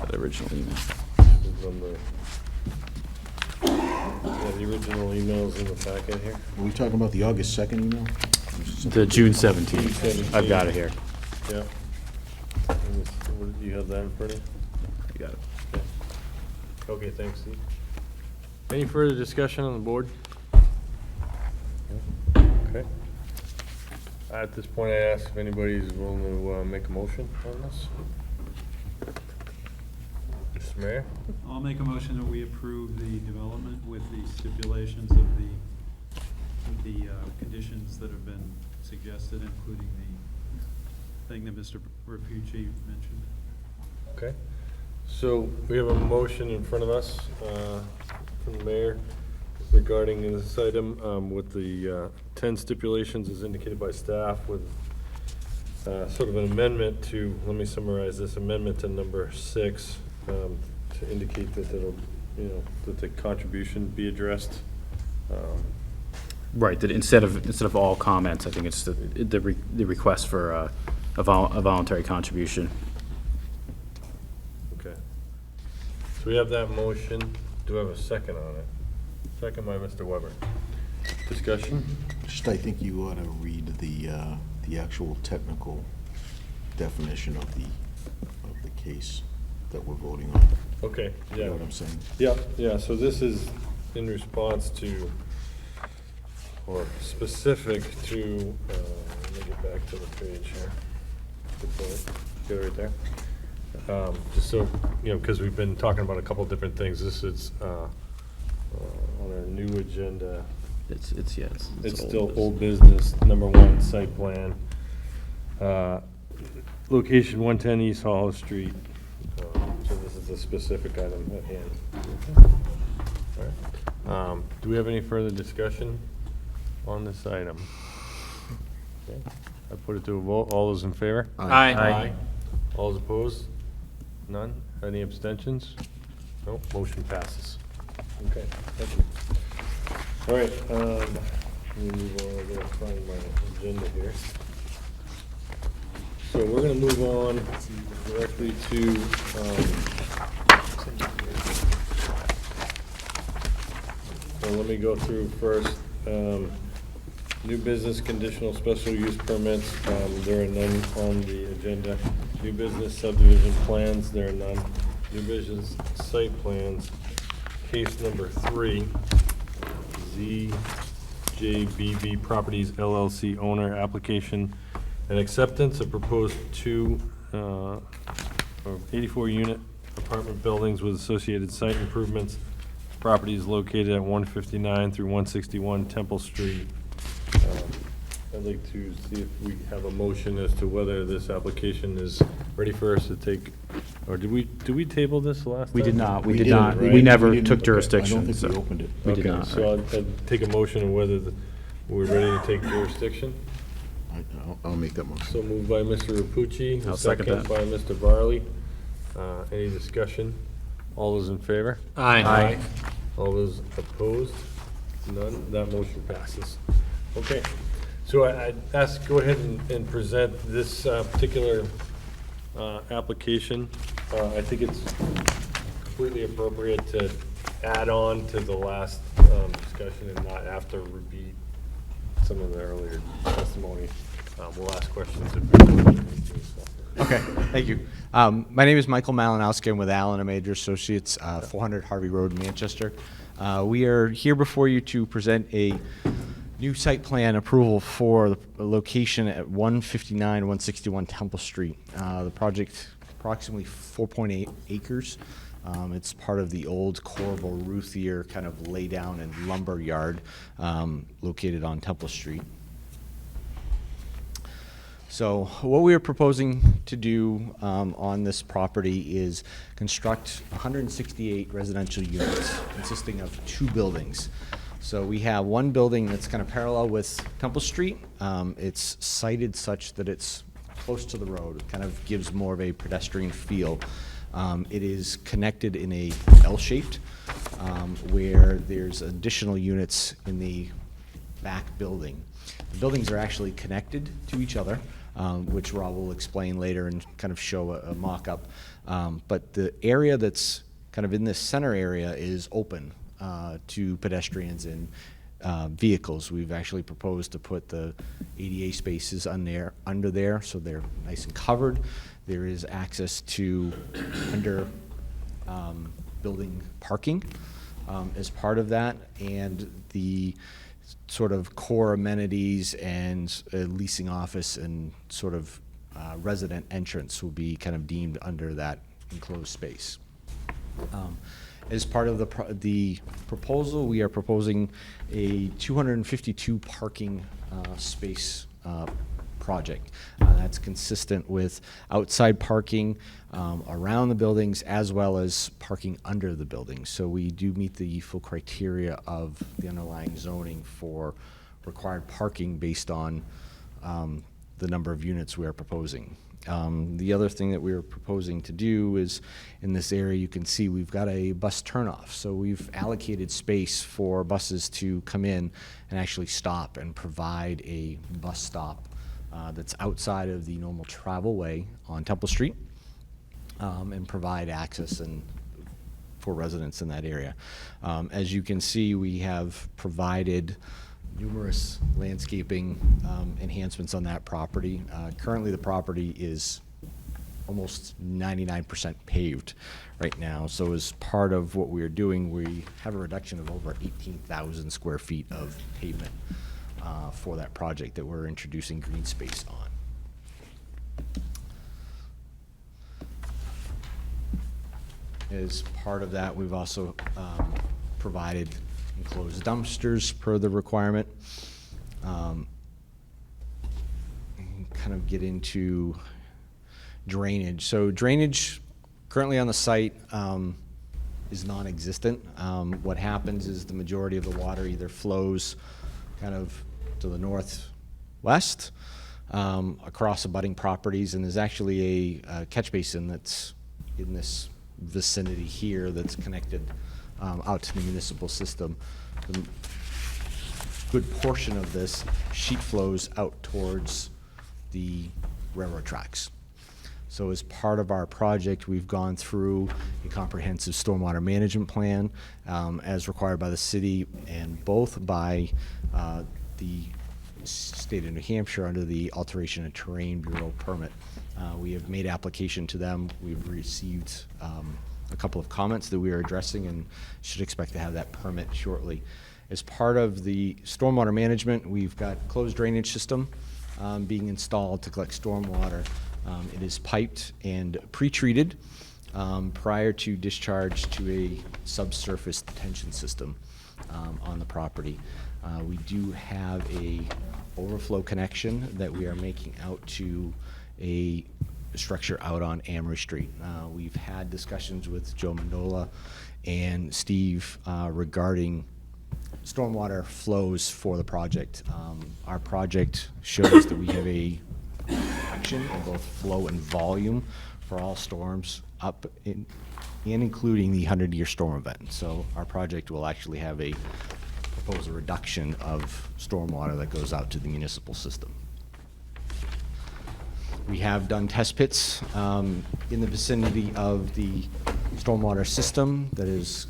Speaker 4: The original email.
Speaker 1: Is on the original emails in the packet here.
Speaker 5: Are we talking about the August 2nd email?
Speaker 4: The June 17th. I've got it here.
Speaker 1: Yeah. You have that in front of you?
Speaker 4: You got it.
Speaker 1: Okay, thanks, Steve. Any further discussion on the board? Okay. At this point, I ask if anybody's willing to make a motion on this. Mr. Mayor?
Speaker 11: I'll make a motion that we approve the development with the stipulations of the conditions that have been suggested, including the thing that Mr. Rapucci mentioned.
Speaker 1: Okay. So we have a motion in front of us from the mayor regarding this item with the 10 stipulations as indicated by staff, with sort of an amendment to, let me summarize this, amendment to number 6 to indicate that it'll, that the contribution be addressed.
Speaker 4: Right, that instead of all comments, I think it's the request for a voluntary contribution.
Speaker 1: Okay. So we have that motion. Do I have a second on it? Second by Mr. Weber. Discussion?
Speaker 5: Just, I think you ought to read the actual technical definition of the case that we're voting on.
Speaker 1: Okay,
Speaker 5: You
Speaker 1: yeah.
Speaker 5: know what I'm saying?
Speaker 1: Yeah, so this is in response to, or specific to, let me get back to the page here. Good point. Get it right there. Just so, you know, because we've been talking about a couple different things. This is on our new agenda.
Speaker 4: It's
Speaker 1: It's still old business, number 1, site plan. Location 110 East Hollow Street. So this is a specific item at hand. All right. Do we have any further discussion on this item? Okay. I put it to a vote. All those in favor?
Speaker 4: Aye. Aye.
Speaker 1: All those opposed? None? Any abstentions? No, motion passes. Okay, thank you. All right, let me move on, I gotta find my agenda here. So we're gonna move on directly to, so let me go through first, new business conditional special use permits, there are none on the agenda. New business subdivision plans, there are none. New business site plans, case number 3, ZJBB Properties LLC owner application and acceptance of proposed 2 84-unit apartment buildings with associated site improvements. Property is located at 159 through 161 Temple Street. I'd like to see if we have a motion as to whether this application is ready for us to take, or did we table this last time?
Speaker 4: We did not. We
Speaker 5: We
Speaker 4: did
Speaker 5: didn't,
Speaker 4: not.
Speaker 5: right?
Speaker 4: We never
Speaker 5: We didn't.
Speaker 4: took
Speaker 5: Okay.
Speaker 4: jurisdiction.
Speaker 5: I don't think we
Speaker 4: so
Speaker 5: opened it.
Speaker 4: We did
Speaker 1: Okay,
Speaker 4: not.
Speaker 1: so I'd take a motion on whether we're ready to take jurisdiction.
Speaker 5: I'll make that motion.
Speaker 1: So moved by Mr. Rapucci.
Speaker 4: I'll second that.
Speaker 1: By Mr. Varley. Any discussion? All those in favor?
Speaker 2: Aye.
Speaker 1: All those opposed? None? That motion passes. Okay. So I'd ask, go ahead and present this particular application. I think it's completely appropriate to add on to the last discussion and not have to repeat some of the earlier testimony. We'll ask questions if we need to. So.
Speaker 9: Okay, thank you. My name is Michael Malinowski. I'm with Allen & Major Associates, 400 Harvey Road, Manchester. We are here before you to present a new site plan approval for the location at 159, 161 Temple Street. The project, approximately 4.8 acres. It's part of the old Corvo Ruthier kind of lay down and lumber yard located on Temple Street. So what we are proposing to do on this property is construct 168 residential units consisting of 2 buildings. So we have one building that's kind of parallel with Temple Street. It's sited such that it's close to the road. It kind of gives more of a pedestrian feel. It is connected in a L-shaped where there's additional units in the back building. The buildings are actually connected to each other, which Rob will explain later and kind of show a mock-up. But the area that's kind of in this center area is open to pedestrians and vehicles. We've actually proposed to put the ADA spaces under there, so they're nice and covered. There is access to under building parking as part of that, and the sort of core amenities and leasing office and sort of resident entrance will be kind of deemed under that enclosed space. As part of the proposal, we are proposing a 252 parking space project. That's consistent with outside parking around the buildings as well as parking under the buildings. So we do meet the full criteria of the underlying zoning for required parking based on the number of units we are proposing. The other thing that we're proposing to do is in this area you can see we've got a bus turnoff. So we've allocated space for buses to come in and actually stop and provide a bus stop that's outside of the normal travel way on Temple Street and provide access and for residents in that area. As you can see, we have provided numerous landscaping enhancements on that property. Currently, the property is almost 99% paved right now. So as part of what we are doing, we have a reduction of over 18,000 square feet of pavement for that project that we're introducing green space on. As part of that, we've also provided enclosed dumpsters per the requirement. Kind of get into drainage. So drainage currently on the site is non-existent. What happens is the majority of the water either flows kind of to the northwest across abutting properties, and there's actually a catch basin that's in this vicinity here that's connected out to the municipal system. The good portion of this sheet flows out towards the railroad tracks. So as part of our project, we've gone through a comprehensive stormwater management plan as required by the city and both by the state of New Hampshire under the Alteration of Terrain Bureau permit. We have made application to them. We've received a couple of comments that we are addressing and should expect to have that permit shortly. As part of the stormwater management, we've got closed drainage system being installed to collect stormwater. It is piped and pre-treated prior to discharge to a subsurface detention system on the property. We do have a overflow connection that we are making out to a structure out on Amory Street. We've had discussions with Joe Mandola and Steve regarding stormwater flows for the project. Our project shows that we have a reduction in both flow and volume for all storms up in and including the 100-year storm event. So our project will actually have a proposed reduction of stormwater that goes out to the municipal system. We have done test pits in the vicinity of the stormwater system that is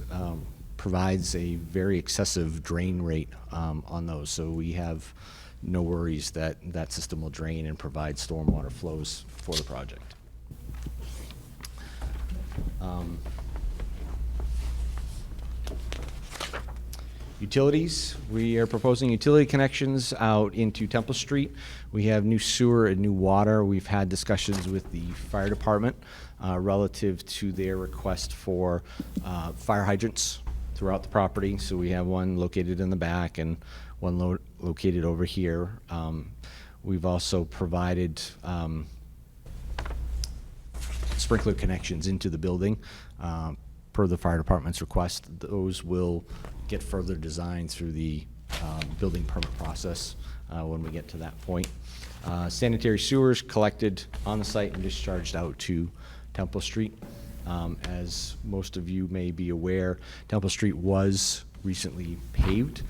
Speaker 9: provides a very excessive drain rate on those. So we have no worries that that system will drain and provide stormwater flows for the project. Utilities, we are proposing utility connections out into Temple Street. We have new sewer and new water. We've had discussions with the fire department relative to their request for fire hydrants throughout the property. So we have one located in the back and one located over here. We've also provided sprinkler connections into the building per the fire department's request. Those will get further designed through the building permit process when we get to that point. Sanitary sewers collected on the site and discharged out to Temple Street. As most of you may be aware, Temple Street was recently paved.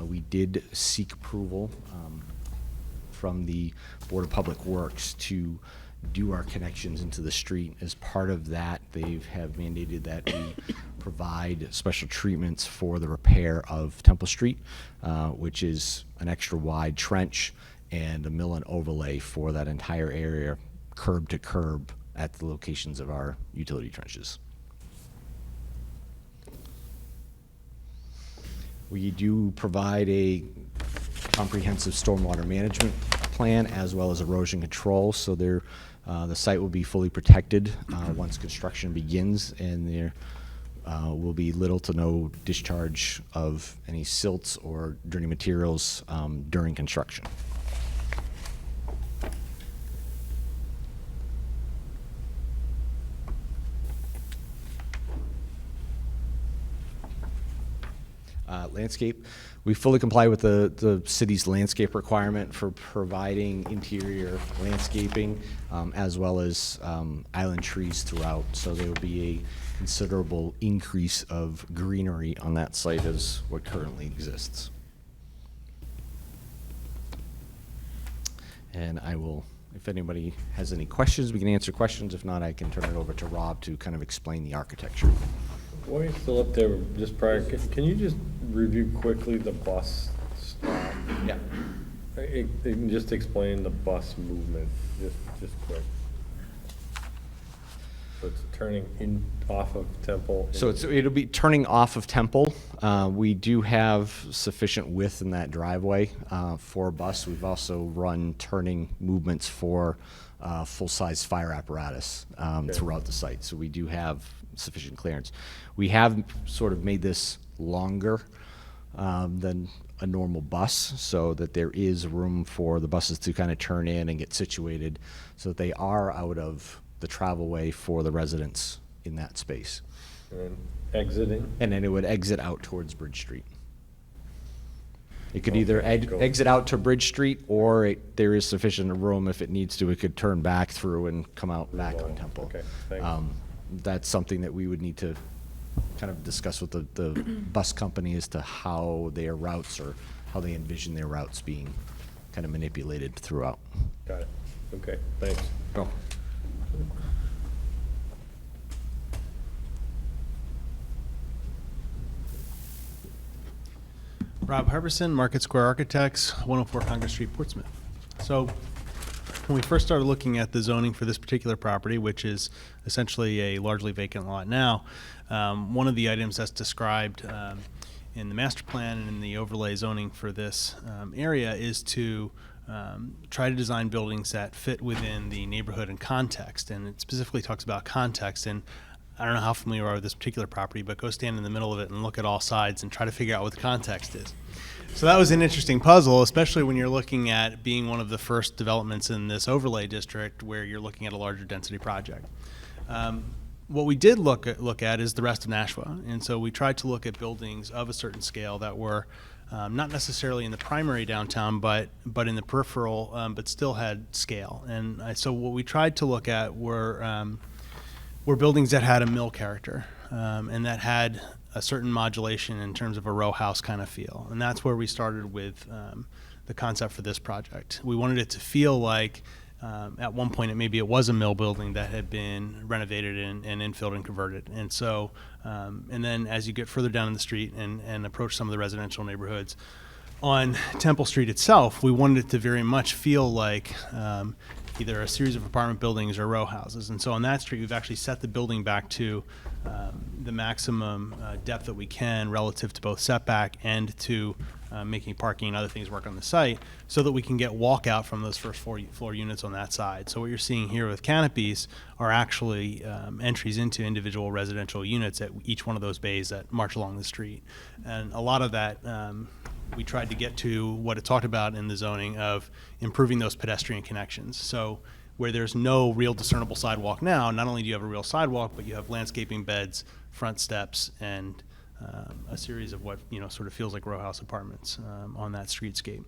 Speaker 9: We did seek approval from the Board of Public Works to do our connections into the street. As part of that, they have mandated that we provide special treatments for the repair of Temple Street, which is an extra wide trench and a mill and overlay for that entire area, curb to curb at the locations of our utility trenches. We do provide a comprehensive stormwater management plan as well as erosion control, so there, the site will be fully protected once construction begins, and there will be little to no discharge of any silts or dirty materials during construction. Landscape. We fully comply with the city's landscape requirement for providing interior landscaping as well as island trees throughout. So there will be a considerable increase of greenery on that site as what currently exists. And I will, if anybody has any questions, we can answer questions. If not, I can turn it over to Rob to kind of explain the architecture.
Speaker 1: While you're still up there, just prior, can you just review quickly the bus stop?
Speaker 18: Yeah.
Speaker 1: Just explain the bus movement, just quick. So it's turning in, off of Temple.
Speaker 9: So it'll be turning off of Temple. We do have sufficient width in that driveway for a bus. We've also run turning movements for full-size fire apparatus throughout the site. So we do have sufficient clearance. We have sort of made this longer than a normal bus, so that there is room for the buses to kind of turn in and get situated so that they are out of the travel way for the residents in that space.
Speaker 1: And then exiting?
Speaker 9: And then it would exit out towards Bridge Street. It could either exit out to Bridge Street, or there is sufficient room if it needs to, it could turn back through and come out back on Temple.
Speaker 1: Okay, thanks.
Speaker 9: That's something that we would need to kind of discuss with the bus company as to how their routes, or how they envision their routes being kind of manipulated throughout.
Speaker 1: Got it. Okay, thanks.
Speaker 9: Oh.
Speaker 10: Rob Harbison, Market Square Architects, 104 Congress Street, Portsmouth. So when we first started looking at the zoning for this particular property, which is essentially a largely vacant lot now, one of the items that's described in the master plan and in the overlay zoning for this area is to try to design buildings that fit within the neighborhood and context. And it specifically talks about context. And I don't know how familiar you are with this particular property, but go stand in the middle of it and look at all sides and try to figure out what the context is. So that was an interesting puzzle, especially when you're looking at being one of the first developments in this overlay district where you're looking at a larger density project. What we did look at is the rest of Nashua. And so we tried to look at buildings of a certain scale that were not necessarily in the primary downtown, but in the peripheral, but still had scale. And so what we tried to look at were buildings that had a mill character and that had a certain modulation in terms of a row house kind of feel. And that's where we started with the concept for this project. We wanted it to feel like at one point maybe it was a mill building that had been renovated and infilled and converted. And so, and then as you get further down in the street and approach some of the residential neighborhoods, on Temple Street itself, we wanted it to very much feel like either a series of apartment buildings or row houses. And so on that street, we've actually set the building back to the maximum depth that we can relative to both setback and to making parking and other things work on the site, so that we can get walkout from those first floor units on that side. So what you're seeing here with canopies are actually entries into individual residential units at each one of those bays that march along the street. And a lot of that we tried to get to what it talked about in the zoning of improving those pedestrian connections. So where there's no real discernible sidewalk now, not only do you have a real sidewalk, but you have landscaping beds, front steps, and a series of what sort of feels like row house apartments on that streetscape.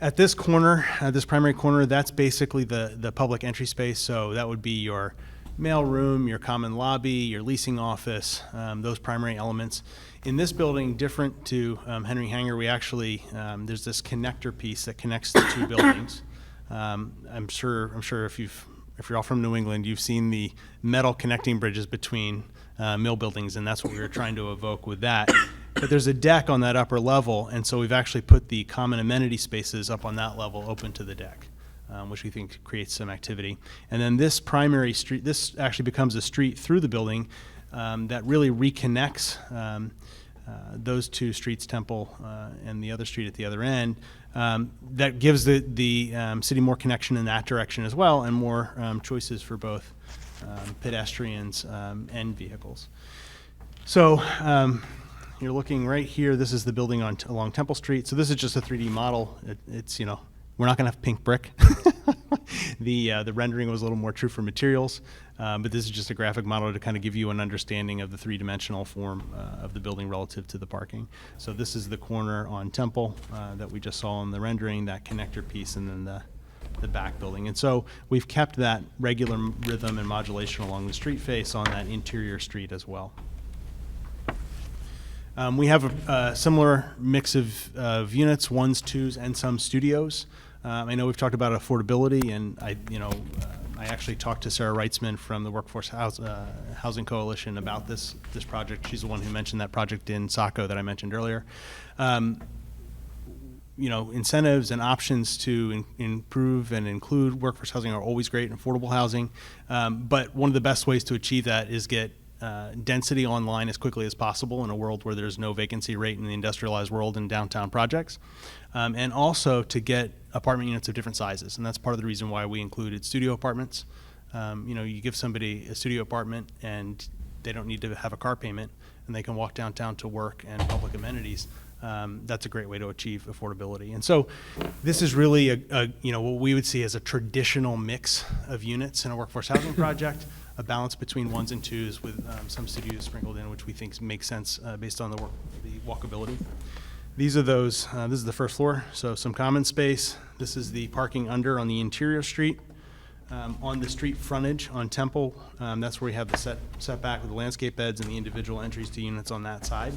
Speaker 10: At this corner, this primary corner, that's basically the public entry space. So that would be your mail room, your common lobby, your leasing office, those primary elements. In this building, different to Henry Hanger, we actually there's this connector piece that connects the two buildings. I'm sure if you're all from New England, you've seen the metal connecting bridges between mill buildings, and that's what we were trying to evoke with that. But there's a deck on that upper level, and so we've actually put the common amenity spaces up on that level open to the deck, which we think creates some activity. And then this primary street, this actually becomes a street through the building that really reconnects those two streets, Temple and the other street at the other end. That gives the city more connection in that direction as well, and more choices for both pedestrians and vehicles. So you're looking right here. This is the building along Temple Street. So this is just a 3D model. It's we're not going to have pink brick. The rendering was a little more true for materials, but this is just a graphic model to kind of give you an understanding of the three-dimensional form of the building relative to the parking. So this is the corner on Temple that we just saw in the rendering, that connector piece, and then the back building. And so we've kept that regular rhythm and modulation along the street face on that interior street as well. We have a similar mix of units, ones, twos, and some studios. I know we've talked about affordability, and I actually talked to Sarah Reitzman from the Housing Coalition about this project. She's the one who mentioned that project in Saco that I mentioned earlier. You know, incentives and options to improve and include workforce housing are always great, and affordable housing. But one of the best ways to achieve that is get density online as quickly as possible in a world where there's no vacancy rate in the industrialized world in downtown projects. And also to get apartment units of different sizes. And that's part of the reason why we included studio apartments. You know, you give somebody a studio apartment and they don't need to have a car payment and they can walk downtown to work and public amenities. That's a great way to achieve affordability. And so this is really you know, what we would see as a traditional mix of units in a workforce housing project, a balance between ones and twos with some studios sprinkled in, which we think makes sense based on the walkability. These are those, this is the first floor, so some common space. This is the parking under on the interior street. On the street frontage on Temple, that's where we have the setback with the landscape beds and the individual entries to units on that side.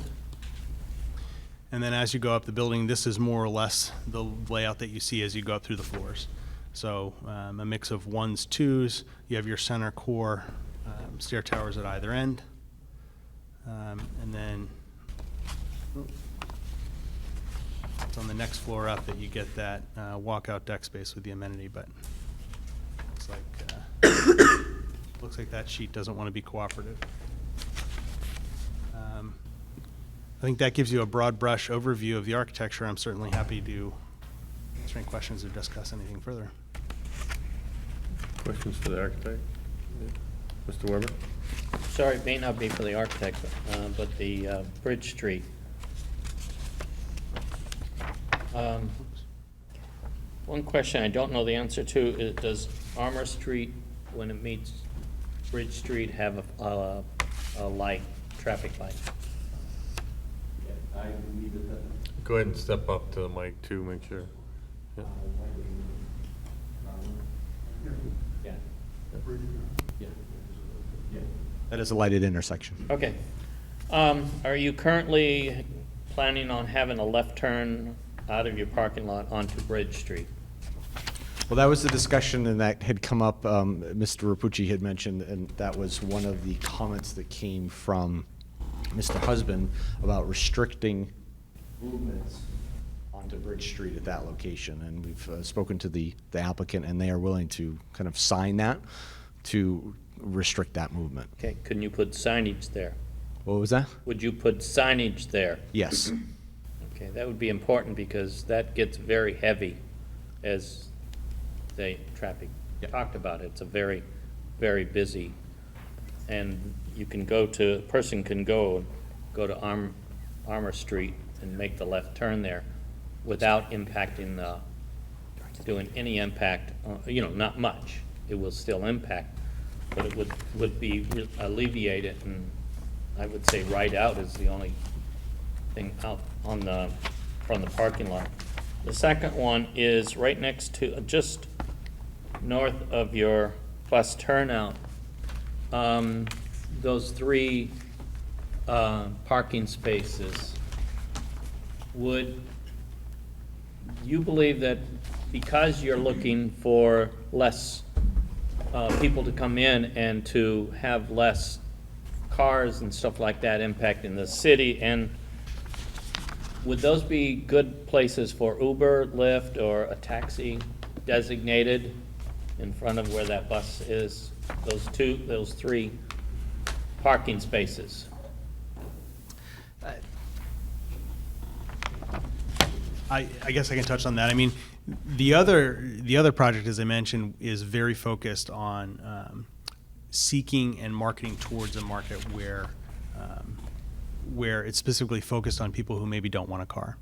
Speaker 10: And then as you go up the building, this is more or less the layout that you see as you go up through the floors. So a mix of ones, twos, you have your center core stair towers at either end. And then it's on the next floor up that you get that walkout deck space with the amenity, but looks like that sheet doesn't want to be cooperative. I think that gives you a broad brush overview of the architecture. I'm certainly happy to answer any questions or discuss anything further.
Speaker 1: Questions for the architect? Mr. Weber?
Speaker 2: Sorry, it may not be for the architect, but the Bridge Street. One question I don't know the answer to is, does Armour Street, when it meets Bridge Street, have a light, traffic light?
Speaker 1: I believe it does. Go ahead and step up to the mic too, make sure. Yeah.
Speaker 9: That is a lighted intersection.
Speaker 2: Okay. Are you currently planning on having a left turn out of your parking lot onto Bridge Street?
Speaker 9: Well, that was the discussion, and that had come up, Mr. Rapucci had mentioned, and that was one of the comments that came from Mr. Husband about restricting movements onto Bridge Street at that location. And we've spoken to the applicant, and they are willing to kind of sign that to restrict that movement.
Speaker 2: Okay, couldn't you put signage there?
Speaker 9: What was that?
Speaker 2: Would you put signage there?
Speaker 9: Yes.
Speaker 2: Okay, that would be important because that gets very heavy as the traffic talked about. It's a very, very busy, and you can go to, a person can go to Armour Street and make the left turn there without impacting the, doing any impact, you know, not much. It will still impact, but it would be alleviated, and I would say right out is the only thing out on the, from the parking lot. The second one is right next to, just north of your bus turnout. Those three parking spaces, would you believe that because you're looking for less people to come in and to have less cars and stuff like that impacting the city, and would those be good places for Uber, Lyft, or a taxi designated in front of where that bus is? Those three parking spaces.
Speaker 10: I guess I can touch on that. I mean, the other project, as I mentioned, is very focused on seeking and marketing towards a market where it's specifically focused on people who maybe don't want a car.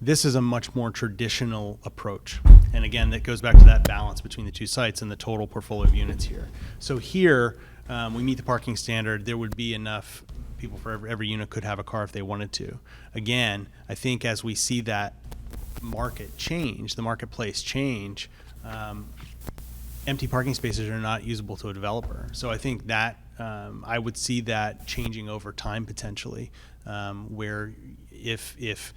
Speaker 10: This is a much more traditional approach. And again, that goes back to that balance between the two sites and the total portfolio of units here. So here, we meet the parking standard. There would be enough people for every unit could have a car if they wanted to. Again, I think as we see that market change, the marketplace change, empty parking spaces are not usable to a developer. So I think that I would see that changing over time potentially, where if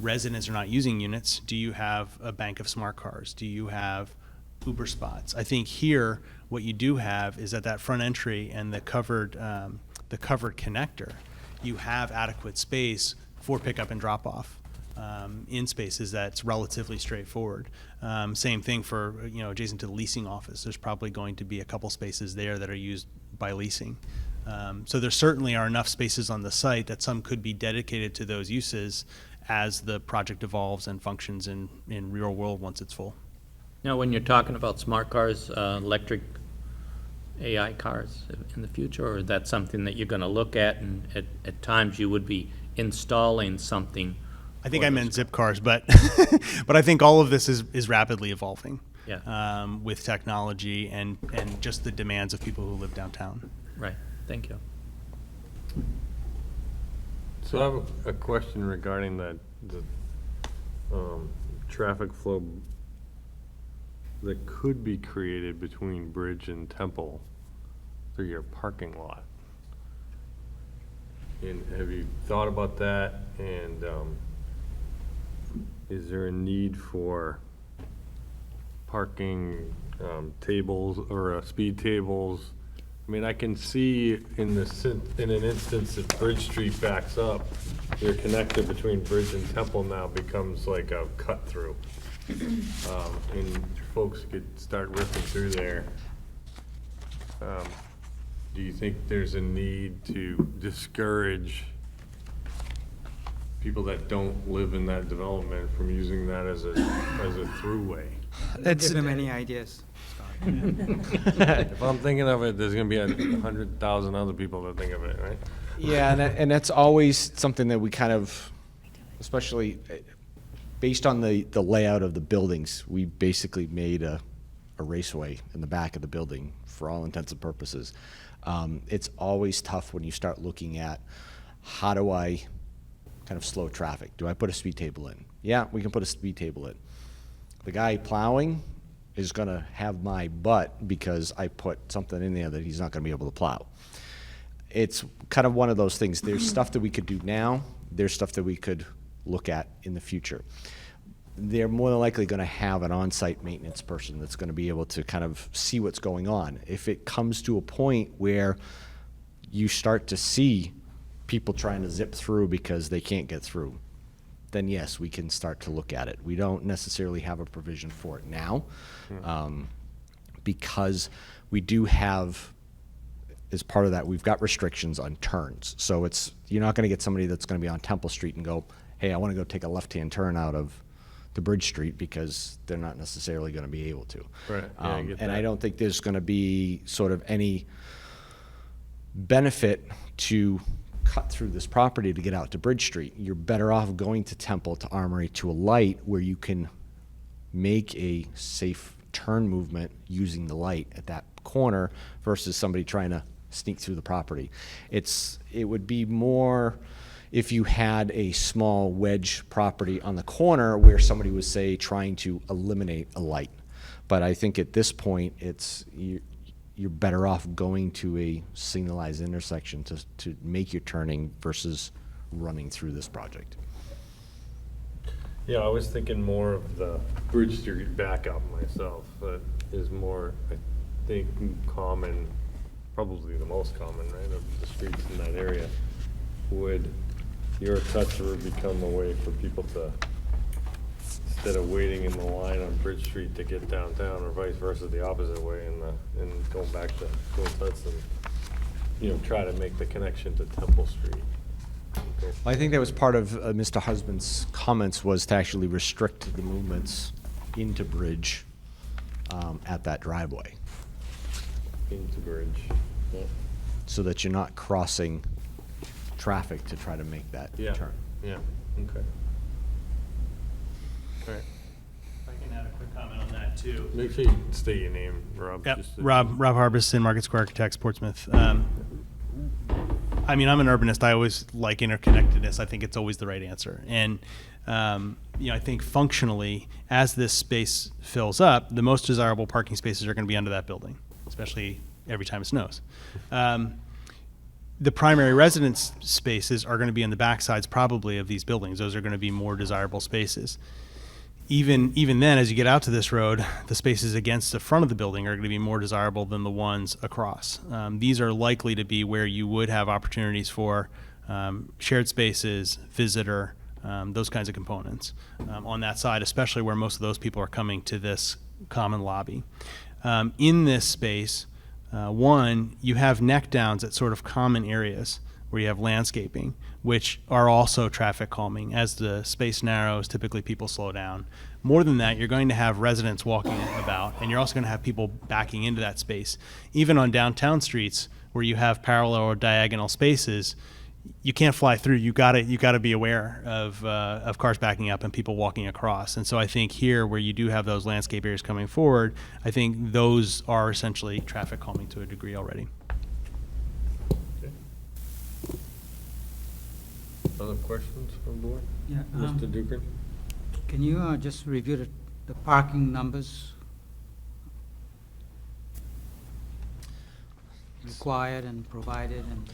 Speaker 10: residents are not using units, do you have a bank of smart cars? Do you have Uber spots. I think here, what you do have is at that front entry and the covered connector, you have adequate space for pickup and drop off. In spaces that's relatively straightforward. Same thing for, adjacent to the leasing office. There's probably going to be a couple spaces there that are used by leasing. So there certainly are enough spaces on the site that some could be dedicated to those uses as the project evolves and functions in real world once it's full.
Speaker 2: Now, when you're talking about smart cars, electric AI cars in the future, or is that something that you're going to look at, and at times you would be installing something?
Speaker 10: I think I meant zip cars, but but I think all of this is rapidly evolving.
Speaker 2: Yeah.
Speaker 10: With technology and just the demands of people who live downtown.
Speaker 2: Right. Thank you.
Speaker 1: So I have a question regarding the traffic flow that could be created between Bridge and Temple through your parking lot. And have you thought about that? And is there a need for parking tables or speed tables? I mean, I can see in an instance if Bridge Street backs up, your connector between Bridge and Temple now becomes like a cut through. And folks could start ripping through there. Do you think there's a need to discourage people that don't live in that development from using that as a throughway?
Speaker 12: Give them any ideas.
Speaker 1: If I'm thinking of it, there's gonna be 100,000 other people that think of it, right?
Speaker 9: Yeah, and that's always something that we kind of, especially based on the layout of the buildings, we basically made a raceway in the back of the building for all intents and purposes. It's always tough when you start looking at how do I kind of slow traffic? Do I put a speed table in? Yeah, we can put a speed table in. The guy plowing is going to have my butt because I put something in there that he's not going to be able to plow. It's kind of one of those things. There's stuff that we could do now. There's stuff that we could look at in the future. They're more than likely going to have an on-site maintenance person that's going to be able to kind of see what's going on. If it comes to a point where you start to see people trying to zip through because they can't get through, then yes, we can start to look at it. We don't necessarily have a provision for it now, because we do have, as part of that, we've got restrictions on turns. So you're not going to get somebody that's going to be on Temple Street and go, hey, I want to go take a left-hand turn out of the Bridge Street, because they're not necessarily going to be able to.
Speaker 1: Right. Yeah, I get
Speaker 9: and
Speaker 1: that.
Speaker 9: I don't think there's going to be sort of any benefit to cut through this property to get out to Bridge Street. You're better off going to Temple, to Armory, to a light where you can make a safe turn movement using the light at that corner versus somebody trying to sneak through the property. It would be more if you had a small wedge property on the corner where somebody was, say, trying to eliminate a light. But I think at this point, you're better off going to a signalized intersection to make your turning versus running through this project.
Speaker 1: Yeah, I was thinking more of the Bridge Street backup myself. That is more, I think, common, probably the most common, right, of the streets in that area. Would your cut-through become a way for people to, instead of waiting in the line on Bridge Street to get downtown, or vice versa, the opposite way, and going back to Hudson, try to make the connection to Temple Street? Okay.
Speaker 9: I think that was part of Mr. Husband's comments, was to actually restrict the movements into Bridge at that driveway.
Speaker 1: Into Bridge, yeah.
Speaker 9: So that you're not crossing traffic to try to make that turn.
Speaker 1: Yeah, okay. All right.
Speaker 10: If I can add a quick comment on that too.
Speaker 1: Make sure you state your name, Rob.
Speaker 10: Yep,
Speaker 1: just so-
Speaker 10: Rob Harbison, Market Square Architects, Portsmouth. I mean, I'm an urbanist. I always like interconnectedness. I think it's always the right answer. And, I think functionally, as this space fills up, the most desirable parking spaces are going to be under that building, especially every time it snows. The primary residence spaces are going to be on the backsides probably of these buildings. Those are going to be more desirable spaces. even then, as you get out to this road, the spaces against the front of the building are going to be more desirable than the ones across. These are likely to be where you would have opportunities for shared spaces, visitor, those kinds of components on that side, especially where most of those people are coming to this common lobby. In this space, one, you have neck downs at sort of common areas where you have landscaping, which are also traffic calming. As the space narrows, typically people slow down. More than that, you're going to have residents walking about, and you're also going to have people backing into that space. Even on downtown streets where you have parallel or diagonal spaces, you can't fly through. You gotta be aware of cars backing up and people walking across. And so I think here, where you do have those landscape areas coming forward, I think those are essentially traffic calming to a degree already.
Speaker 1: Other questions from the board?
Speaker 12: Yeah,
Speaker 1: Mr. Dukert?
Speaker 12: Can you just review the parking numbers required and provided and?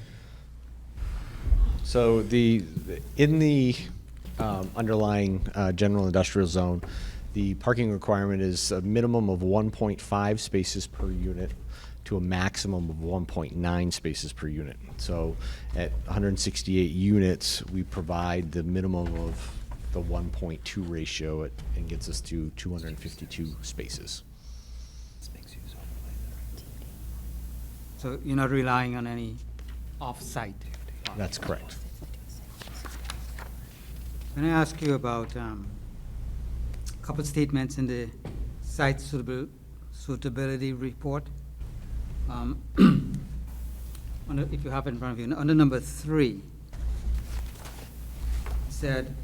Speaker 9: So in the underlying general industrial zone, the parking requirement is a minimum of 1.5 spaces per unit to a maximum of 1.9 spaces per unit. So at 168 units, we provide the minimum of the 1.2 ratio and gets us to 252 spaces.
Speaker 12: So you're not relying on any off-site?
Speaker 9: That's correct.
Speaker 12: Can I ask you about a couple statements in the site suitability report? If you have it in front of you, under number 3, it said,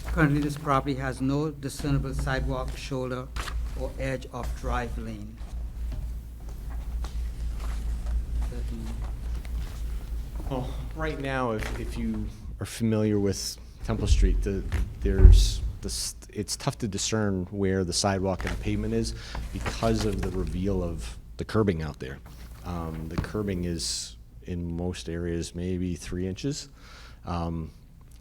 Speaker 12: currently this property has no discernible sidewalk, shoulder, or edge of drive lane.
Speaker 9: Well, right now, if you are familiar with Temple Street, it's tough to discern where the sidewalk and the pavement is because of the reveal of the curbing out there. The curbing is, in most areas, maybe 3 inches.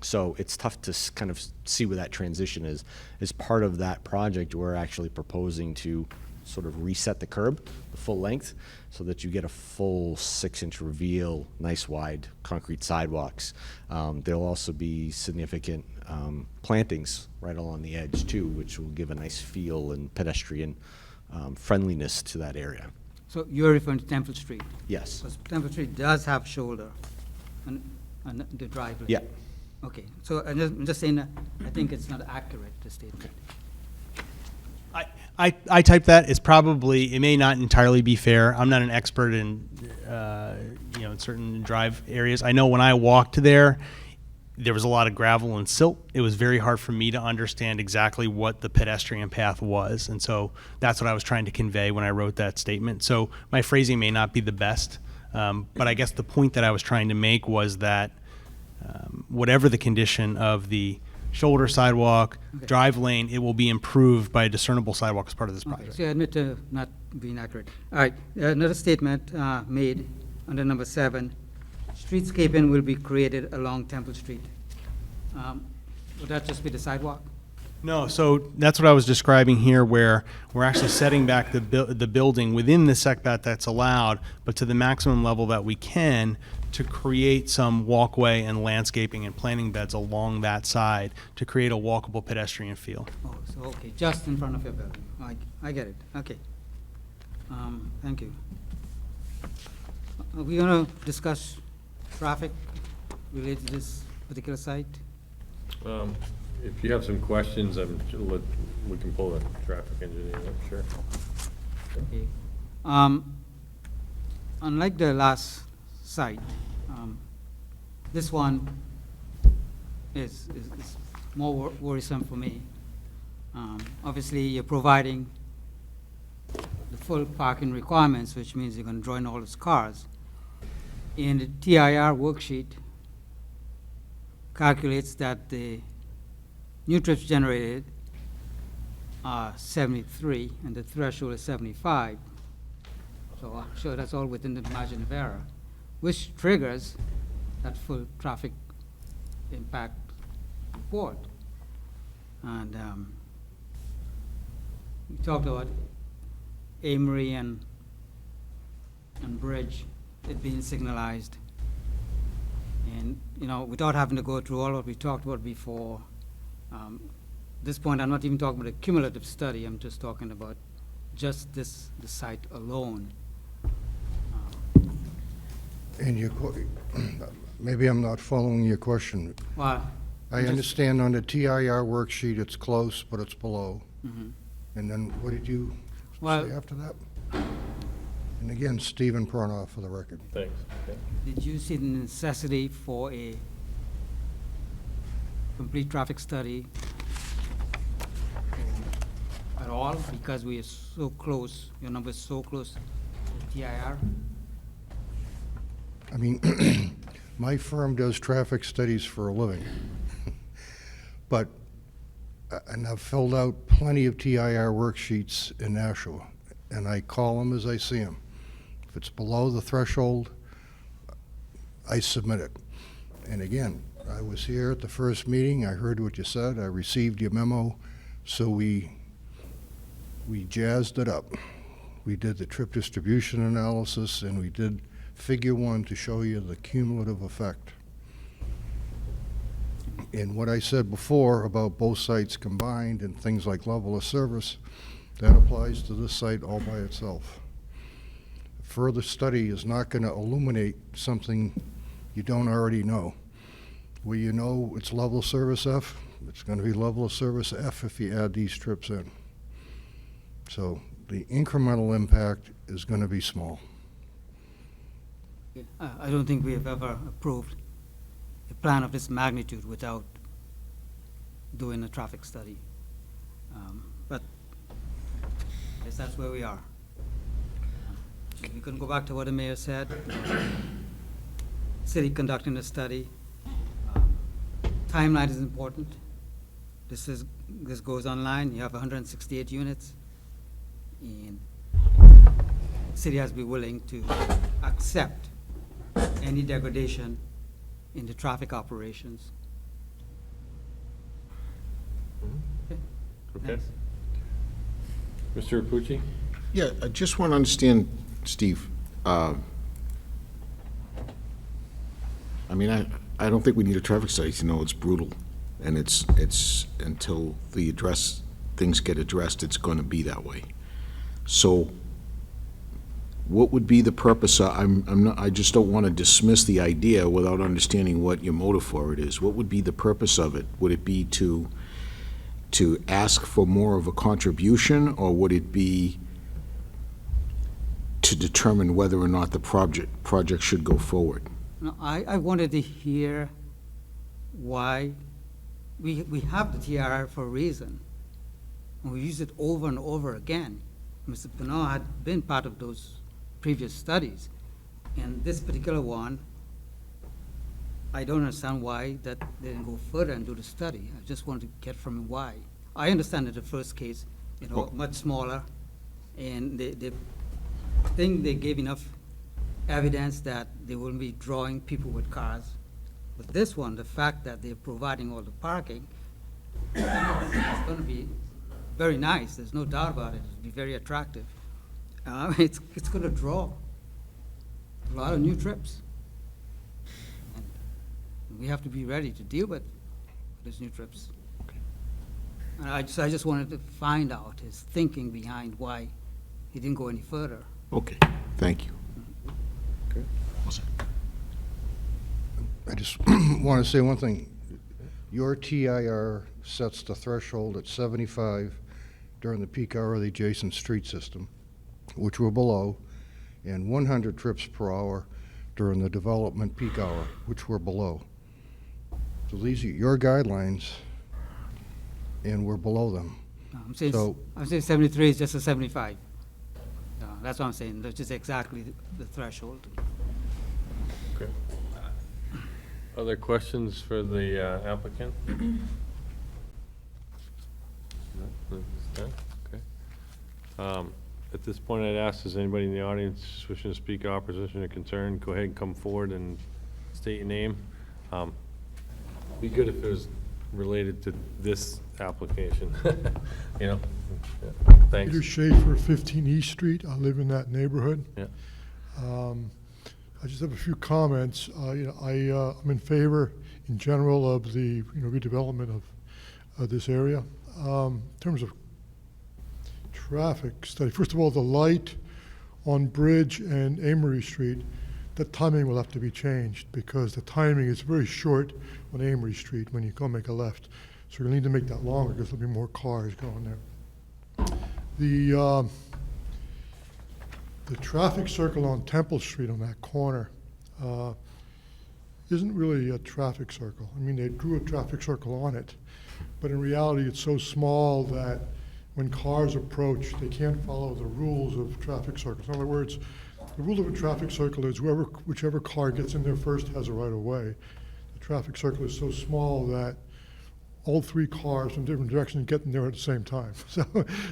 Speaker 9: So it's tough to kind of see where that transition is. As part of that project, we're actually proposing to sort of reset the curb, the full length, so that you get a full 6-inch reveal, nice wide concrete sidewalks. There'll also be significant plantings right along the edge too, which will give a nice feel and pedestrian friendliness to that area.
Speaker 12: So you're referring to Temple Street?
Speaker 9: Yes.
Speaker 12: Because Temple Street does have shoulder on the drive lane.
Speaker 9: Yeah.
Speaker 12: Okay, so I'm just saying that I think it's not accurate, the statement.
Speaker 10: I typed that. It's probably, it may not entirely be fair. I'm not an expert in, in certain drive areas. I know when I walked there was a lot of gravel and silt. It was very hard for me to understand exactly what the pedestrian path was. And so that's what I was trying to convey when I wrote that statement. So my phrasing may not be the best, but I guess the point that I was trying to make was that whatever the condition of the shoulder sidewalk, drive lane, it will be improved by a discernible sidewalk as part of this project.
Speaker 12: Okay, so I admit to not being accurate. All right, another statement made under number 7, streetscaping will be created along Temple Street. Would that just be the sidewalk?
Speaker 10: No, so that's what I was describing here, where we're actually setting back the building within the setback that's allowed, but to the maximum level that we can, to create some walkway and landscaping and planting beds along that side to create a walkable pedestrian feel.
Speaker 12: Oh, so, okay, just in front of your building. I get it, okay. Thank you. Are we gonna discuss traffic related to this particular site?
Speaker 1: If you have some questions, we can pull the traffic engineer up, sure.
Speaker 12: Okay. Unlike the last site, this one is more worrisome for me. Obviously, you're providing the full parking requirements, which means you're going to draw in all those cars. And the TIR worksheet calculates that the new trips generated are 73, and the threshold is 75. So I'm sure that's all within the margin of error, which triggers that full traffic impact report. And we talked about Amory and Bridge, it being signalized. And, you know, without having to go through all what we talked about before, this point, I'm not even talking about a cumulative study, I'm just talking about just this site alone.
Speaker 13: And maybe I'm not following your question.
Speaker 12: Well,
Speaker 13: I understand on the TIR worksheet, it's close, but it's below.
Speaker 12: Mhm.
Speaker 13: And then what did you
Speaker 12: Well-
Speaker 13: say after that? And again, Stephen Pronoff for the record.
Speaker 1: Thanks. Okay.
Speaker 12: Did you see the necessity for a complete traffic study at all? Because we are so close, your number is so close to TIR?
Speaker 13: I mean, my firm does traffic studies for a living. But, and I've filled out plenty of TIR worksheets in Nashua, and I call them as I see them. If it's below the threshold, I submit it. And again, I was here at the first meeting, I heard what you said, I received your memo, so we jazzed it up. We did the trip distribution analysis, and we did figure 1 to show you the cumulative effect. And what I said before about both sites combined and things like level of service, that applies to this site all by itself. Further study is not going to illuminate something you don't already know. Where you know it's level of service F, it's going to be level of service F if you add these trips in. So the incremental impact is going to be small.
Speaker 12: I don't think we have ever approved a plan of this magnitude without doing a traffic study. But I guess that's where we are. We couldn't go back to what the mayor said. City conducting a study. Timeline is important. This goes online. You have 168 units, and the city has to be willing to accept any degradation in the traffic operations.
Speaker 1: Okay.
Speaker 12: Thanks.
Speaker 1: Mr. Rapucci?
Speaker 5: Yeah, I just want to understand, Steve. I mean, I don't think we need a traffic study to know it's brutal. And it's until things get addressed, it's going to be that way. So what would be the purpose? I just don't want to dismiss the idea without understanding what your motive for it is. What would be the purpose of it? Would it be to ask for more of a contribution, or would it be to determine whether or not the project should go forward?
Speaker 12: No, I wanted to hear why we have the TRR for a reason. And we use it over and over again. Mr. Pinot had been part of those previous studies. And this particular one, I don't understand why that they didn't go further and do the study. I just wanted to get from him why. I understand that the first case, much smaller, and they think they gave enough evidence that they wouldn't be drawing people with cars. But this one, the fact that they're providing all the parking, it's going to be very nice. There's no doubt about it. It'll be very attractive. It's going to draw a lot of new trips. And we have to be ready to deal with these new trips. And I just wanted to find out his thinking behind why he didn't go any further.
Speaker 5: Okay, thank you.
Speaker 1: Okay.
Speaker 13: I just want to say one thing. Your TIR sets the threshold at 75 during the peak hour of the adjacent street system, which we're below, and 100 trips per hour during the development peak hour, which we're below. So these are your guidelines, and we're below them.
Speaker 12: I'm saying
Speaker 13: So-
Speaker 12: 73 is just a 75. That's what I'm saying. That's just exactly the threshold.
Speaker 1: Okay. Other questions for the applicant? No? Okay. At this point, I'd ask, does anybody in the audience wishing to speak opposition or concern, go ahead and come forward and state your name. Be good if there's related to this application, you know? Yeah. Thanks.
Speaker 14: Peter Schaefer, 15 East Street. I live in that neighborhood.
Speaker 1: Yeah.
Speaker 14: I just have a few comments. I'm in favor, in general, of the redevelopment of this area. In terms of traffic study, first of all, the light on Bridge and Amory Street, the timing will have to be changed because the timing is very short on Amory Street when you go make a left. So you'll need to make that longer because there'll be more cars going there. The traffic circle on Temple Street on that corner isn't really a traffic circle. I mean, they drew a traffic circle on it, but in reality, it's so small that when cars approach, they can't follow the rules of traffic circles. In other words, the rule of a traffic circle is whichever car gets in there first has a right of way. The traffic circle is so small that all three cars from different directions get in there at the same time.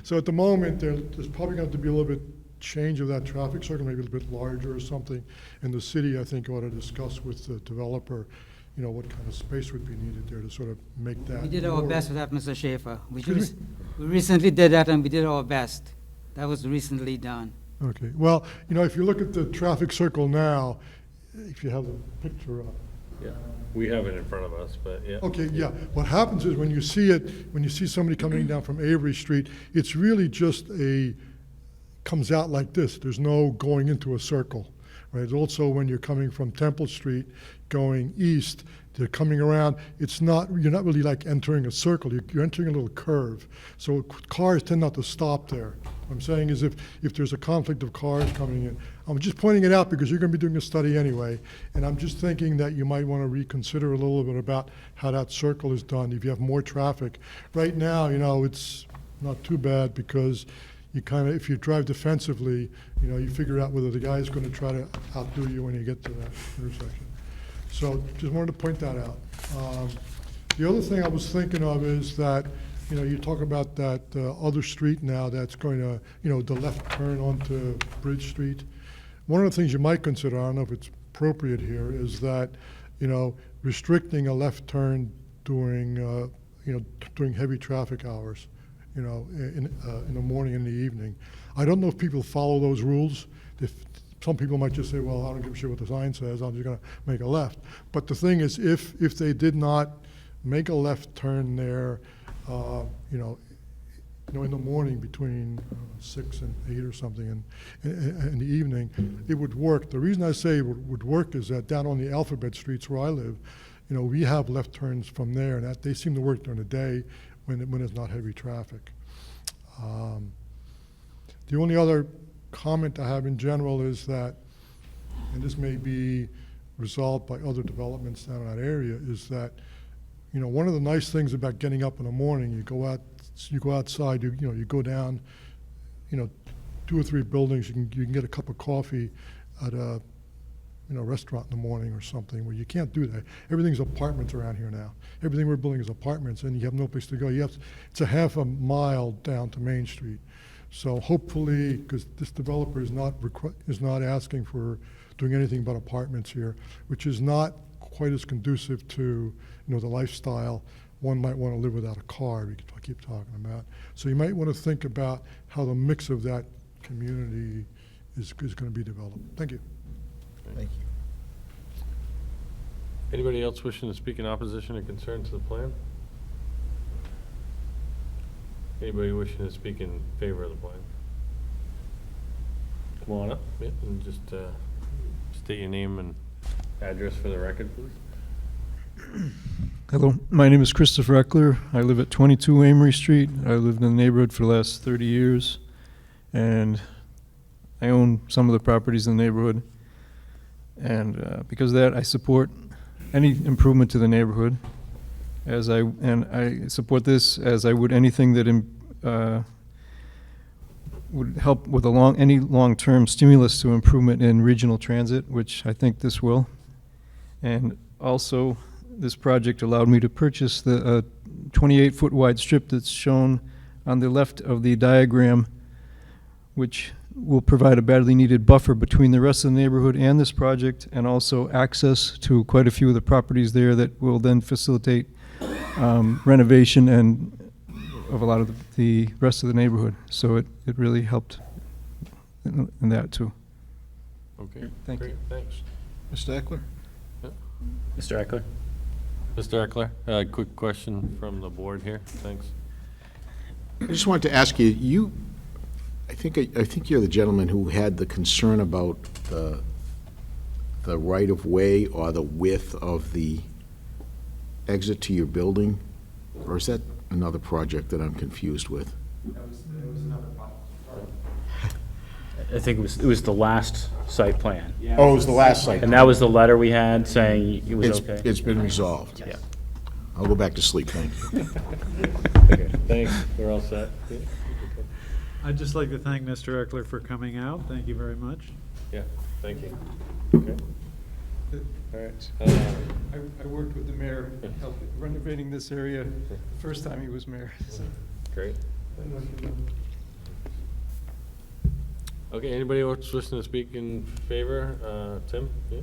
Speaker 14: So at the moment, there's probably going to have to be a little bit change of that traffic circle, maybe a little bit larger or something. And the city, I think, ought to discuss with the developer, what kind of space would be needed there to sort of make that.
Speaker 12: We did our best with that, Mr. Schaefer. We
Speaker 14: Excuse
Speaker 12: we recently did that, and we did our best. That was recently done.
Speaker 14: Okay, well, if you look at the traffic circle now, if you have the picture up.
Speaker 1: Yeah, we have it in front of us, but yeah.
Speaker 14: Okay, yeah. What happens is when you see somebody coming down from Avery Street, it's really just comes out like this. There's no going into a circle, right? Also, when you're coming from Temple Street going east, they're coming around. You're not really like entering a circle. You're entering a little curve. So cars tend not to stop there. What I'm saying is if there's a conflict of cars coming in, I'm just pointing it out because you're going to be doing a study anyway, and I'm just thinking that you might want to reconsider a little bit about how that circle is done if you have more traffic. Right now, it's not too bad because if you drive defensively, you figure out whether the guy is going to try to outdo you when you get to that intersection. So just wanted to point that out. The other thing I was thinking of is that, you talk about that other street now that's going to, the left turn onto Bridge Street. One of the things you might consider, I don't know if it's appropriate here, is that, restricting a left turn during, during heavy traffic hours. In the morning and the evening. I don't know if people follow those rules. Some people might just say, well, I don't give a shit what the sign says, I'm just going to make a left. But the thing is, if they did not make a left turn there, in the morning between 6 and 8 or something, and in the evening, it would work. The reason I say it would work is that down on the Alphabet Streets where I live, we have left turns from there, and they seem to work during the day when it's not heavy traffic. The only other comment I have in general is that, and this may be resolved by other developments down in that area, is that, one of the nice things about getting up in the morning, you go outside, you go down, 2 or 3 buildings, you can get a cup of coffee at a restaurant in the morning or something, where you can't do that. Everything's apartments around here now. Everything we're building is apartments, and you have no place to go. It's a half a mile down to Main Street. So hopefully, because this developer is not asking for doing anything but apartments here, which is not quite as conducive to the lifestyle one might want to live without a car. I keep talking about. So you might want to think about how the mix of that community is going to be developed. Thank you.
Speaker 5: Thank you.
Speaker 1: Anybody else wishing to speak in opposition or concern to the plan? Anybody wishing to speak in favor of the plan? Come on up, and just state your name and address for the record, please.
Speaker 20: Hello, my name is Christopher Eckler. I live at 22 Amory Street. I lived in the neighborhood for the last 30 years, and I own some of the properties in the neighborhood. And because of that, I support any improvement to the neighborhood, and I support this as I would anything that would help with any long-term stimulus to improvement in regional transit, which I think this will. And also, this project allowed me to purchase the 28-foot wide strip that's shown on the left of the diagram, which will provide a badly needed buffer between the rest of the neighborhood and this project, and also access to quite a few of the properties there that will then facilitate renovation and of a lot of the rest of the neighborhood. So it really helped in that too.
Speaker 1: Okay,
Speaker 20: Thank
Speaker 1: great,
Speaker 20: you.
Speaker 1: thanks.
Speaker 5: Mr. Eckler?
Speaker 2: Mr. Eckler?
Speaker 1: Mr. Eckler, quick question from the board here, thanks.
Speaker 5: I just wanted to ask you, I think you're the gentleman who had the concern about the right-of-way or the width of the exit to your building? Or is that another project that I'm confused with?
Speaker 10: That was another problem.
Speaker 4: I think it was the last site plan.
Speaker 5: Oh, it was the last site.
Speaker 4: And that was the letter we had saying it was okay?
Speaker 5: It's been resolved.
Speaker 4: Yeah.
Speaker 5: I'll go back to sleep, thank you.
Speaker 1: Okay, thanks, we're all set. Yeah, okay.
Speaker 11: I'd just like to thank Mr. Eckler for coming out. Thank you very much.
Speaker 1: Yeah, thank you. Okay. All right.
Speaker 20: I worked with the mayor renovating this area the first time he was mayor. So.
Speaker 1: Great. Okay, anybody else wishing to speak in favor? Tim? Yeah?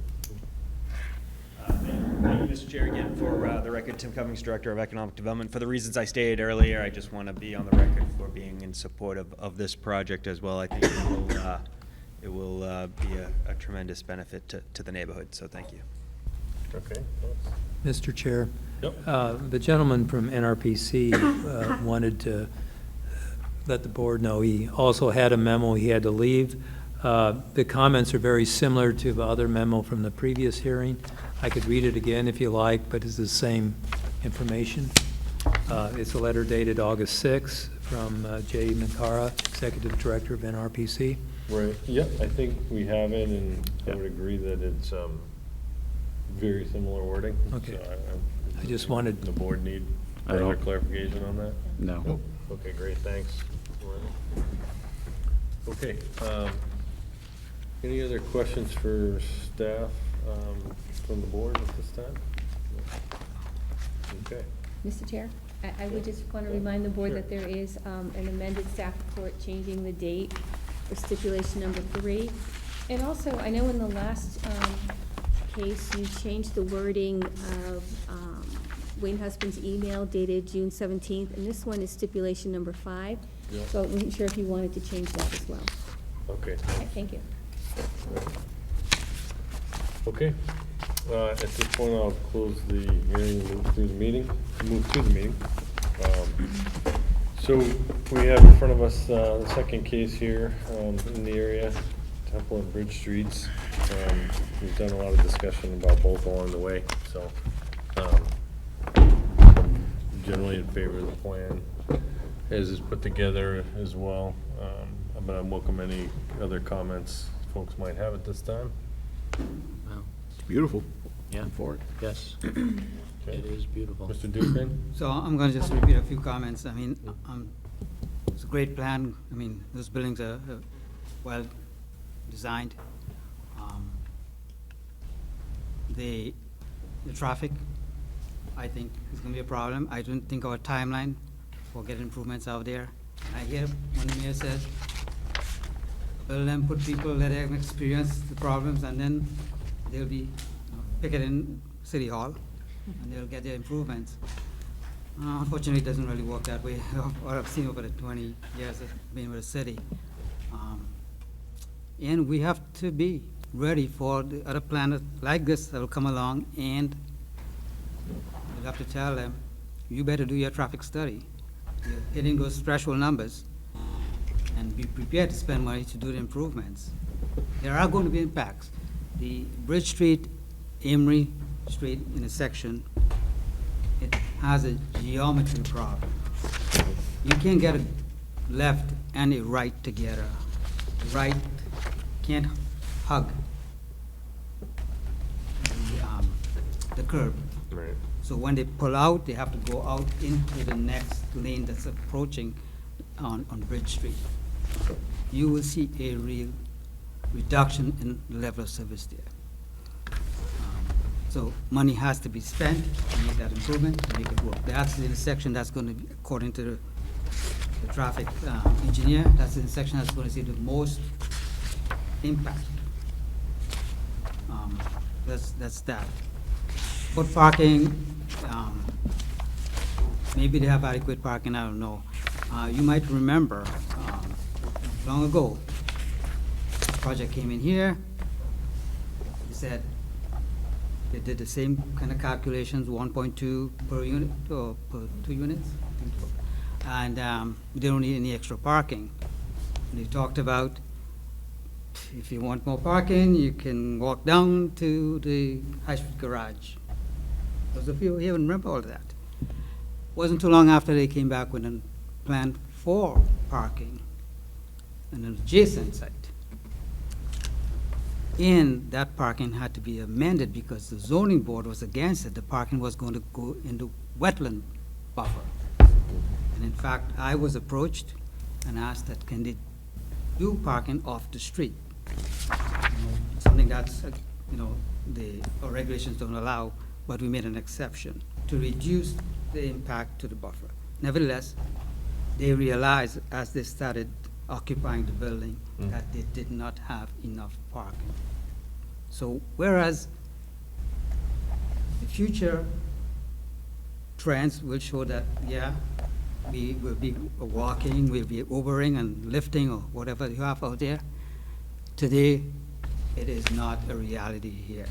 Speaker 18: Thank you, Mr. Chair, again, for the record, Tim Cummings, Director of Economic Development. For the reasons I stated earlier, I just want to be on the record for being in support of this project as well. I think it will be a tremendous benefit to the neighborhood, so thank you.
Speaker 1: Okay.
Speaker 3: Mr. Chair?
Speaker 1: Yep.
Speaker 3: The gentleman from NRPC wanted to let the board know he also had a memo he had to leave. The comments are very similar to the other memo from the previous hearing. I could read it again if you like, but it's the same information. It's a letter dated August 6th from Jay Minkara, Executive Director of NRPC.
Speaker 1: Right, yep, I think we have it, and I would agree that it's very similar wording.
Speaker 3: Okay.
Speaker 1: So
Speaker 3: I just wanted...
Speaker 1: The board need
Speaker 4: I
Speaker 1: further
Speaker 4: don't-
Speaker 1: clarification on that?
Speaker 4: No.
Speaker 1: Nope. Okay, great, thanks. Okay, any other questions for staff from the board at this time? Okay.
Speaker 6: Mr. Chair, I would just want to remind the board
Speaker 1: Sure.
Speaker 6: that there is an amended staff report changing the date for stipulation number 3. And also, I know in the last case, you changed the wording of Wayne Husband's email dated June 17th, and this one is stipulation number 5.
Speaker 1: Yeah.
Speaker 6: So I wasn't sure if you wanted to change that as well.
Speaker 1: Okay.
Speaker 6: Okay, thank you.
Speaker 1: Okay, at this point, I'll close the hearing and move to the meeting. So we have in front of us the second case here in the area, Temple and Bridge Streets. We've done a lot of discussion about both along the way, so generally in favor of the plan as is put together as well. But I welcome any other comments folks might have at this time.
Speaker 2: Well,
Speaker 5: It's beautiful.
Speaker 2: yeah,
Speaker 5: For it.
Speaker 2: yes,
Speaker 1: Okay.
Speaker 2: it is beautiful.
Speaker 1: Mr. Dufresne?
Speaker 12: So I'm going to just repeat a few comments. I mean, it's a great plan. I mean, those buildings are well designed. The traffic, I think, is going to be a problem. I don't think our timeline for getting improvements out there. And I hear when the mayor says, well, then put people that have experienced the problems, and then they'll be picketing City Hall, and they'll get their improvements. Unfortunately, it doesn't really work that way, what I've seen over the 20 years of being with the city. And we have to be ready for the other planners like this that will come along, and we'll have to tell them, you better do your traffic study. You're hitting those threshold numbers, and be prepared to spend money to do the improvements. There are going to be impacts. The Bridge Street, Emery Street intersection, it has a geometry problem. You can't get a left and a right together. Right can't hug the curb.
Speaker 1: Right.
Speaker 12: So when they pull out, they have to go out into the next lane that's approaching on Bridge Street. You will see a real reduction in the level of service there. So money has to be spent to make that improvement, to make it work. That's the intersection that's going to be, according to the traffic engineer, that's the intersection that's going to see the most impact. That's that. Foot parking, maybe they have adequate parking, I don't know. You might remember, long ago, project came in here, they said, they did the same kind of calculations, 1.2 per unit, or per 2 units, I think so. And they don't need any extra parking. They talked about, if you want more parking, you can walk down to the High Street garage. Those of you here remember all of that. Wasn't too long after they came back with a plan for parking in an adjacent site. And that parking had to be amended because the zoning board was against it. The parking was going to go into wetland buffer. And in fact, I was approached and asked that can they do parking off the street? Something that's, our regulations don't allow, but we made an exception to reduce the impact to the buffer. Nevertheless, they realized as they started occupying the building that they did not have enough parking. So whereas the future trends will show that, yeah, we will be walking, we'll be Ubering and lifting or whatever you have out there, today it is not a reality here.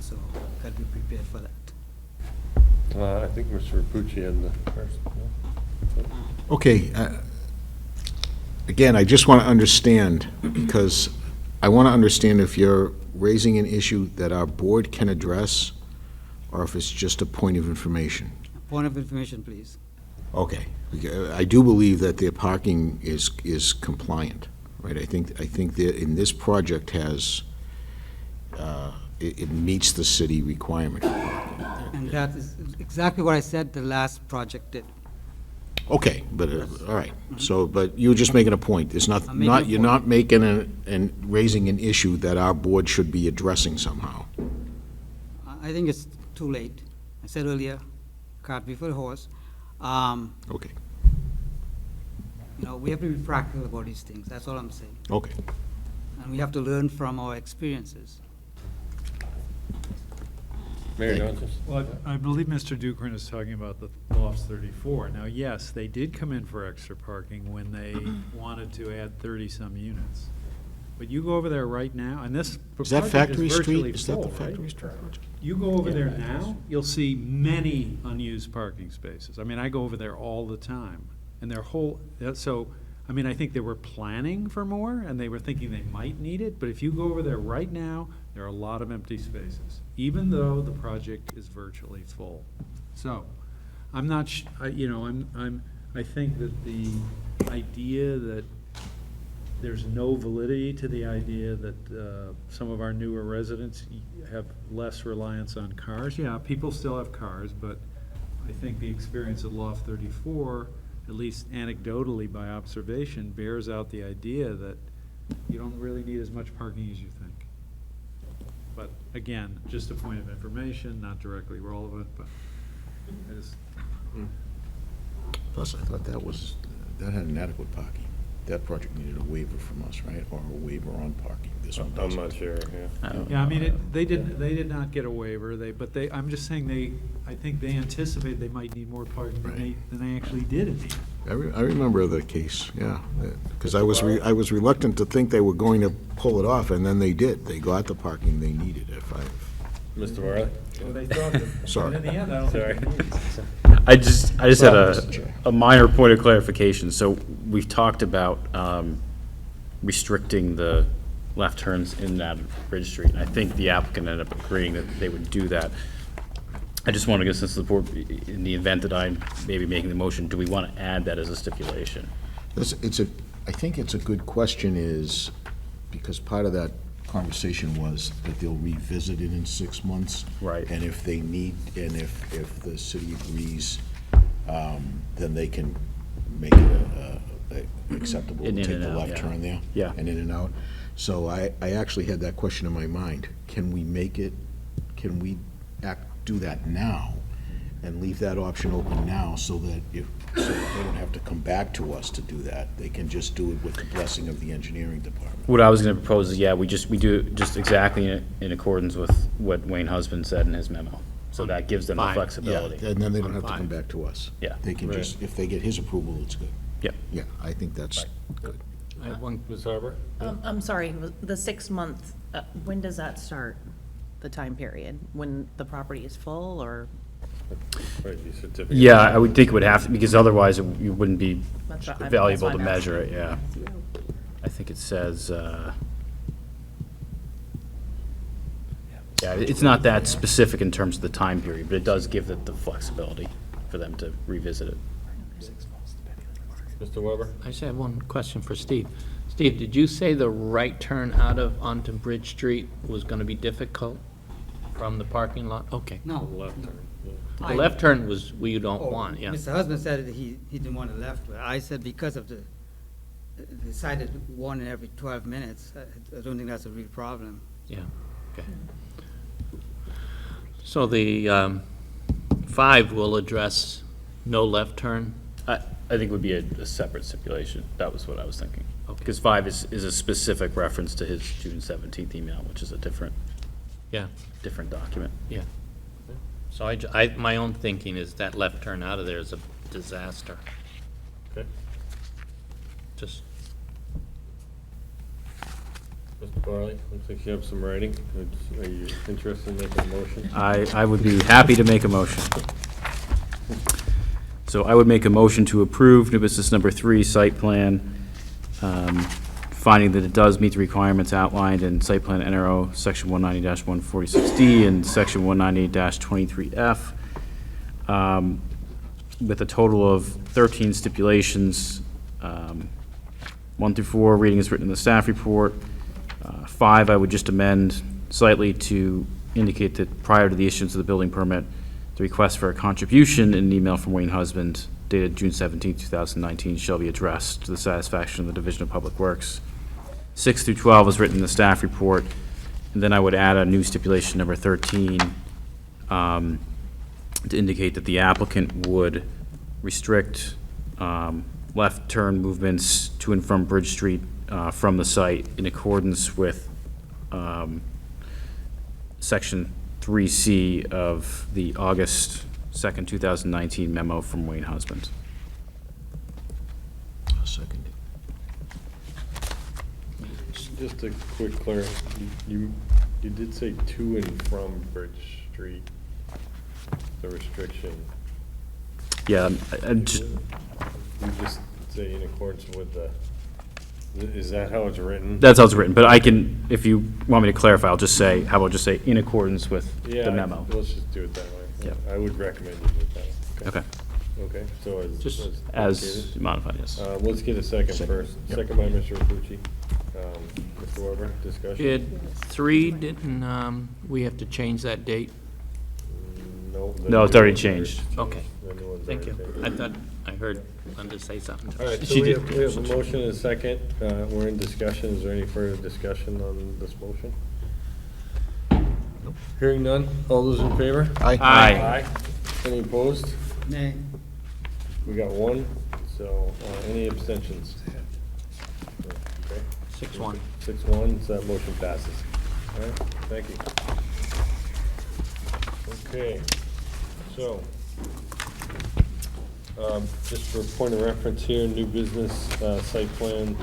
Speaker 12: So gotta be prepared for that.
Speaker 1: I think Mr. Rapucci had the first.
Speaker 5: Okay, again, I just want to understand, because I want to understand if you're raising an issue that our board can address, or if it's just a point of information.
Speaker 12: Point of information, please.
Speaker 5: Okay, I do believe that their parking is compliant, right? I think that in this project has, it meets the city requirement.
Speaker 12: And that is exactly what I said the last project did.
Speaker 5: Okay, but, all right, so, but you were just making a point. It's not,
Speaker 12: I'm making a
Speaker 5: you're
Speaker 12: point.
Speaker 5: not making and raising an issue that our board should be addressing somehow.
Speaker 12: I think it's too late. I said earlier, cart before the horse.
Speaker 5: Okay,
Speaker 12: We have to be practical about these things. That's all I'm saying.
Speaker 5: okay.
Speaker 12: And we have to learn from our experiences.
Speaker 1: Mayor Johnson?
Speaker 11: Well, I believe Mr. Dukran is talking about the Lofts 34. Now, yes, they did come in for extra parking when they wanted to add 30-some units. But you go over there right now, and this
Speaker 5: Is that
Speaker 11: project
Speaker 5: Factory
Speaker 11: virtually
Speaker 5: Street? Is that the
Speaker 11: full, right?
Speaker 5: Factory Street project?
Speaker 11: You go over there now, you'll see many unused parking spaces. I mean, I go over there all the time, and their whole, so, I mean, I think they were planning for more, and they were thinking they might need it, but if you go over there right now, there are a lot of empty spaces, even though the project is virtually full. So, I'm not, I think that the idea that there's no validity to the idea that some of our newer residents have less reliance on cars. Yeah, people still have cars, but I think the experience at Loft 34, at least anecdotally by observation, bears out the idea that you don't really need as much parking as you think. But again, just a point of information, not directly relevant, but it is.
Speaker 5: Plus, I thought that had inadequate parking. That project needed a waiver from us, right? Or a waiver on parking. This one
Speaker 1: I'm
Speaker 5: doesn't.
Speaker 1: not sure, yeah.
Speaker 11: Yeah, I mean, they did not get a waiver, I'm just saying I think they anticipated they might need more parking than they actually did in the end.
Speaker 5: I remember the case, yeah. Because I was reluctant to think they were going to pull it off, and then they did. They got the parking they needed at 5.
Speaker 1: Mr. Worley?
Speaker 11: Well, they thought that,
Speaker 5: Sorry.
Speaker 11: but in the end, I don't think they needed it.
Speaker 4: I just had a minor point of clarification. So we've talked about restricting the left turns in that Bridge Street. And I think the applicant ended up agreeing that they would do that. I just want to get a sense of the board, in the event that I'm maybe making the motion, do we want to add that as a stipulation?
Speaker 5: I think it's a good question is, because part of that conversation was that they'll revisit it in 6 months.
Speaker 4: Right.
Speaker 5: And if they need, and if the city agrees, then they can make it acceptable to
Speaker 4: In
Speaker 5: take
Speaker 4: and
Speaker 5: the
Speaker 4: out,
Speaker 5: left
Speaker 4: yeah.
Speaker 5: turn there.
Speaker 4: Yeah.
Speaker 5: And in and out. So I actually had that question in my mind. Can we do that now and leave that option open now so that they don't have to come back to us to do that? They can just do it with the blessing of the engineering department.
Speaker 4: What I was going to propose is, yeah, we do it just exactly in accordance with what Wayne Husband said in his memo. So that gives them the
Speaker 2: Five.
Speaker 4: flexibility.
Speaker 5: Yeah, and then they don't have to come
Speaker 2: Five.
Speaker 5: back to us.
Speaker 4: Yeah.
Speaker 5: They can just, if they get his approval, it's good.
Speaker 4: Yep.
Speaker 5: Yeah, I think that's good.
Speaker 2: I have one,
Speaker 1: Ms. Harbor?
Speaker 7: I'm sorry, the 6 month, when does that start, the time period? When the property is full, or?
Speaker 1: Right, the certificate.
Speaker 4: Yeah, I would think it would have to, because otherwise it wouldn't be
Speaker 7: That's what- that's
Speaker 4: valuable
Speaker 7: why
Speaker 4: to
Speaker 7: I'm
Speaker 4: measure
Speaker 7: asking.
Speaker 4: it, yeah. I think it says, yeah, it's not that specific in terms of the time period, but it does give it the flexibility for them to revisit it.
Speaker 1: Mr. Weber?
Speaker 2: I just have one question for Steve. Steve, did you say the right turn out of onto Bridge Street was gonna be difficult from the parking lot? Okay.
Speaker 12: No.
Speaker 1: Left turn. Yeah.
Speaker 2: The left turn was, we don't
Speaker 12: Oh,
Speaker 2: want, yeah.
Speaker 12: Mr. Husband said that he didn't want a left. I said because of the decided one in every 12 minutes, I don't think that's a real problem.
Speaker 2: Yeah, okay. So the 5 will address no left turn?
Speaker 4: I think it would be a separate stipulation. That was what I was thinking.
Speaker 2: Okay.
Speaker 4: Because 5 is a specific reference to his June 17th email, which is a different
Speaker 2: Yeah,
Speaker 4: document.
Speaker 2: yeah. So my own thinking is that left turn out of there is a disaster.
Speaker 1: Okay.
Speaker 2: Just,
Speaker 1: Mr. Barley, looks like you have some writing. Are you interested in making a motion?
Speaker 4: I would be happy to make a motion. So I would make a motion to approve new business number 3, site plan, finding that it does meet the requirements outlined in site plan NRO section 190-146D and section 190-23F, with a total of 13 stipulations, 1 through 4, reading is written in the staff report. 5, I would just amend slightly to indicate that prior to the issuance of the building permit, the request for a contribution in an email from Wayne Husband dated June 17, 2019 shall be addressed to the satisfaction of the Division of Public Works. 6 through 12 is written in the staff report, and then I would add a new stipulation number 13 to indicate that the applicant would restrict left turn movements to and from Bridge Street from the site in accordance with section 3C of the August 2nd, 2019 memo from Wayne Husband.
Speaker 5: I'll second it.
Speaker 1: Just a quick clarification, you did say to and from Bridge Street, the restriction.
Speaker 4: Yeah, I'm just,
Speaker 1: You just say in accordance with the, is that how it's written?
Speaker 4: that's how it's written, but I can, if you want me to clarify, I'll just say, how about just say in accordance with
Speaker 1: Yeah,
Speaker 4: the memo?
Speaker 1: let's just do it that way.
Speaker 4: Yep.
Speaker 1: I would recommend you do it that way.
Speaker 4: Okay.
Speaker 1: Okay, so
Speaker 2: Just
Speaker 4: As
Speaker 1: indicated.
Speaker 4: modified, yes.
Speaker 1: Let's get a second first.
Speaker 5: Yep.
Speaker 1: Second by Mr. Rapucci. Mr. Weber, discussion?
Speaker 2: did 3, didn't, we have to change that date?
Speaker 1: No. the
Speaker 4: No, it's
Speaker 1: new
Speaker 4: already
Speaker 1: one's
Speaker 4: changed.
Speaker 2: Okay,
Speaker 1: The new one's
Speaker 2: thank you.
Speaker 1: already changed.
Speaker 2: I thought I heard Linda say something.
Speaker 1: All right, so
Speaker 4: She
Speaker 1: we
Speaker 4: did.
Speaker 1: have a motion and a second. We're in discussion. Is there any further discussion on this motion? Hearing none. All those in favor?
Speaker 5: Aye.
Speaker 4: Aye.
Speaker 1: Any opposed?
Speaker 12: Nay.
Speaker 1: We got one, so any abstentions? Okay.
Speaker 2: 6-1.
Speaker 1: 6-1, so that motion passes. All right, thank you. Okay, so, just for point of reference here, new business site plan.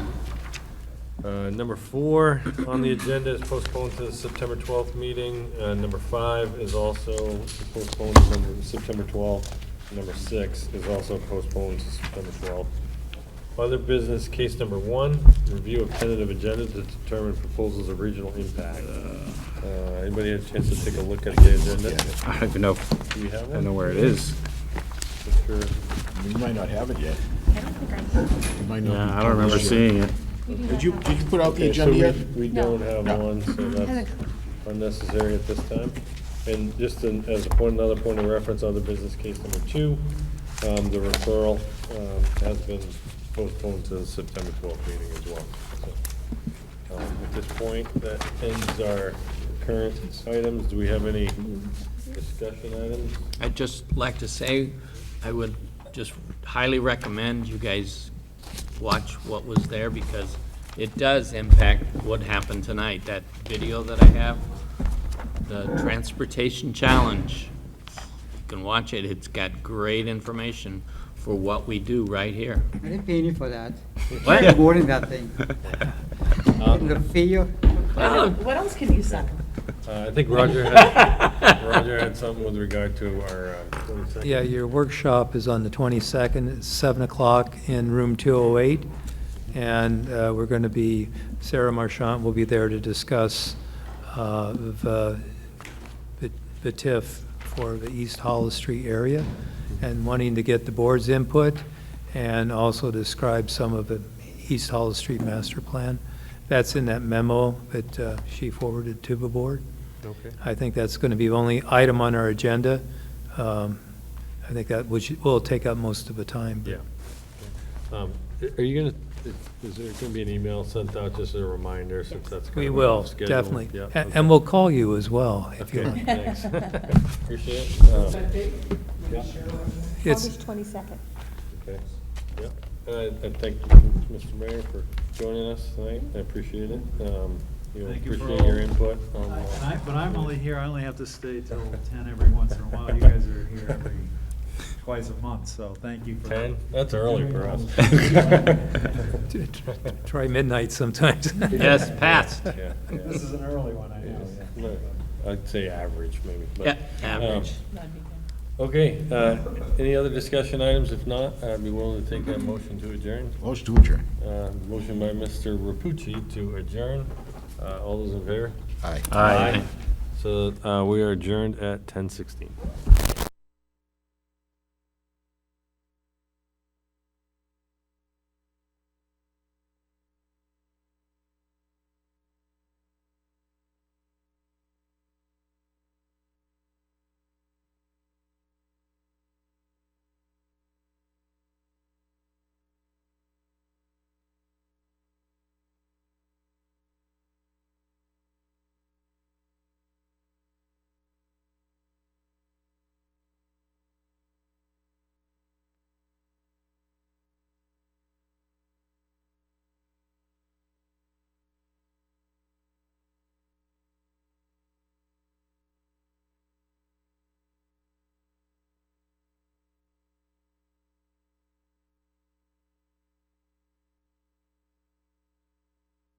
Speaker 1: Number 4 on the agenda is postponed to the September 12th meeting. Number 5 is also postponed to September 12th. Number 6 is also postponed to September 12th. Other business, case number 1, review of tentative agenda to determine proposals of regional impact. Anybody had a chance to take a look at the agenda?
Speaker 4: I don't even know,
Speaker 1: Do we have
Speaker 4: I
Speaker 1: one?
Speaker 4: don't know where it is.
Speaker 1: Sure.
Speaker 5: You might not have it yet.
Speaker 6: I don't think I do.
Speaker 5: It might not be
Speaker 4: Yeah, I don't remember
Speaker 5: published yet.
Speaker 4: seeing it.
Speaker 5: Did you put out the
Speaker 1: Okay, so
Speaker 5: agenda yet?
Speaker 1: we don't have
Speaker 5: No.
Speaker 1: one, so that's
Speaker 6: Hasn't
Speaker 1: unnecessary at this time. And just as a point, another point of reference, other business case number 2, the referral has been postponed to the September 12th meeting as well. So, at this point, that ends our current items. Do we have any discussion items?
Speaker 2: I'd just like to say, I would just highly recommend you guys watch what was there, because it does impact what happened tonight. That video that I have, the transportation challenge can watch it. It's got great information for what we do right here.
Speaker 12: I didn't pay you for that.
Speaker 2: What?
Speaker 12: More than that thing. The fee.
Speaker 7: What else can you sell?
Speaker 1: I think Roger had something with regard to our 22nd.
Speaker 3: Yeah, your workshop is on the 22nd, at 7 o'clock in room 208. And we're going to be, Sarah Marchant will be there to discuss the TIF for the East Hollis Street area and wanting to get the board's input and also describe some of the East Hollis Street master plan. That's in that memo that she forwarded to the board.
Speaker 1: Okay.
Speaker 3: I think that's going to be the only item on our agenda. I think that will take up most of the time.
Speaker 1: Yeah. Are you going to, is there going to be an email sent out just as a reminder since that's kind
Speaker 3: We
Speaker 1: of
Speaker 3: will,
Speaker 1: scheduled?
Speaker 3: definitely.
Speaker 1: Yeah,
Speaker 3: And
Speaker 1: okay.
Speaker 3: and we'll call you as well, if you
Speaker 1: Okay,
Speaker 3: like.
Speaker 1: thanks. Appreciate it. Yeah.
Speaker 3: It's-
Speaker 6: August 22nd.
Speaker 1: Okay, yep. I thank Mr. Mayor for joining us tonight. I appreciate it.
Speaker 11: Thank you for
Speaker 1: Appreciate
Speaker 11: all-
Speaker 1: your input on.
Speaker 11: But I'm only here, I only have to stay till 10 every once in a while. You guys are here twice a month, so thank you for.
Speaker 1: 10? That's early for us.
Speaker 3: Try midnight sometimes.
Speaker 2: Yes, passed.
Speaker 1: Yeah, yeah.
Speaker 11: This is an early one, I know. yeah.
Speaker 1: No, I'd say average, maybe. but,
Speaker 2: Yeah, average.
Speaker 1: Okay, any other discussion items? If not, I'd be willing to take a motion to adjourn.
Speaker 5: Motion to adjourn.
Speaker 1: Motion by Mr. Rapucci to adjourn. All those in favor?
Speaker 5: Aye.
Speaker 2: Aye.
Speaker 1: So we are adjourned at 10:16.